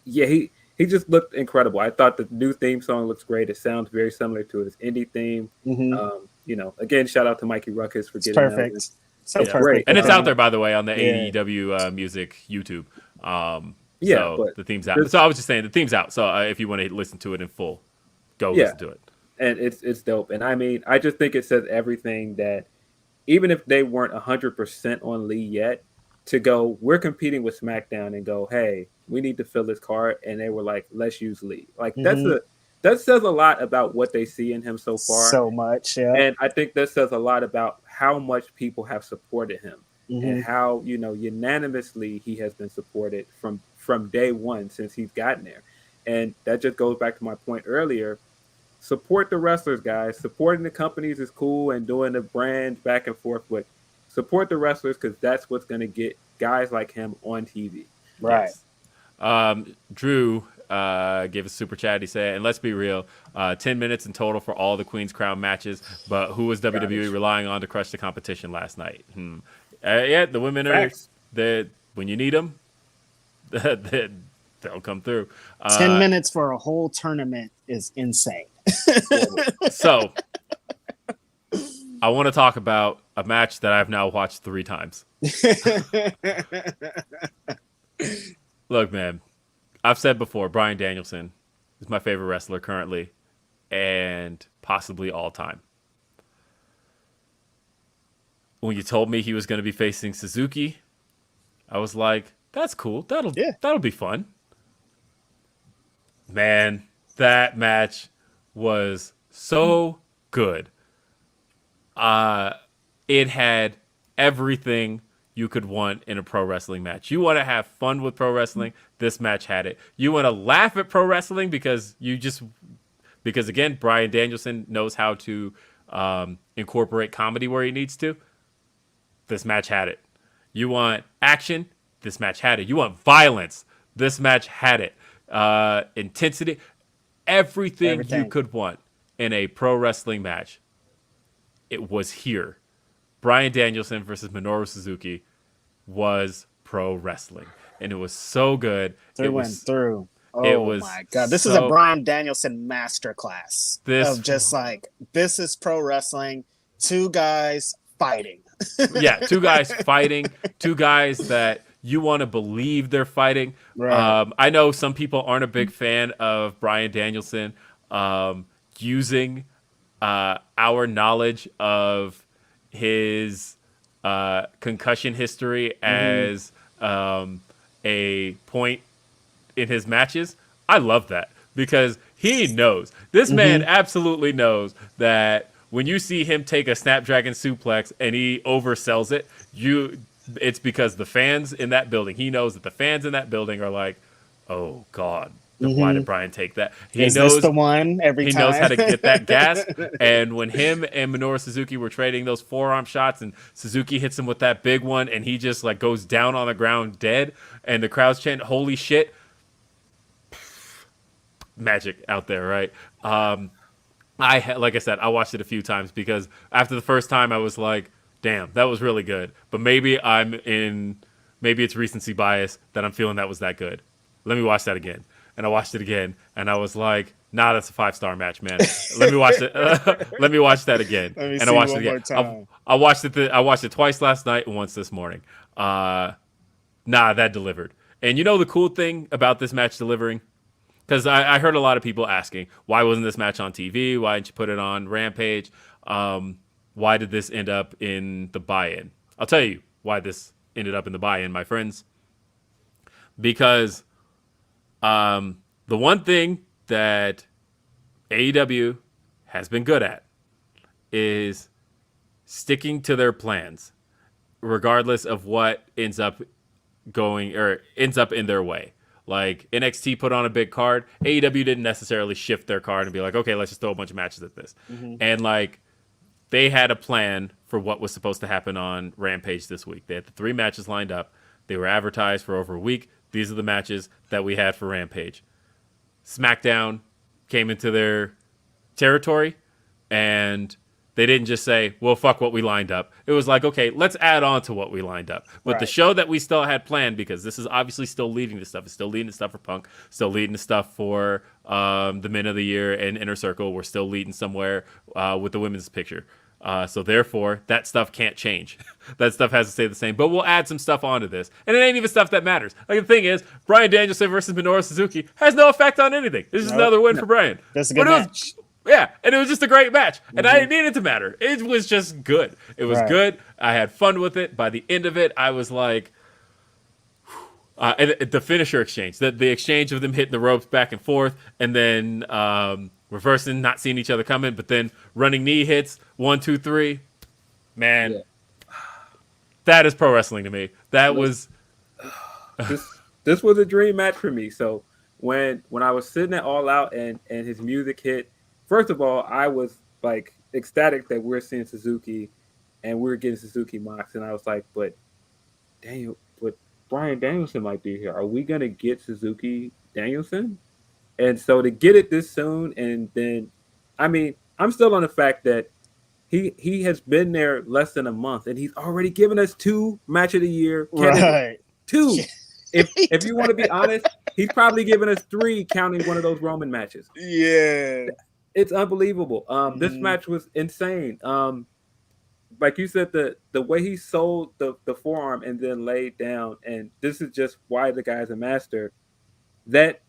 yeah, he just looked incredible. I thought the new theme song looks great. It sounds very similar to his indie theme. Again, shout out to Mikey Ruckus for getting perfect. Perfect. Great. And it's out there, by the way, on the AEW music YouTube. So the theme's out. So I was just saying the theme's out. So if you want to listen to it in full, go listen to it. and it's dope. And I mean, I just think it says everything that even if they weren't 100% on Lee yet, to go, we're competing with SmackDown and go, hey, we need to fill this card, and they were like, let's use Lee. Like that says a lot about what they see in him so far. So much, yeah. And I think that says a lot about how much people have supported him and how, unanimously he has been supported from day one since he's gotten there. And that just goes back to my point earlier. Support the wrestlers, guys. Supporting the companies is cool and doing the brands back and forth, but support the wrestlers because that's what's going to get guys like him on TV. Right. Yes. Drew gave a super chat. He said, and let's be real, 10 minutes in total for all the Queen's Crown matches, but who was WWE relying on to crush the competition last night? Yeah, the women are there when you need them. They'll come through. 10 minutes for a whole tournament is insane. So, I want to talk about a match that I've now watched 3 times. Look, man, I've said before, Bryan Danielson is my favorite wrestler currently and possibly all time. When you told me he was going to be facing Suzuki, I was like, that's cool. That'll be fun. Man, that match was so good. It had everything you could want in a pro wrestling match. You want to have fun with pro wrestling? This match had it. You want to laugh at pro wrestling because again, Bryan Danielson knows how to incorporate comedy where he needs to. This match had it. You want action? This match had it. You want violence? This match had it. Intensity, everything you could want in a pro wrestling match. It was here. Bryan Danielson versus Minoru Suzuki was pro wrestling, and it was so good. Through. Oh my God. This is a Bryan Danielson masterclass of just like, this is pro wrestling. 2 guys fighting. Yeah, 2 guys fighting. 2 guys that you want to believe they're fighting. Right. I know some people aren't a big fan of Bryan Danielson using our knowledge of his concussion history as a point in his matches. I love that because he knows. This man absolutely knows that when you see him take a Snapdragon suplex and he oversells it, it's because the fans in that building, he knows that the fans in that building are like, oh God, why did Bryan take that? He knows the one every time. He knows how to get that gas. And when him and Minoru Suzuki were trading those forearm shots and Suzuki hits him with that big one and he just like goes down on the ground dead and the crowd's chanting, holy shit. Magic out there, right? Like I said, I watched it a few times because after the first time I was like, damn, that was really good. But maybe it's recency bias that I'm feeling that was that good. Let me watch that again. And I watched it again, and I was like, nah, that's a 5-star match, man. Let me watch it. Let me watch that again. And I watched it again. I watched it twice last night and once this morning. That delivered. And you know the cool thing about this match delivering? Because I heard a lot of people asking, why wasn't this match on TV? Why didn't you put it on Rampage? Why did this end up in the buy-in? I'll tell you why this ended up in the buy-in, my friends. Because the one thing that AEW has been good at is sticking to their plans, regardless of what ends up in their way. Like NXT put on a big card. AEW didn't necessarily shift their card and be like, okay, let's just throw a bunch of matches at this. And like they had a plan for what was supposed to happen on Rampage this week. They had the 3 matches lined up. They were advertised for over a week. These are the matches that we had for Rampage. SmackDown came into their territory and they didn't just say, well, fuck what we lined up. It was like, okay, let's add on to what we lined up. But the show that we still had planned, because this is obviously still leading to stuff. It's still leading to stuff for Punk, still leading to stuff for the Men of the Year and Inner Circle. We're still leading somewhere with the women's picture. So therefore, that stuff can't change. That stuff has to stay the same. But we'll add some stuff onto this. And it ain't even stuff that matters. Like the thing is, Bryan Danielson versus Minoru Suzuki has no effect on anything. This is another win for Bryan. That's a good match. Yeah, and it was just a great match. And I didn't need it to matter. It was just good. It was good. I had fun with it. By the end of it, I was like, and the finisher exchange, the exchange of them hitting the ropes back and forth, and then reversing, not seeing each other coming, but then running knee hits, 1, 2, 3. Man, that is pro wrestling to me. That was this was a dream match for me. So when I was sitting at All Out and his music hit, first of all, I was like ecstatic that we're seeing Suzuki and we're getting Suzuki Mox, and I was like, but Bryan Danielson might be here. Are we gonna get Suzuki Danielson? And so to get it this soon, and then, I mean, I'm still on the fact that he has been there less than a month, and he's already given us 2 match of the year. Right. 2. If you want to be honest, he's probably given us 3, counting one of those Roman matches. Yeah. It's unbelievable. This match was insane. Like you said, the way he sold the forearm and then laid down, and this is just why the guy's a master. That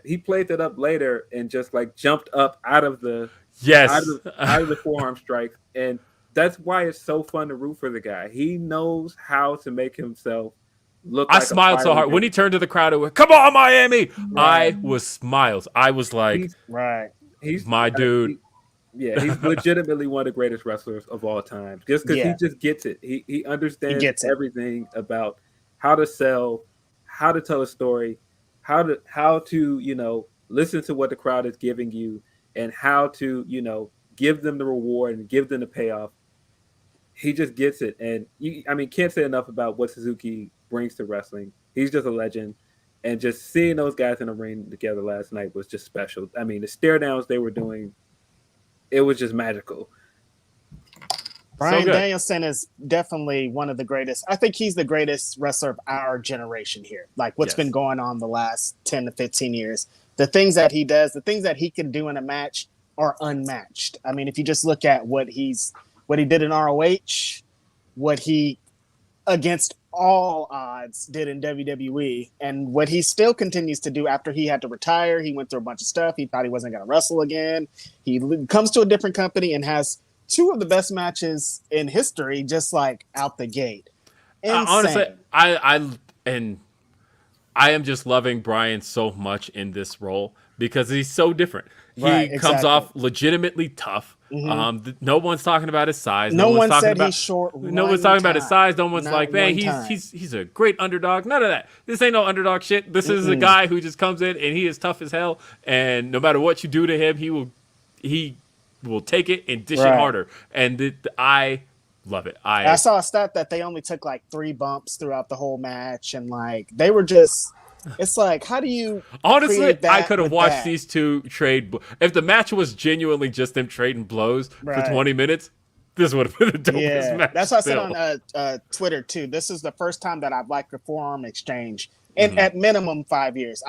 he played that up later and just like jumped up out of the out of the forearm strike, and that's why it's so fun to root for the guy. He knows how to make himself look. I smiled so hard when he turned to the crowd and went, "Come on, Miami!" Right. I was smiles. I was like, he's my dude. He's legitimately one of the greatest wrestlers of all time. Just because he just gets it. He understands everything about how to sell, how to tell a story, how to listen to what the crowd is giving you, and how to give them the reward and give them the payoff. He just gets it, and can't say enough about what Suzuki brings to wrestling. He's just a legend, and just seeing those guys in the ring together last night was just special. I mean, the stare downs they were doing. It was just magical. Bryan Danielson is definitely one of the greatest. I think he's the greatest wrestler of our generation here. Like what's been going on the last 10 to 15 years. The things that he does, the things that he can do in a match are unmatched. I mean, if you just look at what he did in ROH, what he, against all odds, did in WWE, and what he still continues to do after he had to retire. He went through a bunch of stuff. He thought he wasn't going to wrestle again. He comes to a different company and has 2 of the best matches in history, just like out the gate. Honestly, I am just loving Bryan so much in this role because he's so different. He comes off legitimately tough. Mm-hmm. No one's talking about his size. No one said he's short. No one's talking about his size. No one's like, man, he's a great underdog. None of that. This ain't no underdog shit. This is a guy who just comes in and he is tough as hell. And no matter what you do to him, he will take it and dish it harder. And I love it. I saw a stat that they only took like 3 bumps throughout the whole match, and like they were just. It's like, how do you? Honestly, I could have watched these 2 trade. If the match was genuinely just them trading blows for 20 minutes, this would have been the dopest match. That's what I said on Twitter too. This is the first time that I've liked the forearm exchange, and at minimum 5 years.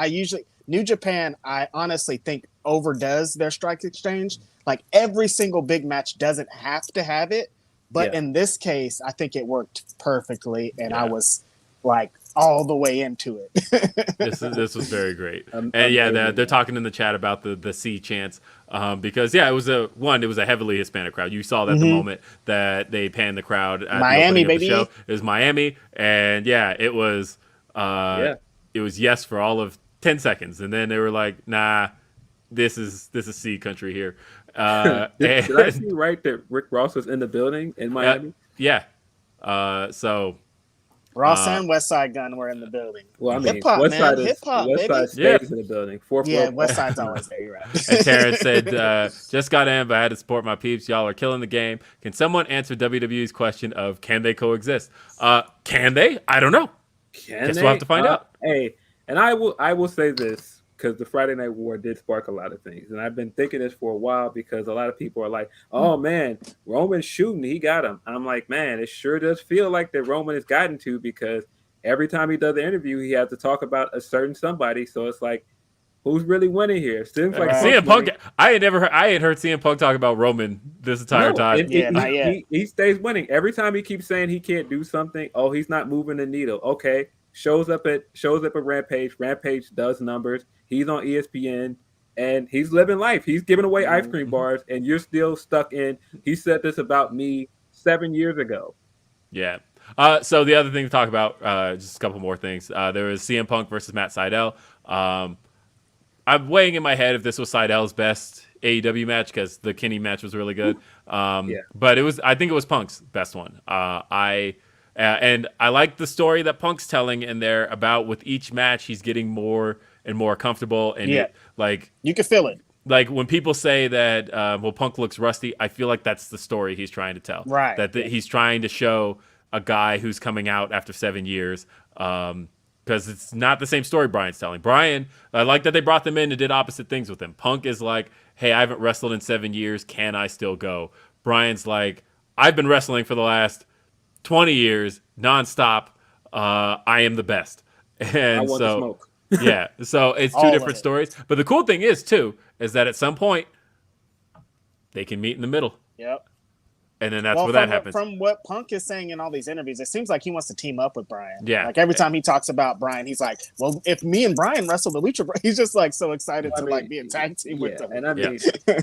New Japan, I honestly think overdoes their strike exchange. Like every single big match doesn't have to have it, but in this case, I think it worked perfectly, and I was like all the way into it. This was very great. And they're talking in the chat about the C chants because it was a heavily Hispanic crowd. You saw that the moment that they panned the crowd at Miami, the opening of baby. the show. It was Miami, and it was it was yes for all of 10 seconds, and then they were like, nah, this is C country here. Did I see right that Rick Ross was in the building in Miami? So Ross and West Side Gun were in the building. Well, I mean, hip hop, man. Hip hop, baby. West Side stays in the building. West Side's always there. You're right. And Terrence said, just got in, but I had to support my peeps. Y'all are killing the game. Can someone answer WWE's question of can they coexist? Can they? I don't know. Guess we'll have to find out. Hey, and I will say this, because the Friday Night War did spark a lot of things. And I've been thinking this for a while because a lot of people are like, oh, man, Roman's shooting. He got him. I'm like, man, it sure does feel like that Roman has gotten to, because every time he does the interview, he has to talk about a certain somebody. So it's like, who's really winning here? Seems like CM Punk. I had heard CM Punk talk about Roman this entire time. He stays winning. Every time he keeps saying he can't do something, oh, he's not moving the needle. Okay. Shows up at Rampage. Rampage does numbers. He's on ESPN, and he's living life. He's giving away ice cream bars, and you're still stuck in. He said this about me 7 years ago. Yeah. So the other thing to talk about, just a couple more things. There was CM Punk versus Matt Sydal. I'm weighing in my head if this was Seidel's best AEW match because the Kenny match was really good. But I think it was Punk's best one. And I like the story that Punk's telling in there about with each match he's getting more and more comfortable, and you can feel it. Like when people say that Punk looks rusty, I feel like that's the story he's trying to tell. Right. That he's trying to show a guy who's coming out after 7 years. Because it's not the same story Brian's telling. Brian, I like that they brought them in and did opposite things with him. Punk is like, hey, I haven't wrestled in 7 years. Can I still go? Brian's like, I've been wrestling for the last 20 years nonstop. I am the best. And I want the smoke. Yeah, so it's two different stories. But the cool thing is, too, is that at some point, they can meet in the middle. Yep. And then that's where that happens. From what Punk is saying in all these interviews, it seems like he wants to team up with Brian. Yeah. Like every time he talks about Brian, he's like, well, if me and Brian wrestle the Lucha, he's just like so excited to be a tag team with them. And I mean,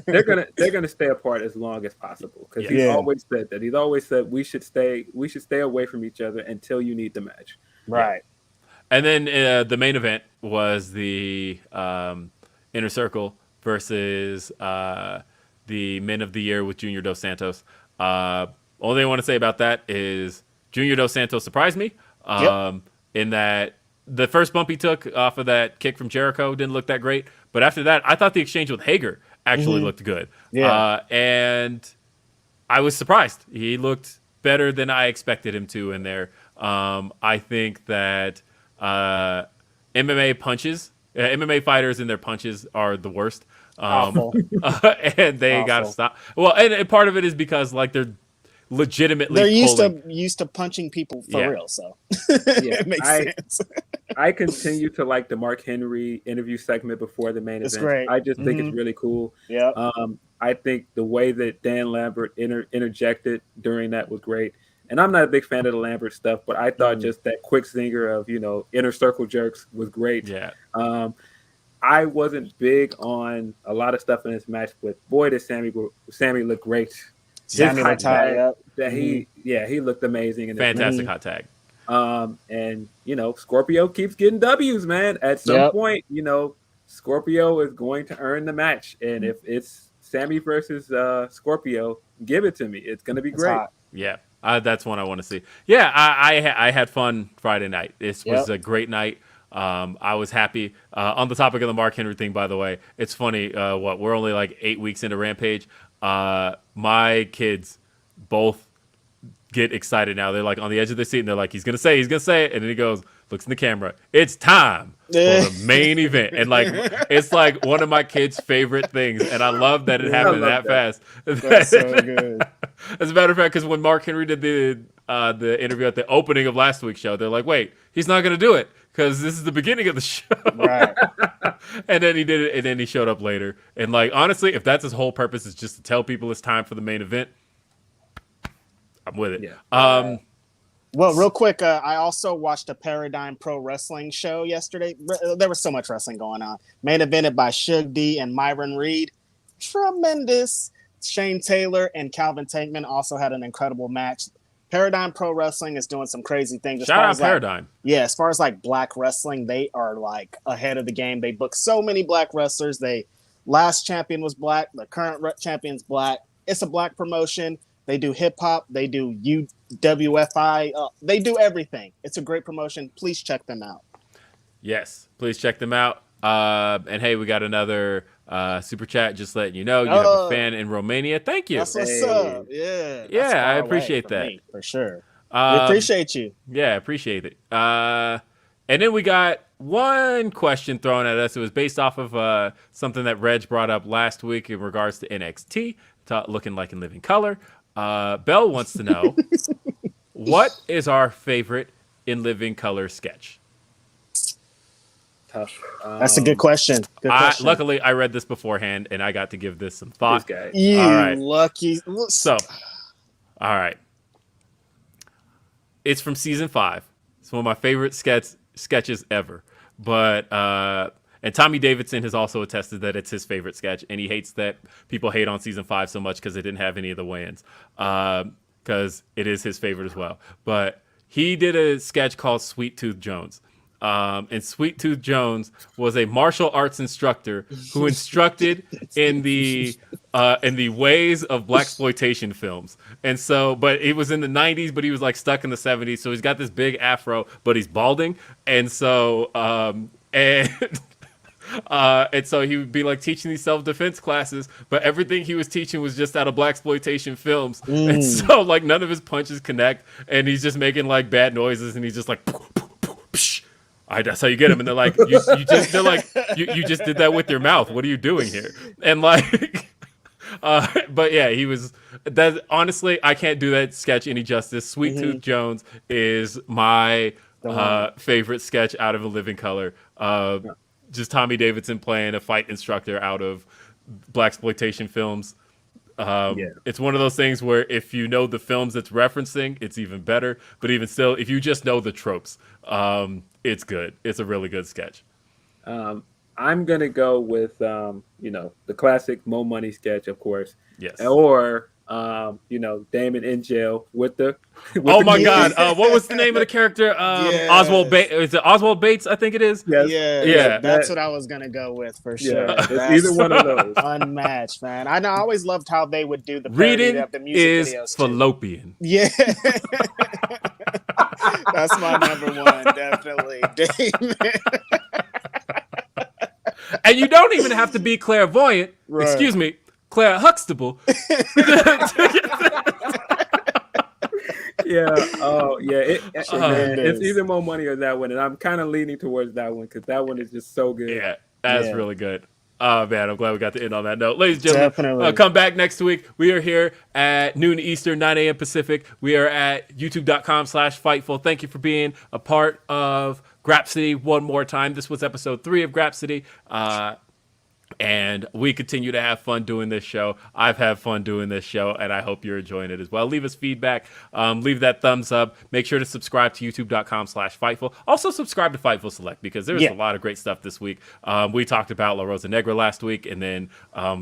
they're gonna stay apart as long as possible because he's always said that. He's always said we should stay away from each other until you need the match. Right. And then the main event was the Inner Circle versus the Men of the Year with Junior Dos Santos. Only thing I want to say about that is Junior Dos Santos surprised me in that the first bump he took off of that kick from Jericho didn't look that great. But after that, I thought the exchange with Hager actually looked good. Yeah. And I was surprised. He looked better than I expected him to in there. I think that MMA fighters and their punches are the worst. And they got to stop. Well, and part of it is because like they're legitimately used to punching people for real. So it makes sense. I continue to like the Mark Henry interview segment before the main event. Great. I just think it's really cool. Yeah. I think the way that Dan Lambert interjected during that was great. And I'm not a big fan of the Lambert stuff, but I thought just that quick zinger of, inner circle jerks was great. Yeah. I wasn't big on a lot of stuff in this match, but boy, did Sammy look great. Sammy looked high. He looked amazing. Fantastic hot tag. And Scorpio keeps getting W's, man. At some point, Scorpio is going to earn the match, and if it's Sammy versus Scorpio, give it to me. It's going to be great. Hot. Yeah. That's one I want to see. Yeah, I had fun Friday night. This was a great night. I was happy. On the topic of the Mark Henry thing, by the way, it's funny. We're only like 8 weeks into Rampage. My kids both get excited now. They're like on the edge of their seat, and they're like, he's gonna say it, and then he goes, looks in the camera. It's time for the main event, and like it's like one of my kids' favorite things, and I love that it happened that fast. That's so good. As a matter of fact, because when Mark Henry did the interview at the opening of last week's show, they're like, wait, he's not gonna do it because this is the beginning of the show, right? And then he did it, and then he showed up later. And like honestly, if that's his whole purpose is just to tell people it's time for the main event, I'm with it. Yeah. Well, real quick, I also watched a Paradigm Pro Wrestling show yesterday. There was so much wrestling going on. Main evented by Shug D and Myron Reed. Tremendous. Shane Taylor and Calvin Tankman also had an incredible match. Paradigm Pro Wrestling is doing some crazy things. Shout out Paradigm. As far as like black wrestling, they are like ahead of the game. They book so many black wrestlers. Last champion was black. The current champion's black. It's a black promotion. They do hip hop. They do UWFI. They do everything. It's a great promotion. Please check them out. Yes, please check them out. And hey, we got another super chat. Just letting you know you have a fan in Romania. Thank you. That's what's up. Yeah. I appreciate that. Me, for sure. We appreciate you. Yeah, appreciate it. And then we got one question thrown at us. It was based off of something that Reg brought up last week in regards to NXT, looking like in living color. Bell wants to know, what is our favorite in living color sketch? Tough. That's a good question. Luckily, I read this beforehand, and I got to give this some thought. This guy. You all right. lucky. So, all right. It's from season 5. It's one of my favorite sketches ever. But And Tommy Davidson has also attested that it's his favorite sketch, and he hates that people hate on season 5 so much because it didn't have any of the weigh-ins, because it is his favorite as well. But he did a sketch called Sweet Tooth Jones. And Sweet Tooth Jones was a martial arts instructor who instructed in the ways of blaxploitation films. And so, but it was in the 90s, but he was like stuck in the 70s. So he's got this big afro, but he's balding. And so, and so he would be like teaching these self-defense classes, but everything he was teaching was just out of blaxploitation films. And so like none of his punches connect, and he's just making like bad noises, and he's just like, psh. That's how you get him. And they're like, you just did that with your mouth. What are you doing here? And like, but yeah, he was that. Honestly, I can't do that sketch any justice. Sweet Tooth Jones is my favorite sketch out of A Living Color. Just Tommy Davidson playing a fight instructor out of blaxploitation films. It's one of those things where if you know the films it's referencing, it's even better. But even still, if you just know the tropes, it's good. It's a really good sketch. I'm gonna go with the classic Mo Money sketch, of course. Yes. Or Damon in jail with the. Oh my God! What was the name of the character? Oswald Bates. Is it Oswald Bates? I think it is. Yes. Yeah. That's what I was gonna go with for sure. It's either one of those. Unmatched, man. I always loved how they would do the Reading of the music is videos fallopian. Yeah. That's my number one, definitely. Damon. And you don't even have to be clairvoyant. Right. Excuse me, Claire Huxtable. Yeah. Oh, yeah. It's either Mo Money or that one, and I'm kind of leaning towards that one because that one is just so good. Yeah, that's really good. Oh man, I'm glad we got to end on that note. Ladies and gentlemen, Definitely. Come back next week. We are here at noon Eastern, 9 a.m. Pacific. We are at youtube.com/Fightful. Thank you for being a part of Grapsody one more time. This was episode 3 of Grapsody. And we continue to have fun doing this show. I've had fun doing this show, and I hope you're enjoying it as well. Leave us feedback. Leave that thumbs up. Make sure to subscribe to youtube.com/Fightful. Also subscribe to Fightful Select because there's a lot of great stuff this week. We talked about La Rosa Negra last week, and then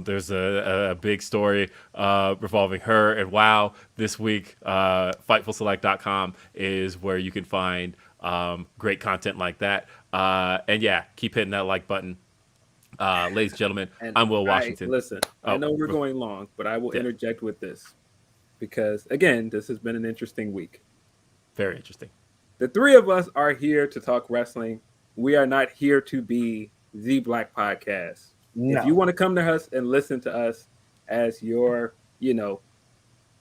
there's a big story revolving her and WoW this week. FightfulSelect.com is where you can find great content like that. And yeah, keep hitting that like button. Ladies and gentlemen, I'm Will Washington. Listen, I know we're going long, but I will interject with this because, again, this has been an interesting week. Very interesting. The 3 of us are here to talk wrestling. We are not here to be the Black Podcast. No. If you want to come to us and listen to us as your,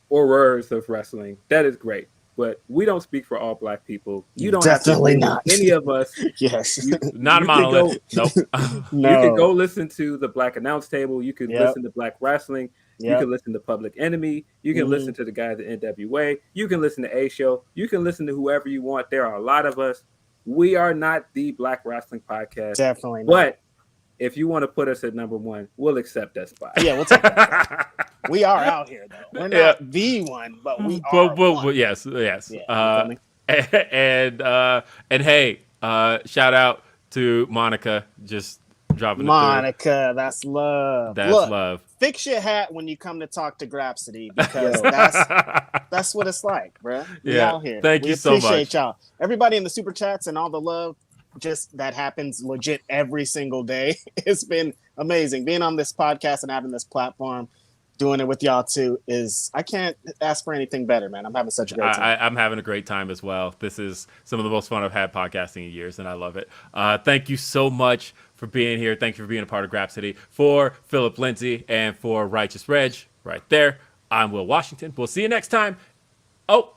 horrors of wrestling, that is great. But we don't speak for all Black people. You don't Definitely have to not. any of us. Yes. Not a monolith. Nope. No. You can go listen to the Black Announce Table. You can listen to Black Wrestling. You can listen to Public Enemy. You can listen to the guys at NWA. You can listen to A Show. You can listen to whoever you want. There are a lot of us. We are not the Black Wrestling Podcast. Definitely not. But if you want to put us at number 1, we'll accept that spot. Yeah, we'll take that. We are out here, though. We're not the one, but we are one. Yes. Yeah, and hey, shout out to Monica, just dropping Monica, that's love. That's love. Fix your hat when you come to talk to Grapsody because that's what it's like, bro. We out here. Thank you so much. We appreciate y'all. Everybody in the super chats and all the love. Just that happens legit every single day. It's been amazing being on this podcast and having this platform, doing it with y'all too. I can't ask for anything better, man. I'm having such a great time. I'm having a great time as well. This is some of the most fun I've had podcasting in years, and I love it. Thank you so much for being here. Thank you for being a part of Grapsody. For Philip Lindsey and for Righteous Reg, right there. I'm Will Washington. We'll see you next time. Oh,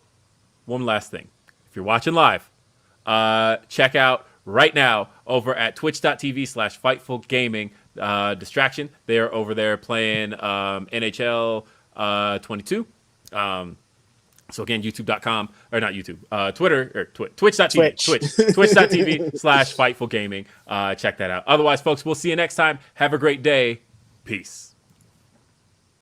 one last thing. If you're watching live, check out right now over at twitch.tv/Fightful Gaming. Distraction. They are over there playing NHL 22. So again, youtube.com or not YouTube, Twitter or twitch.tv, twitch.tv/Fightful Gaming. Check that out. Otherwise, folks, we'll see you next time. Have a great day. Peace.